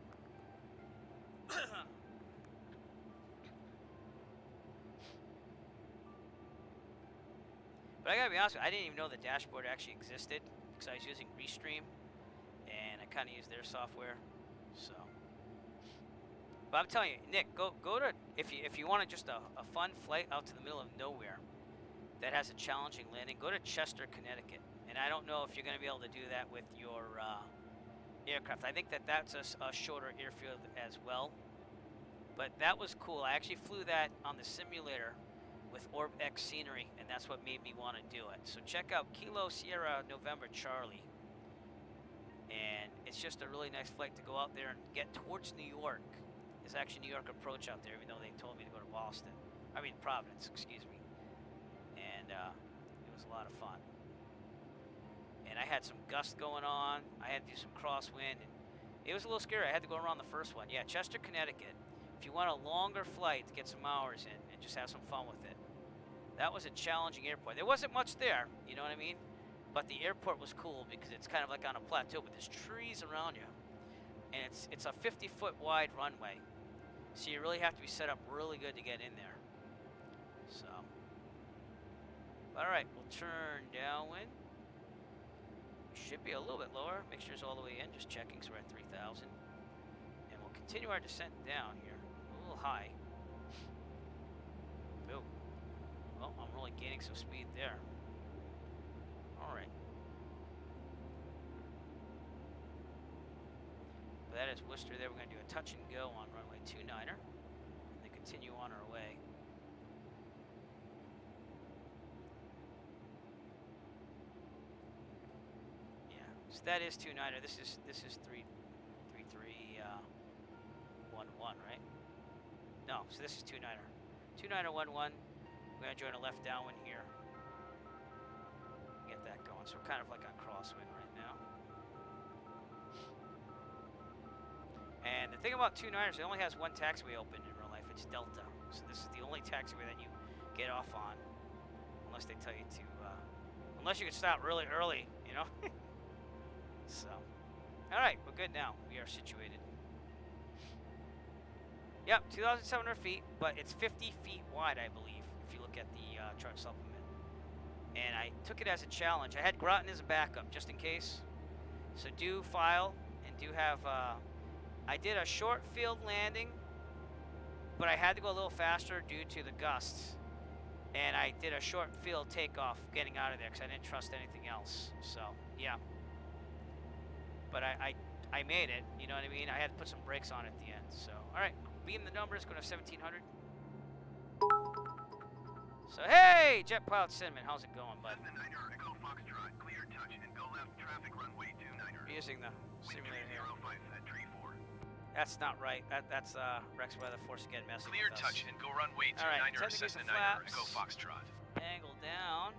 Speaker 1: But I gotta be honest with you, I didn't even know the dashboard actually existed because I was using Restream, and I kind of used their software. So, but I'm telling you, Nick, go to if you want just a fun flight out to the middle of nowhere that has a challenging landing, go to Chester, Connecticut. And I don't know if you're going to be able to do that with your aircraft. I think that's a shorter airfield as well. But that was cool. I actually flew that on the simulator with OrbX scenery, and that's what made me want to do it. So check out Kilo Sierra November Charlie. And it's just a really nice flight to go out there and get towards New York. There's actually New York approach out there, even though they told me to go to Boston. I mean, Providence, excuse me. And it was a lot of fun. And I had some gust going on. I had to do some crosswind. And it was a little scary. I had to go around the first one. Yeah, Chester, Connecticut. If you want a longer flight to get some hours in and just have some fun with it. That was a challenging airport. There wasn't much there, you know what I mean? But the airport was cool because it's kind of like on a plateau, but there's trees around you. And it's a 50-foot wide runway. So you really have to be set up really good to get in there. So, all right, we'll turn downwind. We should be a little bit lower. Mixture's all the way in, just checking, so we're at 3,000. And we'll continue our descent down here, a little high. Boom. Well, I'm really gaining some speed there. All right. But that is Worcester there. We're going to do a touch and go on runway 29er. And then continue on our way. Yeah. So that is 29er. This is 3311, right? No, so this is 29er. 29er 11. We're going to join a left downwind here. Get that going. So we're kind of like on crosswind right now. And the thing about 29ers, it only has one taxiway open in real life. It's Delta. So this is the only taxiway that you get off on, unless they tell you to, unless you can stop really early, you know? So, all right, we're good now. We are situated. Yep, 2,700 feet, but it's 50 feet wide, I believe, if you look at the chart supplement. And I took it as a challenge. I had Groton as a backup, just in case. So do file and do have I did a short field landing, but I had to go a little faster due to the gusts. And I did a short field takeoff getting out of there because I didn't trust anything else. So, yeah. But I made it, you know what I mean? I had to put some brakes on at the end. So, all right, beam the numbers, going to 1700. So, hey, Jet Pilot Cinnamon, how's it going, bud?
Speaker 2: Cessna 9er, Echo Foxtrot, clear touch and go left, traffic runway 29er.
Speaker 1: We're using the simulator here.
Speaker 2: 05 at tree 4.
Speaker 1: That's not right. That's Rex Weather Force again messing
Speaker 2: Clear
Speaker 1: with us.
Speaker 2: touch and go runway 29er,
Speaker 1: All right,
Speaker 2: Cessna
Speaker 1: the
Speaker 2: 9er,
Speaker 1: flaps.
Speaker 2: Echo Foxtrot.
Speaker 1: Angle down.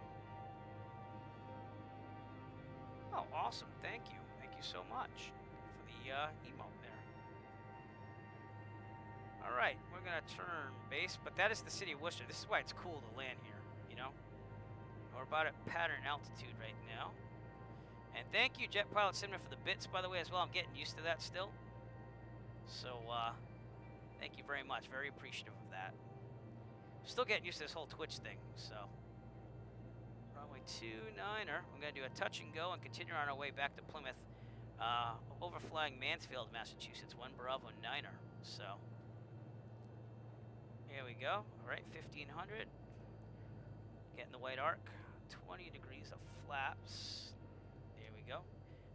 Speaker 1: Oh, awesome. Thank you. Thank you so much for the emote there. All right, we're going to turn base, but that is the city of Worcester. This is why it's cool to land here, you know? We're about at pattern altitude right now. And thank you, Jet Pilot Cinnamon, for the bits, by the way, as well. I'm getting used to that still. So, thank you very much. Very appreciative of that. Still getting used to this whole Twitch thing, so. Runway 29er. We're going to do a touch and go and continue on our way back to Plymouth. Overflying Mansfield, Massachusetts. 1 Bravo 9er. So, here we go. All right, 1500. Getting the white arc. 20 degrees of flaps. There we go.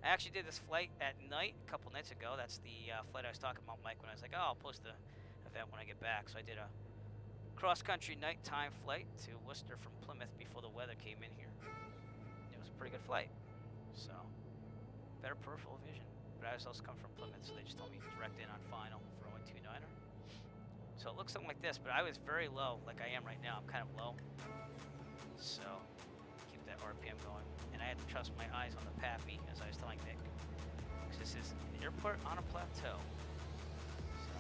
Speaker 1: I actually did this flight at night a couple nights ago. That's the flight I was talking about, Mike, when I was like, oh, I'll post the event when I get back. So I did a cross-country nighttime flight to Worcester from Plymouth before the weather came in here. It was a pretty good flight. So, better peripheral vision. But I was also coming from Plymouth, so they just told me direct in on final for a 29er. So it looks something like this, but I was very low, like I am right now. I'm kind of low. So, keep that RPM going. And I had to trust my eyes on the PAPI, as I was telling Nick. Because this is an airport on a plateau. So.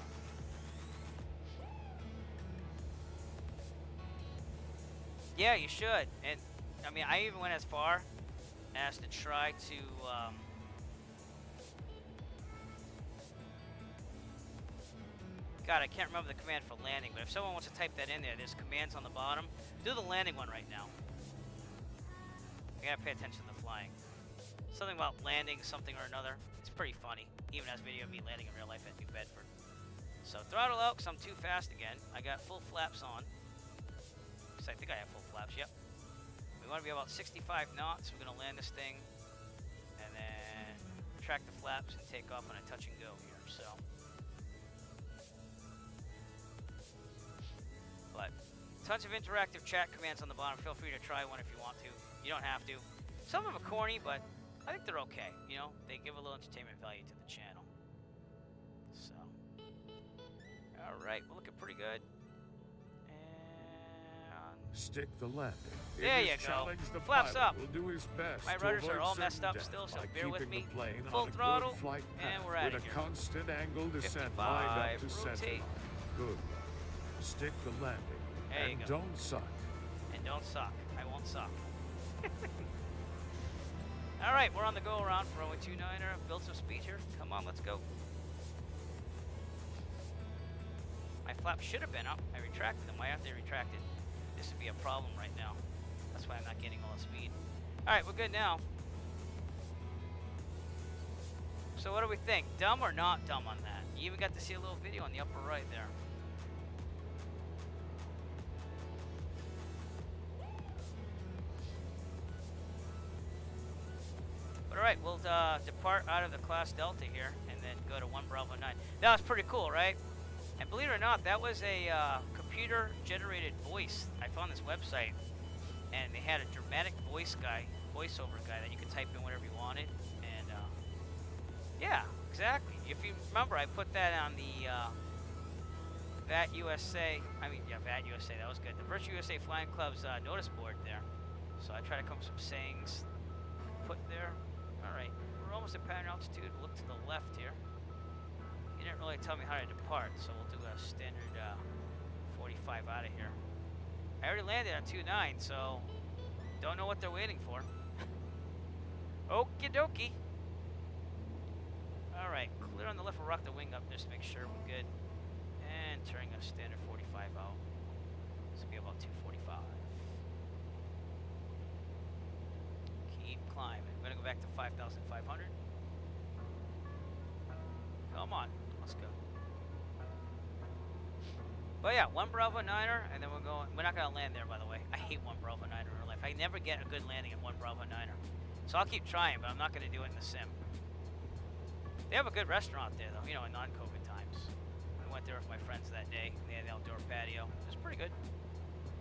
Speaker 1: Yeah, you should. And, I mean, I even went as far as to try to, God, I can't remember the command for landing, but if someone wants to type that in there, there's commands on the bottom. Do the landing one right now. I gotta pay attention to the flying. Something about landing something or another. It's pretty funny. Even as video of me landing in real life at New Bedford. So throttle out because I'm too fast again. I got full flaps on. So I think I have full flaps, yep. We want to be about 65 knots. We're gonna land this thing. And then track the flaps and take off on a touch and go here, so. But tons of interactive chat commands on the bottom. Feel free to try one if you want to. You don't have to. Some of them are corny, but I think they're okay. You know, they give a little entertainment value to the channel. So, all right, we're looking pretty good. And
Speaker 3: Stick the landing.
Speaker 1: there you go. Flaps up.
Speaker 3: Will do his best.
Speaker 1: My
Speaker 3: to
Speaker 1: rudders are
Speaker 3: avoid
Speaker 1: all messed
Speaker 3: certain
Speaker 1: up
Speaker 3: death
Speaker 1: still, so
Speaker 3: by
Speaker 1: bear with
Speaker 3: keeping
Speaker 1: me.
Speaker 3: the plane
Speaker 1: Full
Speaker 3: on a
Speaker 1: throttle,
Speaker 3: good flight
Speaker 1: and
Speaker 3: path
Speaker 1: we're outta
Speaker 3: with
Speaker 1: here.
Speaker 3: a constant angle descent
Speaker 1: 55,
Speaker 3: lined up to center.
Speaker 1: rotate.
Speaker 3: Good. Stick the landing.
Speaker 1: There you
Speaker 3: and
Speaker 1: go.
Speaker 3: don't suck.
Speaker 1: And don't suck. I won't suck. All right, we're on the go around for runway 29er. Build some speed here. Come on, let's go. My flaps should have been up. I retracted them. Why aren't they retracted? This would be a problem right now. That's why I'm not getting all the speed. All right, we're good now. So what do we think? Dumb or not dumb on that? You even got to see a little video on the upper right there. But all right, we'll depart out of the Class Delta here and then go to 1 Bravo 9. That was pretty cool, right? And believe it or not, that was a computer-generated voice. I found this website, and they had a dramatic voiceover guy that you could type in whatever you wanted. And yeah, exactly. If you remember, I put that on the VAT USA. VAT USA. That was good. The Virtual USA Flying Club's notice board there. So I try to come up with some sayings put there. All right, we're almost at pattern altitude. Look to the left here. He didn't really tell me how to depart, so we'll do a standard 45 out of here. I already landed on 2.9, so don't know what they're waiting for. Okie dokie. All right, clear on the left. We'll rock the wing up just to make sure we're good. And turning a standard 45 out. This will be about 245. Keep climbing. We're gonna go back to 5,500. Come on. Let's go. But yeah, 1 Bravo Niner, and then we're going. We're not gonna land there, by the way. I hate 1 Bravo Niner in real life. I never get a good landing at 1 Bravo Niner. So I'll keep trying, but I'm not gonna do it in the sim. They have a good restaurant there, though. You know, in non-COVID times. I went there with my friends that day. They had an outdoor patio. It was pretty good.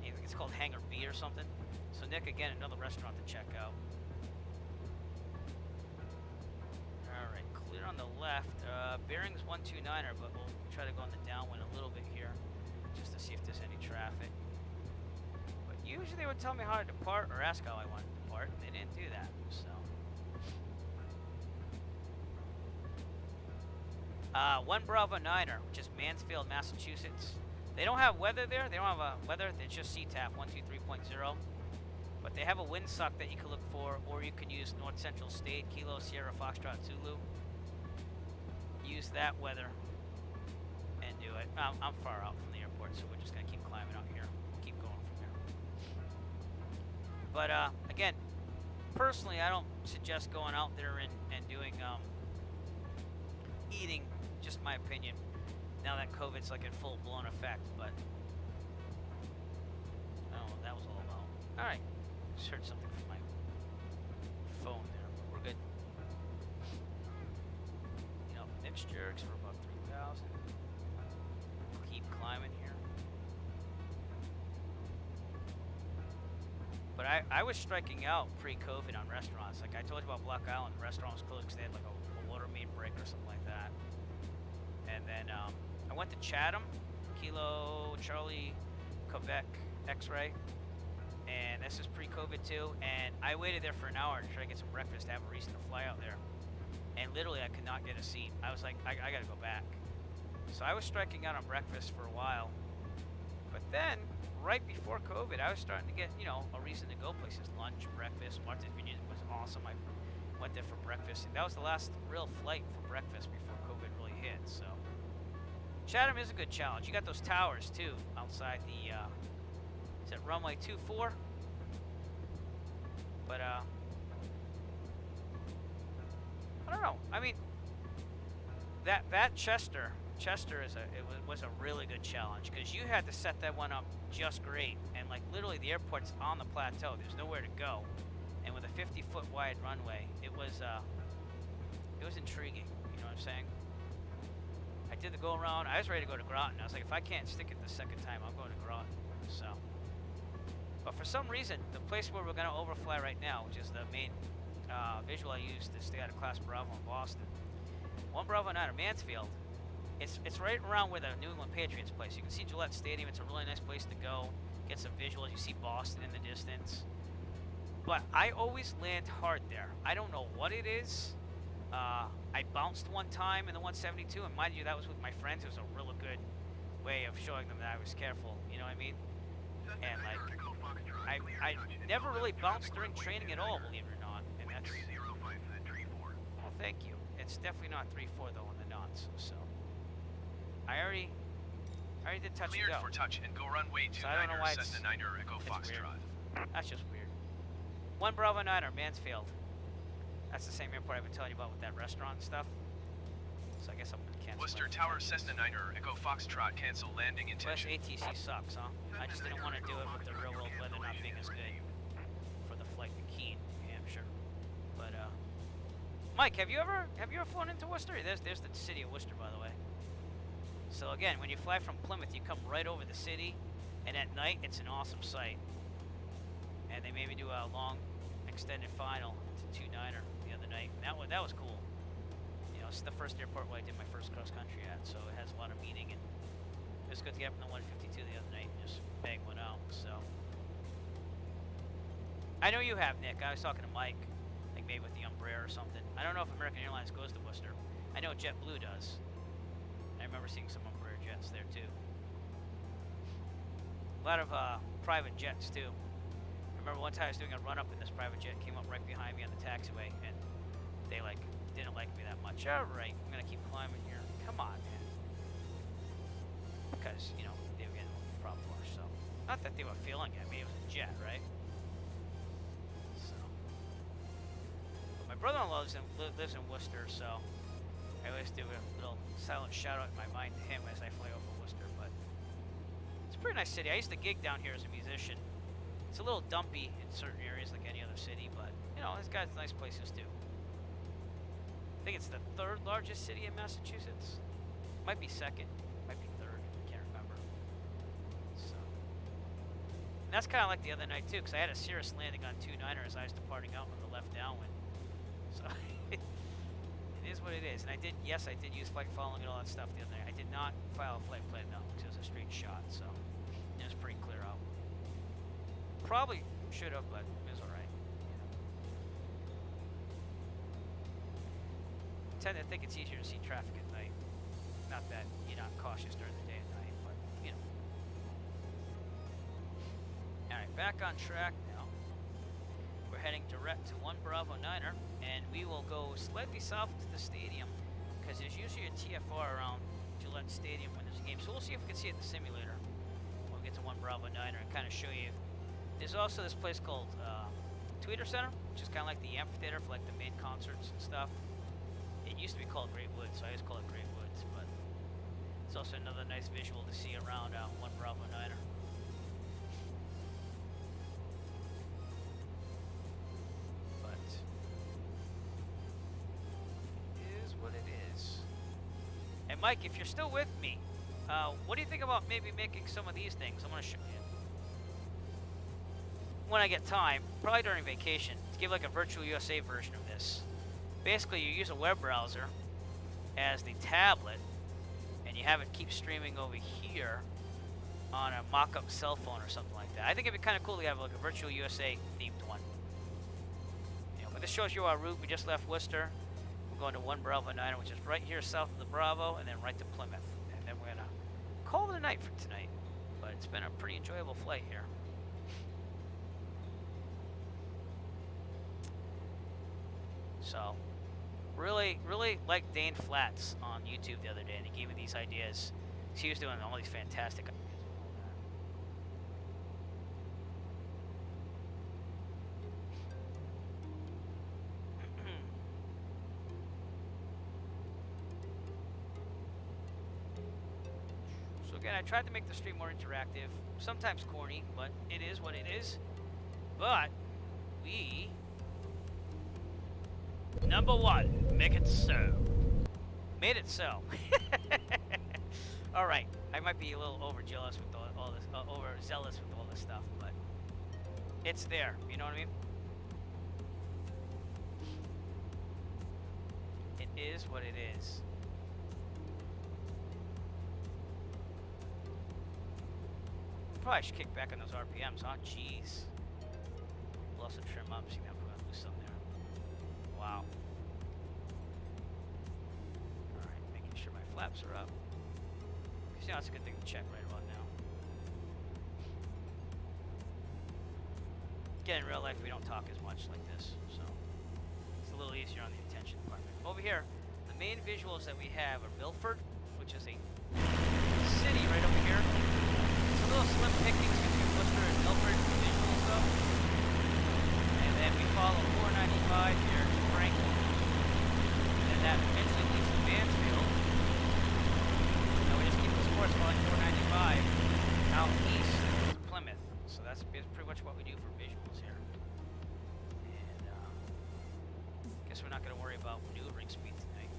Speaker 1: I think it's called Hangar B or something. So Nick, again, another restaurant to check out. Alright, clear on the left. Bearings 129er, but we'll try to go on the downwind a little bit here, just to see if there's any traffic. But usually they would tell me how to depart or ask how I wanted to depart, and they didn't do that, so. 1 Bravo Niner, which is Mansfield, Massachusetts. They don't have weather there. They don't have weather. It's just CTAF 123.0. But they have a wind suck that you can look for, or you can use North Central State, Kilo, Sierra, Foxtrot, Zulu. Use that weather and do it. I'm far out from the airport, so we're just going to keep climbing out here. Keep going from here. But, again, personally, I don't suggest going out there and doing, eating, just my opinion, now that COVID's like in full-blown effect, but I don't know what that was all about. Alright, just heard something from my phone there, but we're good. You know, mixed jerks for about 3,000. Keep climbing here. But I was striking out pre-COVID on restaurants. Like I told you about Block Island, the restaurant was closed because they had like a water main break or something like that. And then I went to Chatham, Kilo, Charlie, Quebec, X-Ray, and this is pre-COVID too. And I waited there for an hour to try to get some breakfast to have a reason to fly out there. And literally I could not get a seat. I was like, I gotta go back. So I was striking out on breakfast for a while. But then, right before COVID, I was starting to get, you know, a reason to go places. Lunch, breakfast. Martha's Vineyard was awesome. I went there for breakfast. And that was the last real flight for breakfast before COVID really hit. So Chatham is a good challenge. You got those towers too outside the is it runway 24? But I don't know. I mean, that Chester was a really good challenge because you had to set that one up just great, and like literally the airport's on the plateau. There's nowhere to go, and with a 50-foot wide runway, it was intriguing. You know what I'm saying? I did the go around. I was ready to go to Groton. I was like, if I can't stick it the second time, I'm going to Groton. So, but for some reason, the place where we're going to overfly right now, which is the main visual I used to stay out of Class Bravo in Boston, 1 Bravo 9 Mansfield. It's right around where the New England Patriots play. So you can see Gillette Stadium. It's a really nice place to go, get some visuals. You see Boston in the distance. But I always land hard there. I don't know what it is. I bounced one time in the 172, and mind you, that was with my friends. It was a really good way of showing them that I was careful. You know what I mean? And like, I never really bounced during training at all, believe it or not. And that's, well, thank you. It's definitely not 3-4 though on the knots. So I already did touch and
Speaker 2: Cleared
Speaker 1: go.
Speaker 2: for touch and go runway 29er,
Speaker 1: So I don't know why it's
Speaker 2: Cessna 9er, Echo Foxtrot.
Speaker 1: That's just weird. 1 Bravo 9er, Mansfield. That's the same airport I've been telling you about with that restaurant and stuff. So I guess I'm going to cancel.
Speaker 2: Worcester
Speaker 1: my
Speaker 2: Tower,
Speaker 1: flight.
Speaker 2: Cessna 9er, Echo Foxtrot, cancel landing
Speaker 1: Plus
Speaker 2: intention.
Speaker 1: ATC sucks, huh? I just didn't want to do it with the real world weather not being as good for the flight to Keene, New Hampshire. But Mike, have you ever flown into Worcester? There's the city of Worcester, by the way. So again, when you fly from Plymouth, you come right over the city, and at night it's an awesome sight. And they made me do a long extended final to 29er the other night. And that was cool. You know, it's the first airport where I did my first cross country at, so it has a lot of meaning. And it was good to get up in the 152 the other night and just bang one out. So I know you have, Nick. I was talking to Mike, like maybe with the Umbrella or something. I don't know if American Airlines goes to Worcester. I know JetBlue does. I remember seeing some Umbrella jets there too. A lot of private jets too. I remember one time I was doing a run up in this private jet, came up right behind me on the taxiway, and they like didn't like me that much. All right, I'm gonna keep climbing here. Come on, man. Because you know they were getting a prop wash, so not that they were feeling it. I mean, it was a jet, right? So, but my brother-in-law lives in Worcester, so I always do a little silent shout out in my mind to him as I fly over Worcester, but it's a pretty nice city. I used to gig down here as a musician. It's a little dumpy in certain areas like any other city, but you know, it's got nice places too. I think it's the 3rd largest city in Massachusetts. Might be 2nd, might be 3rd, can't remember. So, and that's kind of like the other night too, because I had a Cirrus landing on 29er as I was departing out on the left downwind. So it is what it is. And I did use flight following and all that stuff the other night. I did not file a flight plan though, because it was a straight shot, so it was pretty clear out. Probably should have, but it was alright. I tend to think it's easier to see traffic at night. Not that you're not cautious during the day and night, but you know. Alright, back on track now. We're heading direct to 1 Bravo 9er, and we will go slightly south to the stadium, because there's usually a TFR around Gillette Stadium when there's a game. So we'll see if we can see it in the simulator when we get to 1 Bravo 9er and kind of show you. There's also this place called Tweeter Center, which is kind of like the amphitheater for like the main concerts and stuff. It used to be called Great Woods, so I just call it Great Woods, but it's also another nice visual to see around 1 Bravo 9er. But it is what it is. And Mike, if you're still with me, what do you think about maybe making some of these things? I'm going to show you when I get time, probably during vacation, to give like a virtual USA version of this. Basically, you use a web browser as the tablet, and you have it keep streaming over here on a mock-up cell phone or something like that. I think it'd be kind of cool to have like a virtual USA themed one. You know, but this shows you our route. We just left Worcester. We're going to 1 Bravo 9er, which is right here south of the Bravo, and then right to Plymouth. And then we're gonna call it a night for tonight. But it's been a pretty enjoyable flight here. So, really liked Dane Flats on YouTube the other day, and he gave me these ideas. He was doing all these fantastic ideas. So again, I tried to make the stream more interactive, sometimes corny, but it is what it is. But we... Number 1, make it so. Made it so. All right, I might be a little overzealous with all this, overzealous with all this stuff, but it's there. You know what I mean? It is what it is. Probably should kick back on those RPMs, huh? Jeez. We'll also trim up. See that we're gonna lose some there. Wow. Alright, making sure my flaps are up. Because, you know, that's a good thing to check right about now. Again, in real life, we don't talk as much like this, so it's a little easier on the attention department. Over here, the main visuals that we have are Milford, which is a city right over here. It's a little slim pickings between Worcester and Milford visuals, though. And then we follow 495 here to Franklin. And that eventually leads to Mansfield. And we just keep the sports following 495 out east to Plymouth. So that's pretty much what we do for visuals here. And guess we're not going to worry about maneuvering speed tonight.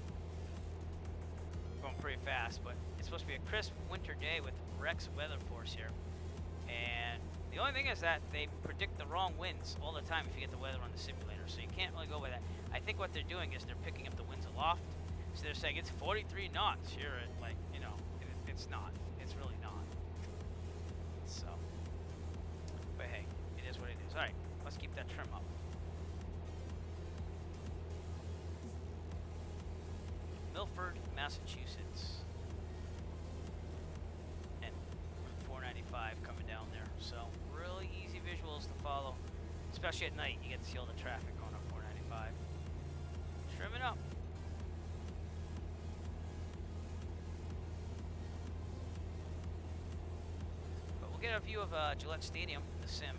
Speaker 1: Going pretty fast, but it's supposed to be a crisp winter day with Rex weather force here. And the only thing is that they predict the wrong winds all the time if you get the weather on the simulator, so you can't really go by that. I think what they're doing is they're picking up the winds aloft, so they're saying it's 43 knots here at, like, you know, it's not. It's really not. So, but hey, it is what it is. All right, let's keep that trim up. Milford, Massachusetts. And 495 coming down there. So, really easy visuals to follow. Especially at night, you get to see all the traffic going on 495. Trim it up. But we'll get a view of Gillette Stadium, the sim,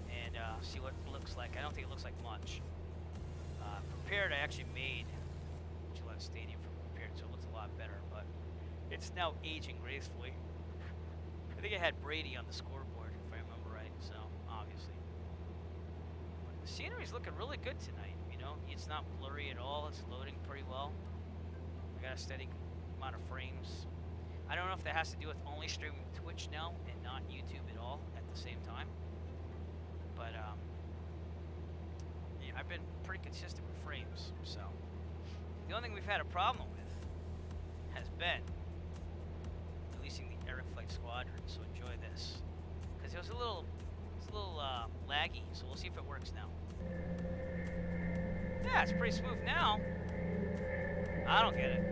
Speaker 1: and see what it looks like. I don't think it looks like much. Prepared, I actually made Gillette It's now aging gracefully. I think it had Brady on the scoreboard, if I remember right, so, obviously. But the scenery's looking really good tonight, you know? It's not blurry at all. It's loading pretty well. I got a steady amount of frames. I don't know if that has to do with only streaming Twitch now and not YouTube at all at the same time. But, yeah, I've been pretty consistent with frames, so. The only thing we've had a problem with has been releasing the Eric Flight Squadron, so enjoy this. Because it was a little laggy, so we'll see if it works now. Yeah, it's pretty smooth now. I don't get it.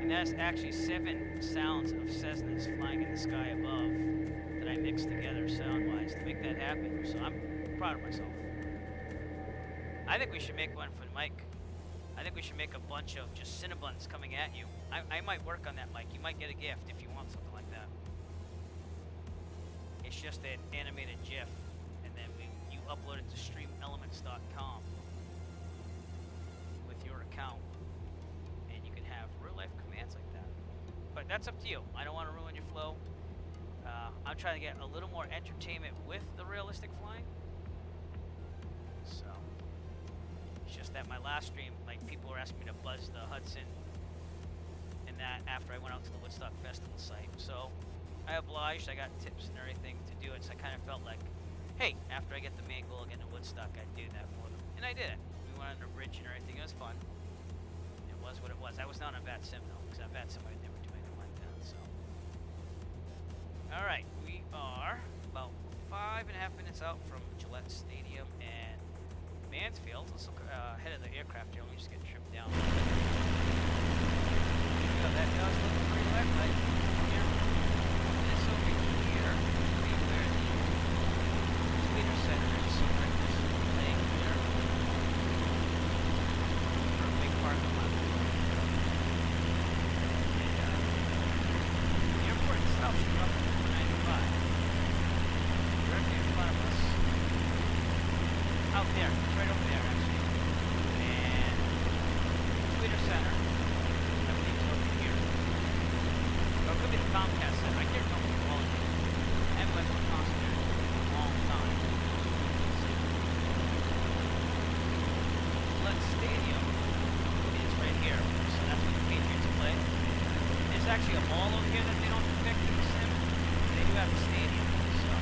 Speaker 1: And that's actually 7 sounds of Cessnas flying in the sky above that I mixed together sound-wise to make that happen, so I'm proud of myself. I think we should make one for Mike. I think we should make a bunch of just Cinnabuns coming at you. I might work on that, Mike. You might get a gift if you want something like that. It's just an animated GIF, and then you upload it to streamelements.com with your account, and you can have real-life commands like that. But that's up to you. I don't want to ruin your flow. I'm trying to get a little more entertainment with the realistic flying. So, it's just that my last stream, like, people were asking me to buzz the Hudson and that after I went out to the Woodstock Festival site. So, I obliged. I got tips and everything to do it, so I kind of felt like, hey, after I get the main goal again to Woodstock, I'd do that for them. And I did it. We went on the bridge and everything. It was fun. It was what it was. I was not on Bad Sim, though, because on Bad Sim I'd never do anything like that, so. Alright, we are about 5.5 minutes out from Gillette Stadium and Mansfield. Let's look ahead of the aircraft here. Let me just get tripped down. So that does look pretty lifelike here. This over here will be where the speeder center is. So right this thing here. For a big parking lot. And the airport itself should go up to 495. Directly in front of us. Out there, right over there actually. And Twitter Center, I believe is over here. Or it could be the Comcast Center. I can't remember what all it is. I haven't went to a concert there in a long time. Gillette Stadium is right here. So that's where the Patriots play. There's actually a mall over here that they don't depict in the sim. They do have a stadium, so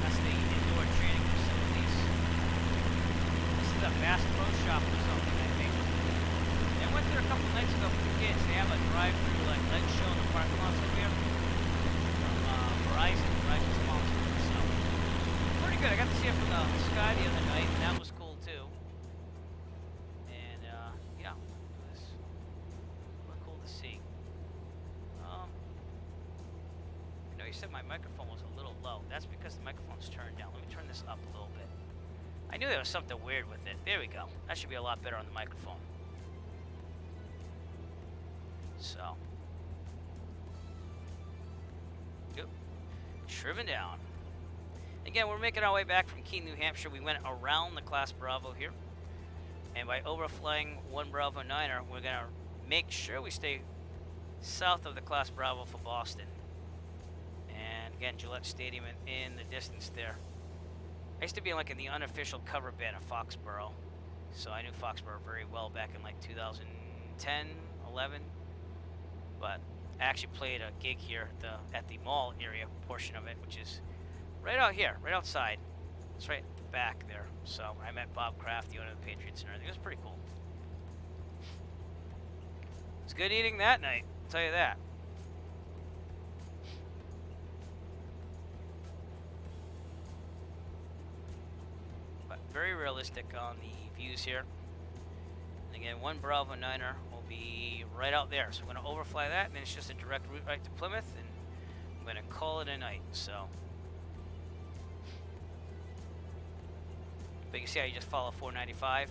Speaker 1: that's the indoor training facilities. This is a Bass Pro Shop or something, I think. I went there a couple nights ago for the kids. They have a drive-through like light show in the parking lots over here from Verizon. Verizon sponsored it, so pretty good. I got to see it from the sky the other night, and that was cool too. And yeah, it was really cool to see. You know, you said my microphone was a little low. That's because the microphone's turned down. Let me turn this up a little bit. I knew there was something weird with it. There we go. That should be a lot better on the microphone. So. Yep. Driven down. Again, we're making our way back from Keene, New Hampshire. We went around the Class Bravo here. And by overflying 1 Bravo 9er, we're going to make sure we stay south of the Class Bravo for Boston. And again, Gillette Stadium in the distance there. I used to be like in the unofficial cover band of Foxborough. So I knew Foxborough very well back in like 2010, 11. But I actually played a gig here at the mall area portion of it, which is right out here, right outside. It's right at the back there. So I met Bob Kraft, the owner of the Patriots and everything. It was pretty cool. It was good eating that night, I'll tell you that. But very realistic on the views here. And again, 1 Bravo 9er will be right out there. So we're going to overfly that, and then it's just a direct route right to Plymouth, and I'm going to call it a night. So, but you see how you just follow 495.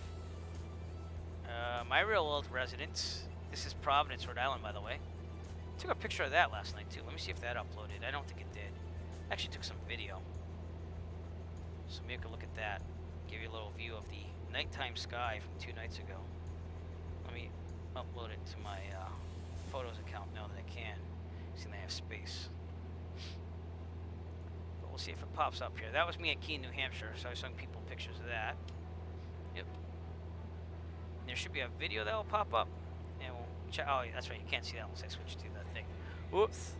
Speaker 1: My real world residence. This is Providence, Rhode Island, by the way. Took a picture of that last night too. Let me see if that uploaded. I don't think it did. Actually took some video. So maybe I could look at that. Give you a little view of the nighttime sky from 2 nights ago. Let me upload it to my photos account now that I can. See, I have space. But we'll see if it pops up here. That was me at Keene, New Hampshire, so I was showing people pictures of that. Yep. And there should be a video that will pop up. And we'll check. Oh, that's right. You can't see that unless I switch to that thing. Whoops.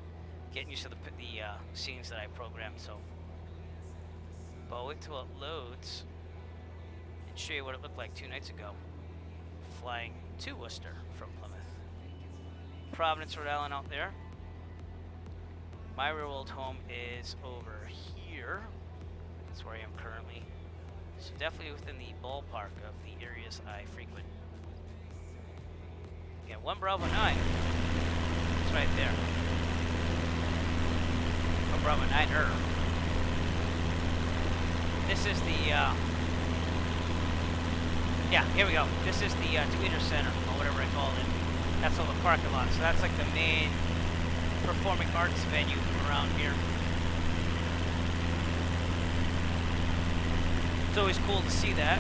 Speaker 1: Getting used to the scenes that I programmed. So, but I'll wait till it loads and show you what it looked like 2 nights ago, flying to Worcester from Plymouth. Providence, Rhode Island out there. My real world home is over here. That's where I am currently. So definitely within the ballpark of the areas I frequent. Again, 1 Bravo 9. It's right there. 1 Bravo 9-er. This is the, yeah, here we go. This is the Tweeter Center, or whatever I call it. That's all the parking lot. So that's like the main performing arts venue around here. It's always cool to see that.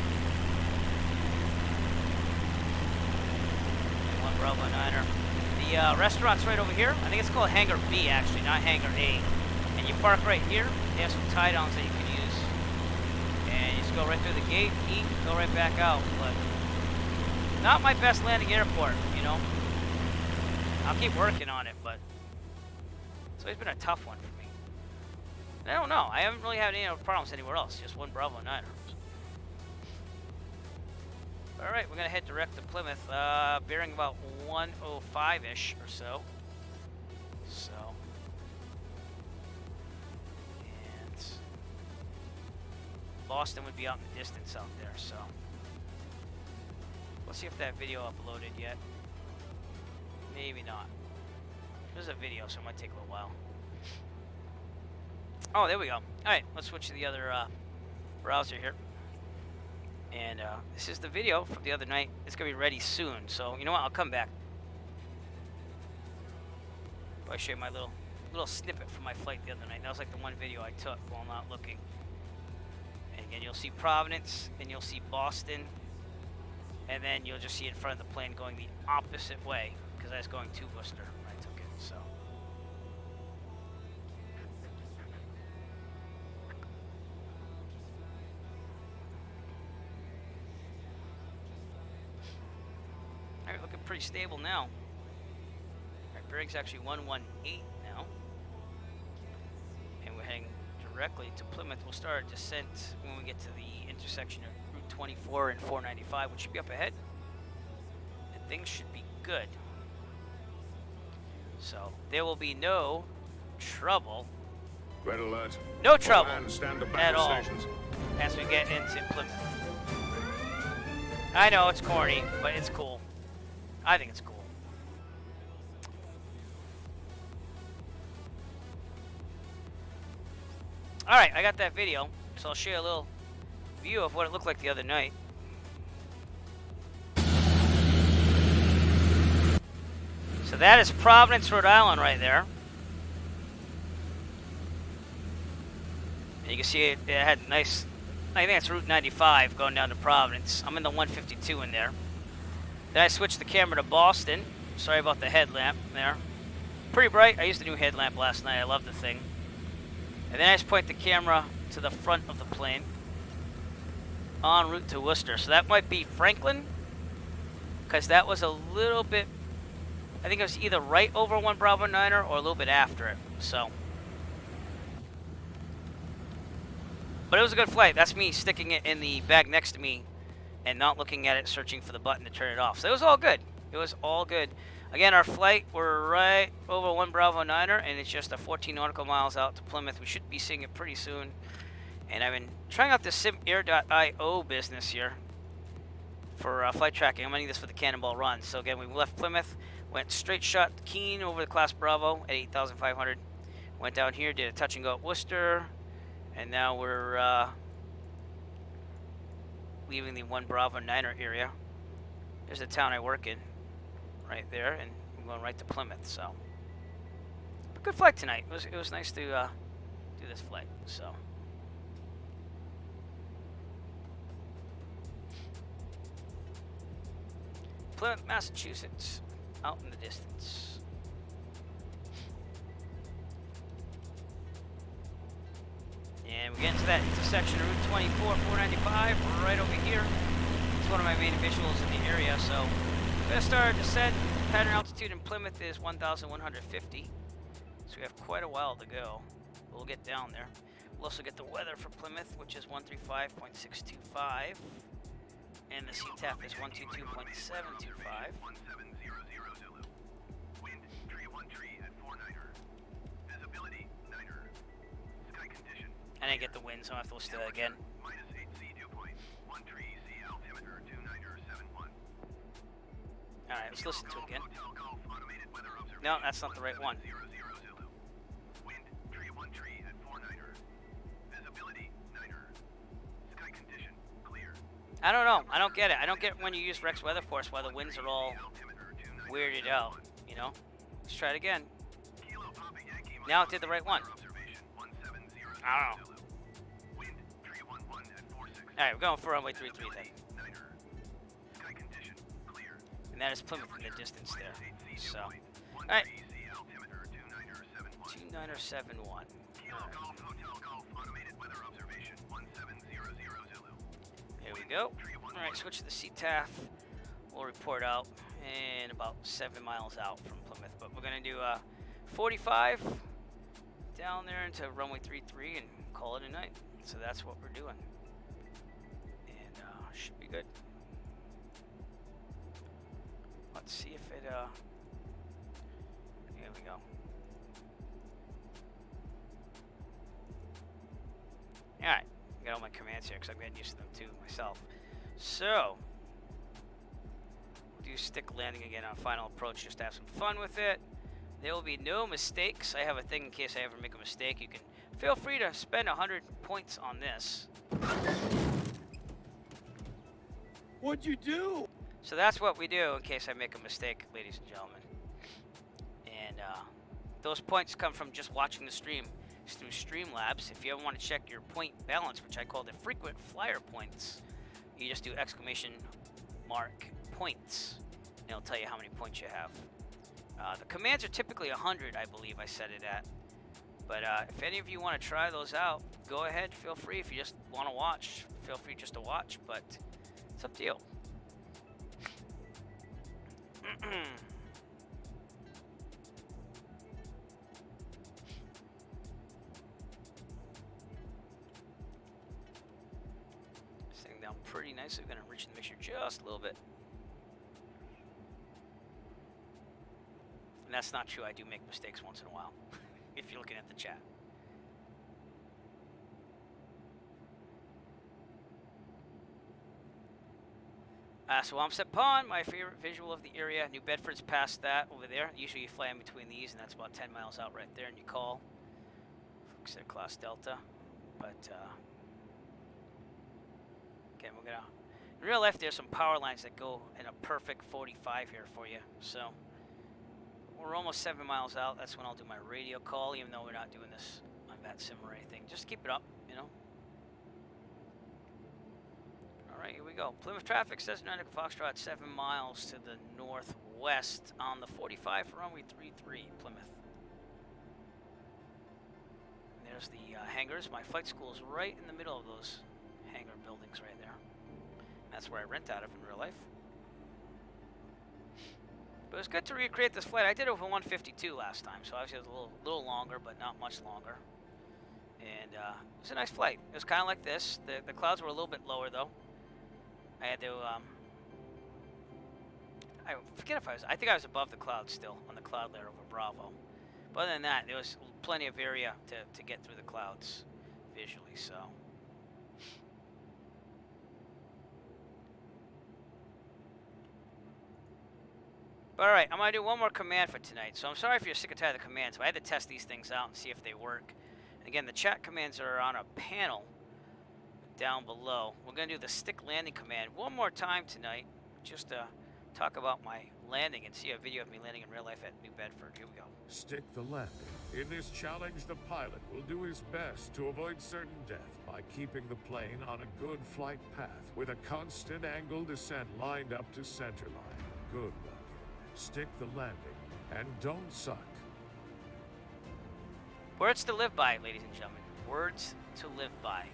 Speaker 1: 1 Bravo 9-er. The restaurant's right over here. I think it's called Hangar B, actually, not Hangar A. And you park right here. They have some tie-downs that you can use. And you just go right through the gate, eat, go right back out. But not my best landing airport, you know. I'll keep working on it, but it's always been a tough one for me. And I don't know. I haven't really had any problems anywhere else. Just 1 Bravo 9-er. All right, we're gonna head direct to Plymouth, bearing about 105-ish or so. So, and Boston would be out in the distance out there. So, let's see if that video uploaded yet. Maybe not. There's a video, so it might take a little while. Oh, there we go. All right, let's switch to the other browser here. And this is the video from the other night. It's going to be ready soon. So, you know what? I'll come back. I'll show you my little snippet from my flight the other night. That was like the one video I took while not looking. And again, you'll see Providence, and you'll see Boston. And then you'll just see in front of the plane going the opposite way, because I was going to Worcester when I took it. So. Alright, looking pretty stable now. Alright, bearing's actually 118 now. And we're heading directly to Plymouth. We'll start our descent when we get to the intersection of Route 24 and 495, which should be up ahead. And things should be good. So, there will be no trouble.
Speaker 3: Red alert.
Speaker 1: No trouble
Speaker 3: Stand
Speaker 1: at all as we get into Plymouth. I know it's corny, but it's cool. I think it's cool. Alright, I got that video, so I'll show you a little view of what it looked like the other night. So that is Providence, Rhode Island right there. And you can see it had nice, I think it's Route 95 going down to Providence. I'm in the 152 in there. Then I switched the camera to Boston. Sorry about the headlamp there. Pretty bright. I used a new headlamp last night. I love the thing. And then I just point the camera to the front of the plane en route to Worcester. So that might be Franklin, because that was a little bit, I think it was either right over 1 Bravo 9-er or a little bit after it. So, but it was a good flight. That's me sticking it in the bag next to me and not looking at it, searching for the button to turn it off. So it was all good. It was all good. Again, our flight, we're right over 1 Bravo 9-er, and it's just a 14 nautical miles out to Plymouth. We should be seeing it pretty soon. And I've been trying out this Simulator12 business here for flight tracking. I'm going to need this for the Cannonball Run. So again, we left Plymouth, went straight shot to Keene over the Class Bravo at 8,500. Went down here, did a touch and go at Worcester, and now we're leaving the 1 Bravo 9-er area. There's the town I work in, right there, and I'm going right to Plymouth. So, but good flight tonight. It was nice to do this flight. So. Plymouth, Massachusetts, out in the distance. And we get into that intersection of Route 24, 495, right over here. It's one of my main visuals in the area, so I'm going to start our descent. Pattern altitude in Plymouth is 1,150, so we have quite a while to go. We'll get down there. We'll also get the weather for Plymouth, which is 135.625, and the CTAF is 122.725.
Speaker 2: 1700 Zulu. Wind, tree 13 at 49er. Visibility 9er. Sky condition.
Speaker 1: I didn't get the wind, so I'll have to listen to that again.
Speaker 2: Minus 8C dew point. 1 tree C altimeter 29er 71.
Speaker 1: Alright, let's listen to it again.
Speaker 2: Hotel Golf automated weather observation.
Speaker 1: No, that's not the right one.
Speaker 2: 1700 Zulu. Wind, tree 13 at 49er. Visibility 9er. Sky condition clear.
Speaker 1: I don't know. I don't get it. I don't get when you use Rex Weather Force why the winds are all weirded out, you know? Let's try it again. Now it did the right one. I don't know. Alright, we're going for runway 33 then. And that is Plymouth in the distance there. So, alright. 2971. Here we go. Alright, switch to the CTAF. We'll report out in about 7 miles out from Plymouth. But we're going to do 45 down there into runway 33 and call it a night. So that's what we're doing. And should be good. Let's see if it, here we go. Alright, got all my commands here because I'm getting used to them too myself. So, we'll do stick landing again on final approach just to have some fun with it. There will be no mistakes. I have a thing in case I ever make a mistake. You can feel free to spend 100 points on this.
Speaker 6: What'd you do?
Speaker 1: So that's what we do in case I make a mistake, ladies and gentlemen. And those points come from just watching the stream. It's through Streamlabs. If you ever want to check your point balance, which I call the frequent flyer points, you just do !points, and it'll tell you how many points you have. The commands are typically 100, I believe I set it at. But if any of you want to try those out, go ahead, feel free. If you just want to watch, feel free just to watch, but it's up to you. Sitting down pretty nicely. We're going to reach the mixture just a little bit. And that's not true. I do make mistakes once in a while, if you're looking at the chat. So Wamset Pond, my favorite visual of the area. New Bedford's past that over there. Usually you fly in between these, and that's about 10 miles out right there, and you call. Folks at Class Delta. But, again, we're going to... In real life, there's some power lines that go in a perfect 45 here for you. So, we're almost 7 miles out. That's when I'll do my radio call, even though we're not doing this on that sim or anything. Just keep it up, you know. Alright, here we go. Plymouth traffic, Cessna Foxtrot, 7 miles to the northwest on the 45 for runway 33, Plymouth. And there's the hangars. My flight school is right in the middle of those hangar buildings right there. That's where I rent out of in real life. But it was good to recreate this flight. I did it with a 152 last time, so obviously it was a little longer, but not much longer. And it was a nice flight. It was kind of like this. The clouds were a little bit lower, though. I had to, I forget if I think I was above the clouds still, on the cloud layer over Bravo. But other than that, there was plenty of area to get through the clouds visually, so. But alright, I'm going to do one more command for tonight. So I'm sorry if you're sick and tired of the commands, but I had to test these things out and see if they work. And again, the chat commands are on a panel down below. We're going to do the stick landing command one more time tonight, just to talk about my landing and see a video of me landing in real life at New Bedford. Here we go.
Speaker 3: Stick the landing. In this challenge, the pilot will do his best to avoid certain death by keeping the plane on a good flight path with a constant angle descent lined up to center line. Good luck. Stick the landing and don't suck.
Speaker 1: Words to live by, ladies and gentlemen. Words to live by.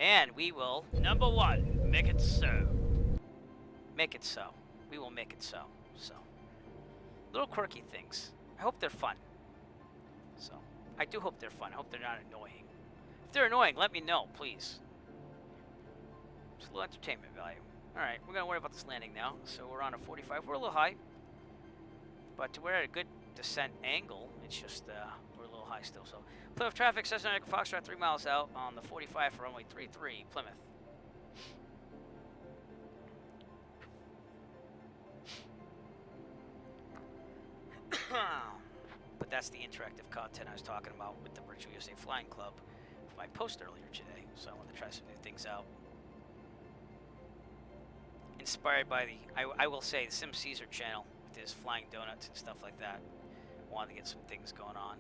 Speaker 1: And we will, number one, make it so. Make it so. We will make it so. So, little quirky things. I hope they're fun. So, I do hope they're fun. I hope they're not annoying. If they're annoying, let me know, please. Just a little entertainment value. Alright, we're going to worry about this landing now. So, we're on a 45. We're a little high. But we're at a good descent angle. It's just, we're a little high still. So, Plymouth traffic, Cessna Foxtrot 3 miles out on the 45 for runway 33, Plymouth. But that's the interactive content I was talking about with the Virtual USA Flying Club for my post earlier today. So I wanted to try some new things out. Inspired by the, I will say, the Sim Caesar channel with his flying donuts and stuff like that. Wanted to get some things going on.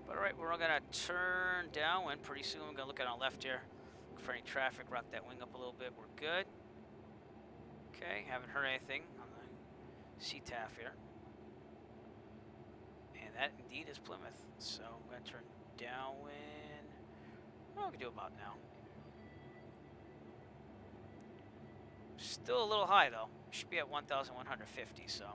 Speaker 1: But alright, we're all going to turn downwind pretty soon. We're going to look at our left here. Look for any traffic, rock that wing up a little bit. We're good. Okay, haven't heard anything on the CTAF here. And that indeed is Plymouth. So I'm going to turn downwind. Oh, we can do about now. Still a little high though. Should be at 1,150, so.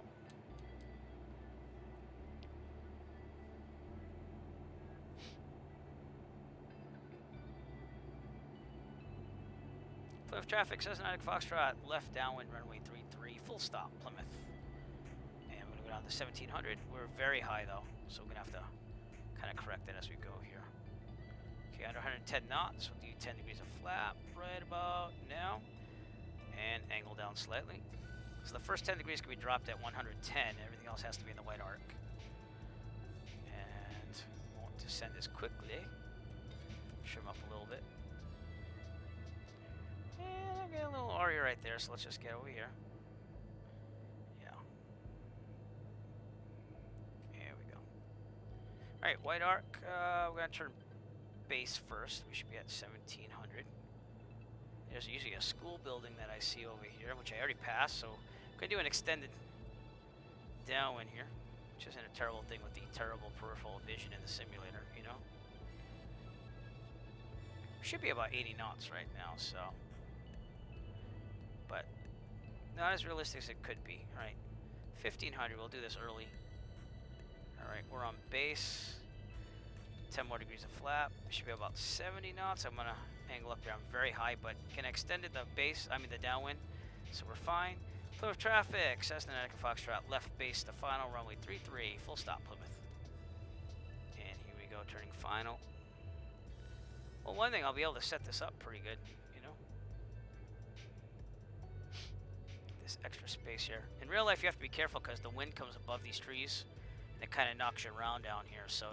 Speaker 1: Plymouth traffic, Cessna Foxtrot, left downwind, runway 33, full stop, Plymouth. And we're going to go down to 1,700. We're very high though, so we're going to have to kind of correct that as we go here. Okay, under 110 knots, we'll do 10 degrees of flap right about now. And angle down slightly. So the first 10 degrees can be dropped at 110. Everything else has to be in the white arc. And won't descend as quickly. Trim up a little bit. And I've got a little aria right there, so let's just get over here. Yeah. There we go. Alright, white arc. We're going to turn base first. We should be at 1,700. There's usually a school building that I see over here, which I already passed, so I'm going to do an extended downwind here, which isn't a terrible thing with the terrible peripheral vision in the simulator, you know? Should be about 80 knots right now, so. But not as realistic as it could be. Alright, 1,500, we'll do this early. Alright, we're on base. 10 more degrees of flap. Should be about 70 knots. I'm going to angle up there. I'm very high, but can extend the base, the downwind, so we're fine. Plymouth traffic, Cessna Foxtrot, left base to final, runway 33, full stop, Plymouth. And here we go, turning final. Well, one thing, I'll be able to set this up pretty good, you know. This extra space here. In real life, you have to be careful because the wind comes above these trees, and it kind of knocks you around down here, so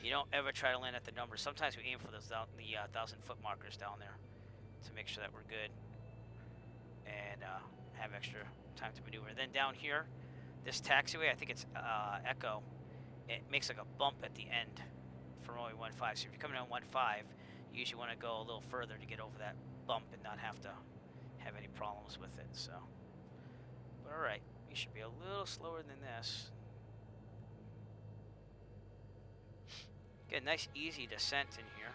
Speaker 1: you don't ever try to land at the numbers. Sometimes we aim for those the 1,000-foot markers down there to make sure that we're good and have extra time to maneuver. Then down here, this taxiway, I think it's Echo, it makes like a bump at the end for runway 15. So if you're coming on 15, you usually want to go a little further to get over that bump and not have to have any problems with it. So, but all right, we should be a little slower than this. Get a nice easy descent in here.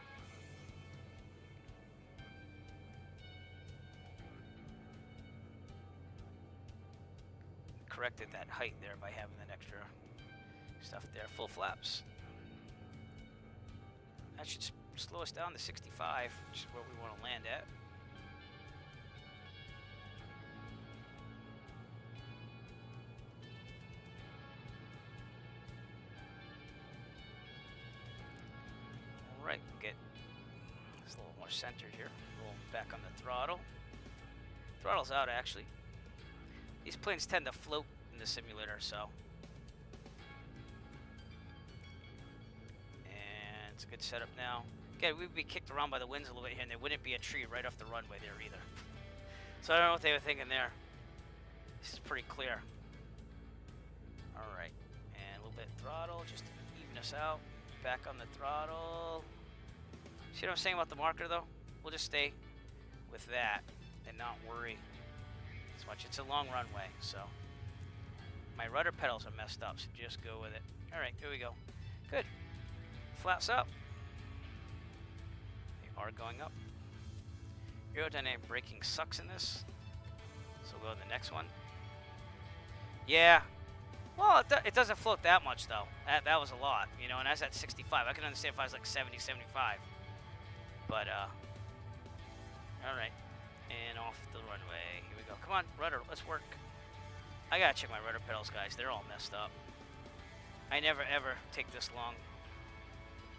Speaker 1: Corrected that height there by having that extra stuff there. Full flaps. That should slow us down to 65, which is where we want to land at. Alright, get this a little more centered here. Roll back on the throttle. Throttle's out actually. These planes tend to float in the simulator, so. And it's a good setup now. Again, we'd be kicked around by the winds a little bit here, and there wouldn't be a tree right off the runway there either. So I don't know what they were thinking there. This is pretty clear. Alright, and a little bit throttle, just to even us out. Back on the throttle. See what I'm saying about the marker though? We'll just stay with that and not worry as much. It's a long runway, so my rudder pedals are messed up, so just go with it. All right, here we go. Good. Flaps up. They are going up. Aerodynamic braking sucks in this, so we'll go to the next one. Yeah. Well, it doesn't float that much, though. That was a lot, you know, and I was at 65. I can understand if I was like 70, 75. But, all right. And off the runway. Here we go. Come on, rudder, let's work. I gotta check my rudder pedals, guys. They're all messed up. I never, ever take this long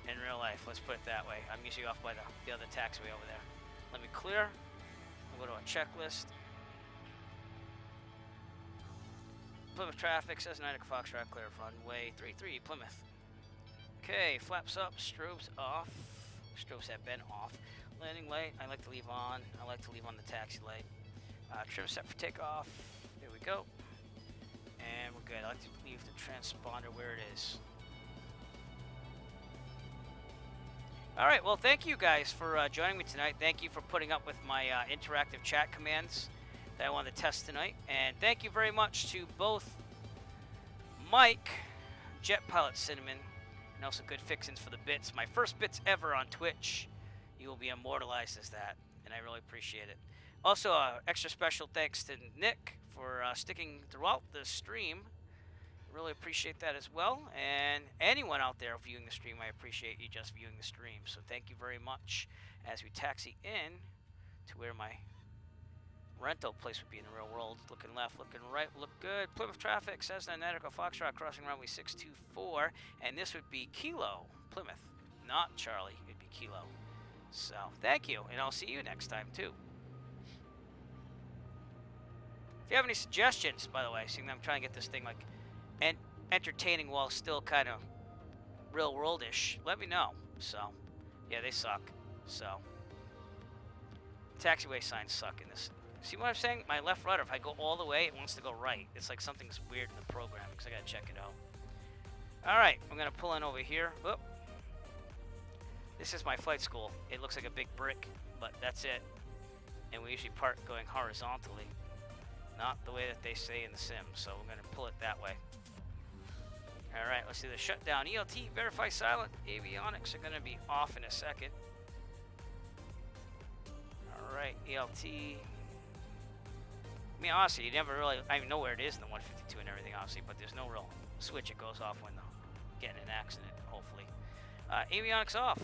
Speaker 1: in real life. Let's put it that way. I'm usually off by the other taxiway over there. Let me clear. We'll go to a checklist. Plymouth traffic, Cessna Foxtrot, clear of runway 33, Plymouth. Okay, flaps up, strobes off. Strobes have been off. Landing light, I like to leave on. I like to leave on the taxi light. Trim set for takeoff. There we go. And we're good. I like to leave the transponder where it is. All right, well, thank you guys for joining me tonight. Thank you for putting up with my interactive chat commands that I wanted to test tonight. And thank you very much to both Mike, Jet Pilot Cinnamon, and also Good Fixins for the bits. My first bits ever on Twitch. You will be immortalized as that, and I really appreciate it. Also, extra special thanks to Nick for sticking throughout the stream. Really appreciate that as well. And anyone out there viewing the stream, I appreciate you just viewing the stream. So thank you very much as we taxi in to where my rental place would be in the real world. Looking left, looking right, look good. Plymouth traffic, Cessna Echo Foxtrot crossing runway 624. And this would be Kilo, Plymouth, not Charlie. It'd be Kilo. So thank you, and I'll see you next time too. If you have any suggestions, by the way, seeing that I'm trying to get this thing like entertaining while still kind of real world-ish, let me know. So yeah, they suck. So taxiway signs suck in this. See what I'm saying? My left rudder, if I go all the way, it wants to go right. It's like something's weird in the program because I gotta check it out. All right, I'm gonna pull in over here. Whoop. This is my flight school. It looks like a big brick, but that's it. And we usually park going horizontally, not the way that they say in the sim. So we're gonna pull it that way. All right, let's do the shutdown. ELT, verify silent. Avionics are gonna be off in a second. All right, ELT. I mean, honestly, you never really, I know where it is in the 152 and everything, obviously, but there's no real switch. It goes off when you get in an accident, hopefully. Avionics off.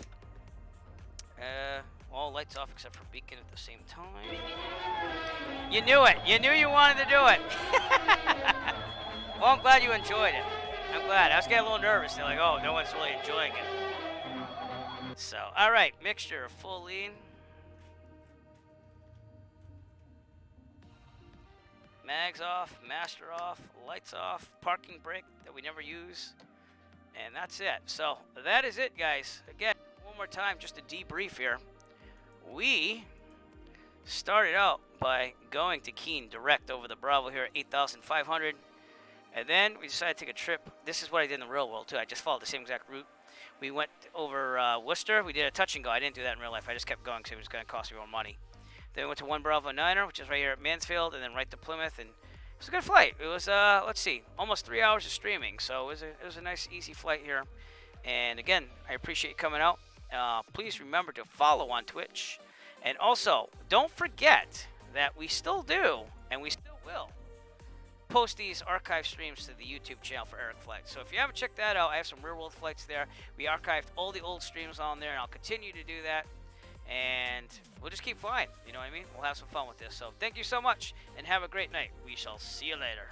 Speaker 1: All lights off except for beacon at the same time. You knew it. You knew you wanted to do it. Well, I'm glad you enjoyed it. I'm glad. I was getting a little nervous. They're like, oh, no one's really enjoying it. So, all right. Mixture of full lean. Mags off. Master off. Lights off. Parking brake that we never use. And that's it. So, that is it, guys. Again, one more time, just a debrief here. We started out by going to Keene direct over the Bravo here at 8,500. And then we decided to take a trip. This is what I did in the real world, too. I just followed the same exact route. We went over Worcester. We did a touch and go. I didn't do that in real life. I just kept going because it was going to cost me more money. Then we went to 1 Bravo 9er, which is right here at Mansfield, and then right to Plymouth. And it was a good flight. It was, let's see, almost 3 hours of streaming. So it was a nice, easy flight here. And again, I appreciate you coming out. Please remember to follow on Twitch. And also, don't forget that we still do, and we still will, post these archive streams to the YouTube channel for Eric Flights. So if you haven't checked that out, I have some real-world flights there. We archived all the old streams on there, and I'll continue to do that. And we'll just keep flying, you know what I mean? We'll have some fun with this. So thank you so much, and have a great night. We shall see you later.